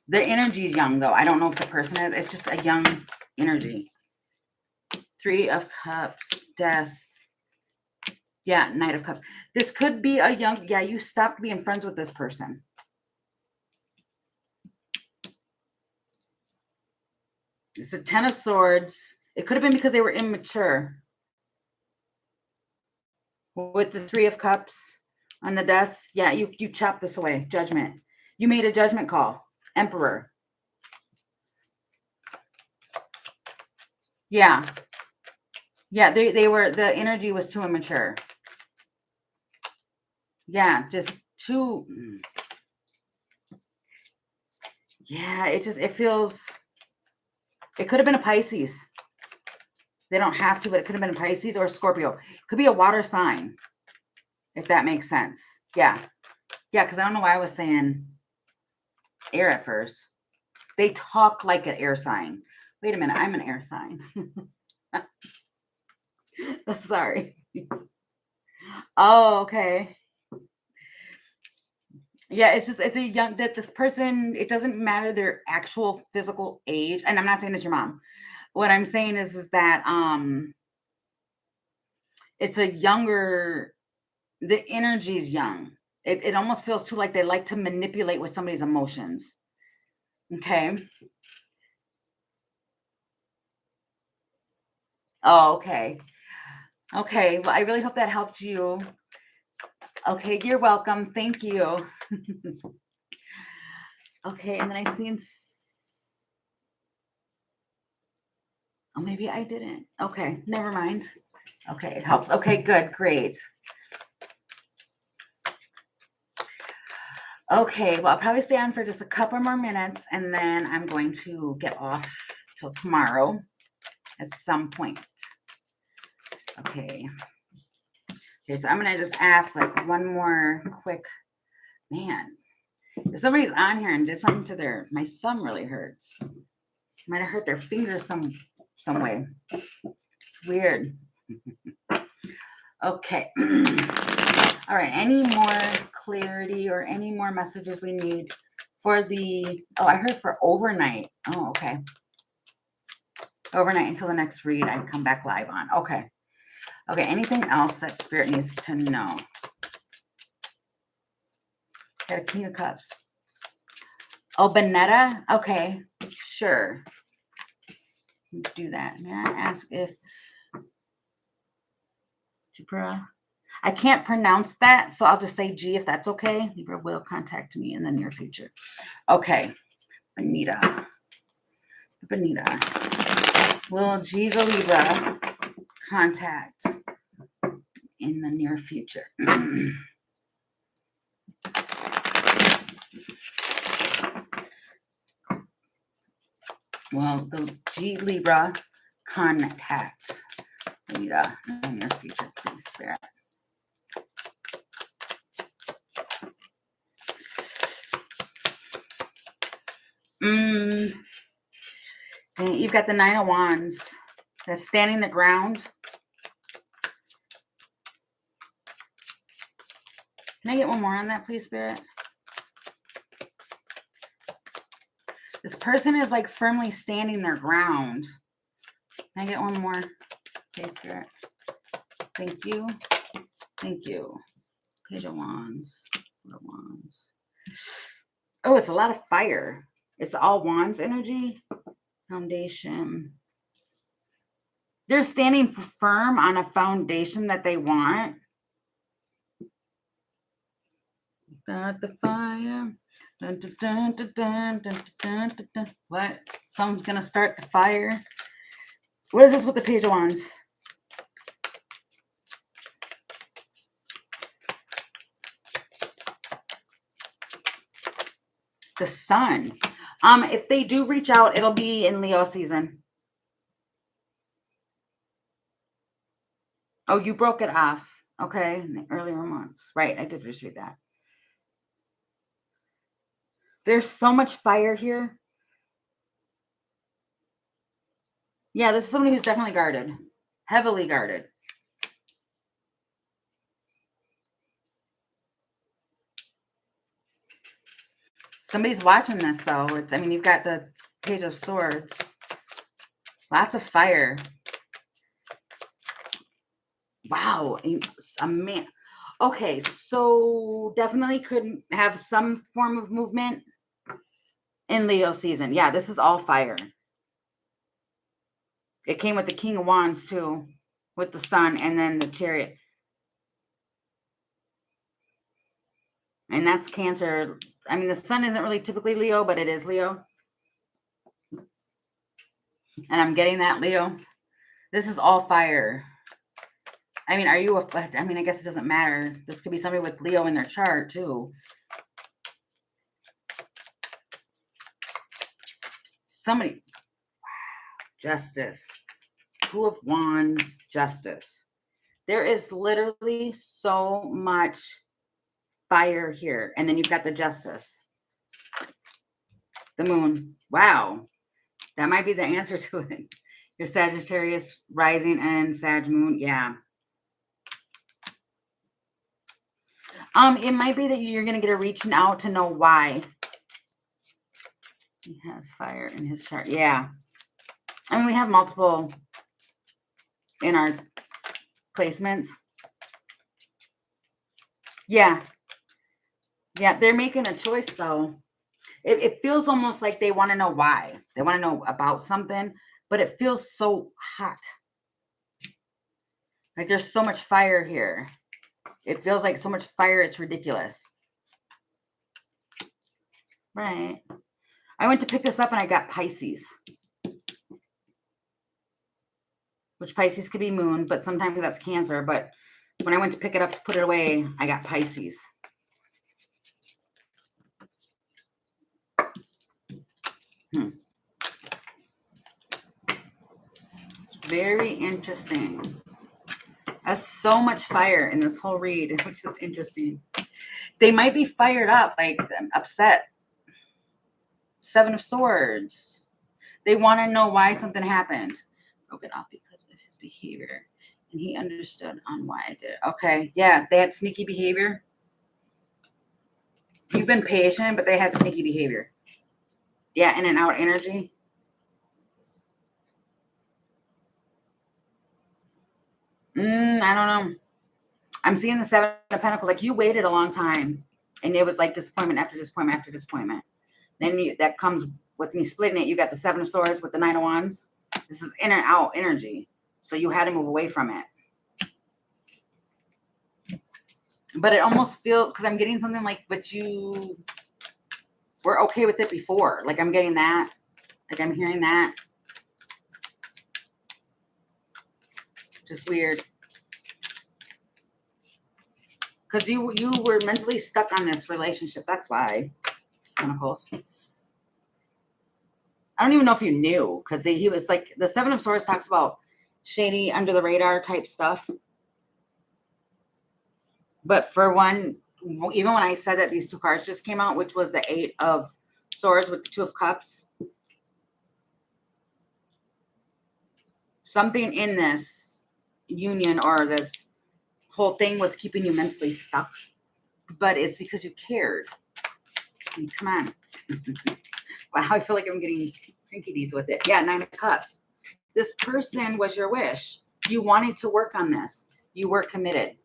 The energy is young though. I don't know if the person is. It's just a young energy. 3 of Cups, Death. Yeah, Knight of Cups. This could be a young, you stopped being friends with this person. It's a 10 of Swords. It could have been because they were immature. With the 3 of Cups on the Death, yeah, you chopped this away. Judgment. You made a judgment call. Emperor. Yeah. Yeah, they were, the energy was too immature. Yeah, just too. Yeah, it feels, it could have been a Pisces. They don't have to, but it could have been a Pisces or a Scorpio. It could be a water sign, if that makes sense. Yeah. Yeah, because I don't know why I was saying air at first. They talk like an air sign. Wait a minute, I'm an air sign. Sorry. Oh, okay. Yeah, it's a young, that this person, it doesn't matter their actual physical age. And I'm not saying it's your mom. What I'm saying is that it's a younger, the energy is young. It almost feels too like they like to manipulate with somebody's emotions. Okay. Oh, okay. Okay. Well, I really hope that helped you. Okay, you're welcome. Thank you. Okay, and then I seen. Oh, maybe I didn't. Okay, never mind. Okay, it helps. Okay, good, great. Okay, well, I'll probably stay on for just a couple more minutes, and then I'm going to get off till tomorrow at some point. Okay. Okay, so I'm gonna just ask like one more quick, man. If somebody's on here and did something to my thumb really hurts. Might have hurt their finger some way. It's weird. Okay. All right. Any more clarity or any more messages we need for the, oh, I heard for overnight. Oh, okay. Overnight until the next read I come back live on. Okay. Okay. Anything else that Spirit needs to know? Got a King of Cups. Oh, Bonetta? Okay. Sure. Do that. May I ask if Libra? I can't pronounce that, so I'll just say G if that's okay. Libra will contact me in the near future. Okay. Bonita. Will G the Libra contact in the near future? Will the G Libra contact Bonita in the near future, please, Spirit? You've got the 9 of Wands. That's standing the ground. Can I get one more on that, please, Spirit? This person is like firmly standing their ground. Can I get one more? Okay, Spirit. Thank you. Thank you. Page of Wands. Oh, it's a lot of fire. It's all Wands energy. Foundation. They're standing firm on a foundation that they want. Got the fire. Dun, dun, dun, dun, dun, dun, dun, dun, dun. What? Someone's gonna start the fire. What is this with the Page of Wands? The sun. If they do reach out, it'll be in Leo season. Oh, you broke it off. Okay, in the earlier months. Right, I did just read that. There's so much fire here. Yeah, this is somebody who's definitely guarded. Heavily guarded. Somebody's watching this, though. I mean, you've got the Page of Swords. Lots of fire. Wow. A man. Okay, so definitely could have some form of movement in Leo season. Yeah, this is all fire. It came with the King of Wands, too, with the Sun, and then the Chariot. And that's Cancer. I mean, the Sun isn't really typically Leo, but it is Leo. And I'm getting that, Leo. This is all fire. I mean, I guess it doesn't matter. This could be somebody with Leo in their chart, too. Somebody. Wow. Justice. Two of Wands, Justice. There is literally so much fire here. And then you've got the Justice. The Moon. Wow. That might be the answer to it. Your Sagittarius rising and Sag Moon. Yeah. It might be that you're going to get a reaching out to know why. He has fire in his chart. Yeah. I mean, we have multiple in our placements. Yeah. Yeah, they're making a choice, though. It feels almost like they want to know why. They want to know about something, but it feels so hot. Like there's so much fire here. It feels like so much fire, it's ridiculous. Right. I went to pick this up and I got Pisces. Which Pisces could be Moon, but sometimes that's Cancer. But when I went to pick it up to put it away, I got Pisces. It's very interesting. There's so much fire in this whole read, which is interesting. They might be fired up, like upset. Seven of Swords. They want to know why something happened. Broke it off because of his behavior. And he understood on why I did it. Okay. Yeah, they had sneaky behavior. You've been patient, but they had sneaky behavior. Yeah, in and out energy. I don't know. I'm seeing the Seven of Pentacles. Like you waited a long time. And it was like disappointment after disappointment after disappointment. Then that comes with me splitting it. You got the Seven of Swords with the Nine of Wands. This is in and out energy. So you had to move away from it. But it almost feels, because I'm getting something like, but you were okay with it before. Like I'm getting that. Like I'm hearing that. Just weird. Because you were mentally stuck on this relationship. That's why. Pentacles. I don't even know if you knew. Because he was like, the Seven of Swords talks about shady, under the radar type stuff. But for one, even when I said that these two cards just came out, which was the Eight of Swords with the Two of Cups. Something in this union or this whole thing was keeping you mentally stuck. But it's because you cared. I mean, come on. Wow, I feel like I'm getting crinkities with it. Yeah, Nine of Cups. This person was your wish. You wanted to work on this. You were committed.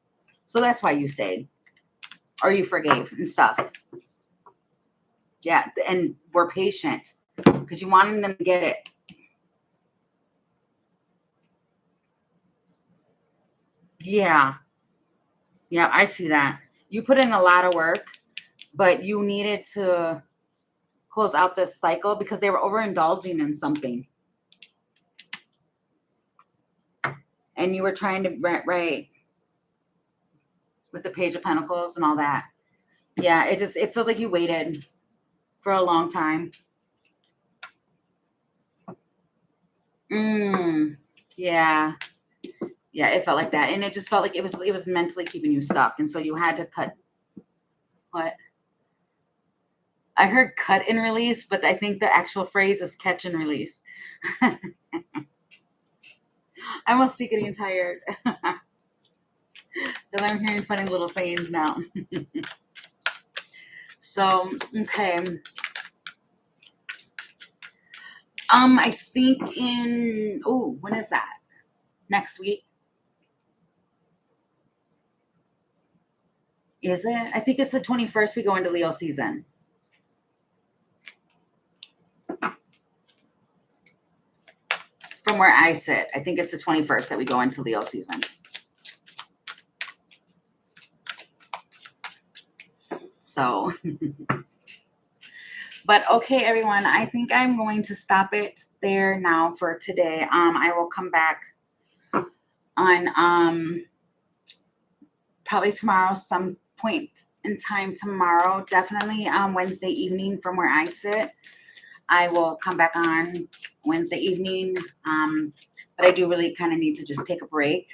So that's why you stayed. Or you forgave and stuff. Yeah, and were patient. Because you wanted them to get it. Yeah. Yeah, I see that. You put in a lot of work, but you needed to close out this cycle because they were overindulging in something. And you were trying to, right, with the Page of Pentacles and all that. Yeah, it feels like you waited for a long time. Yeah. Yeah, it felt like that. And it just felt like it was mentally keeping you stuck. And so you had to cut. What? I heard cut and release, but I think the actual phrase is catch and release. I must be getting tired. Because I'm hearing funny little sayings now. So, okay. I think when is that? Next week? Is it? I think it's the 21st we go into Leo season. From where I sit, I think it's the 21st that we go into Leo season. So, but okay, everyone, I think I'm going to stop it there now for today. I will come back on probably tomorrow, some point in time tomorrow, definitely Wednesday evening from where I sit. I will come back on Wednesday evening, but I do really kind of need to just take a break.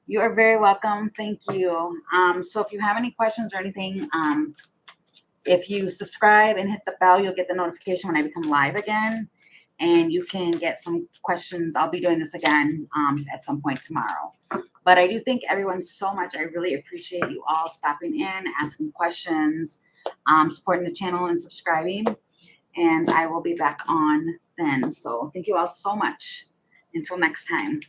You are very welcome. Thank you. So if you have any questions or anything, if you subscribe and hit the bell, you'll get the notification when I become live again. And you can get some questions. I'll be doing this again at some point tomorrow. But I do thank everyone so much. I really appreciate you all stopping in, asking questions, supporting the channel and subscribing. And I will be back on then. So thank you all so much. Until next time.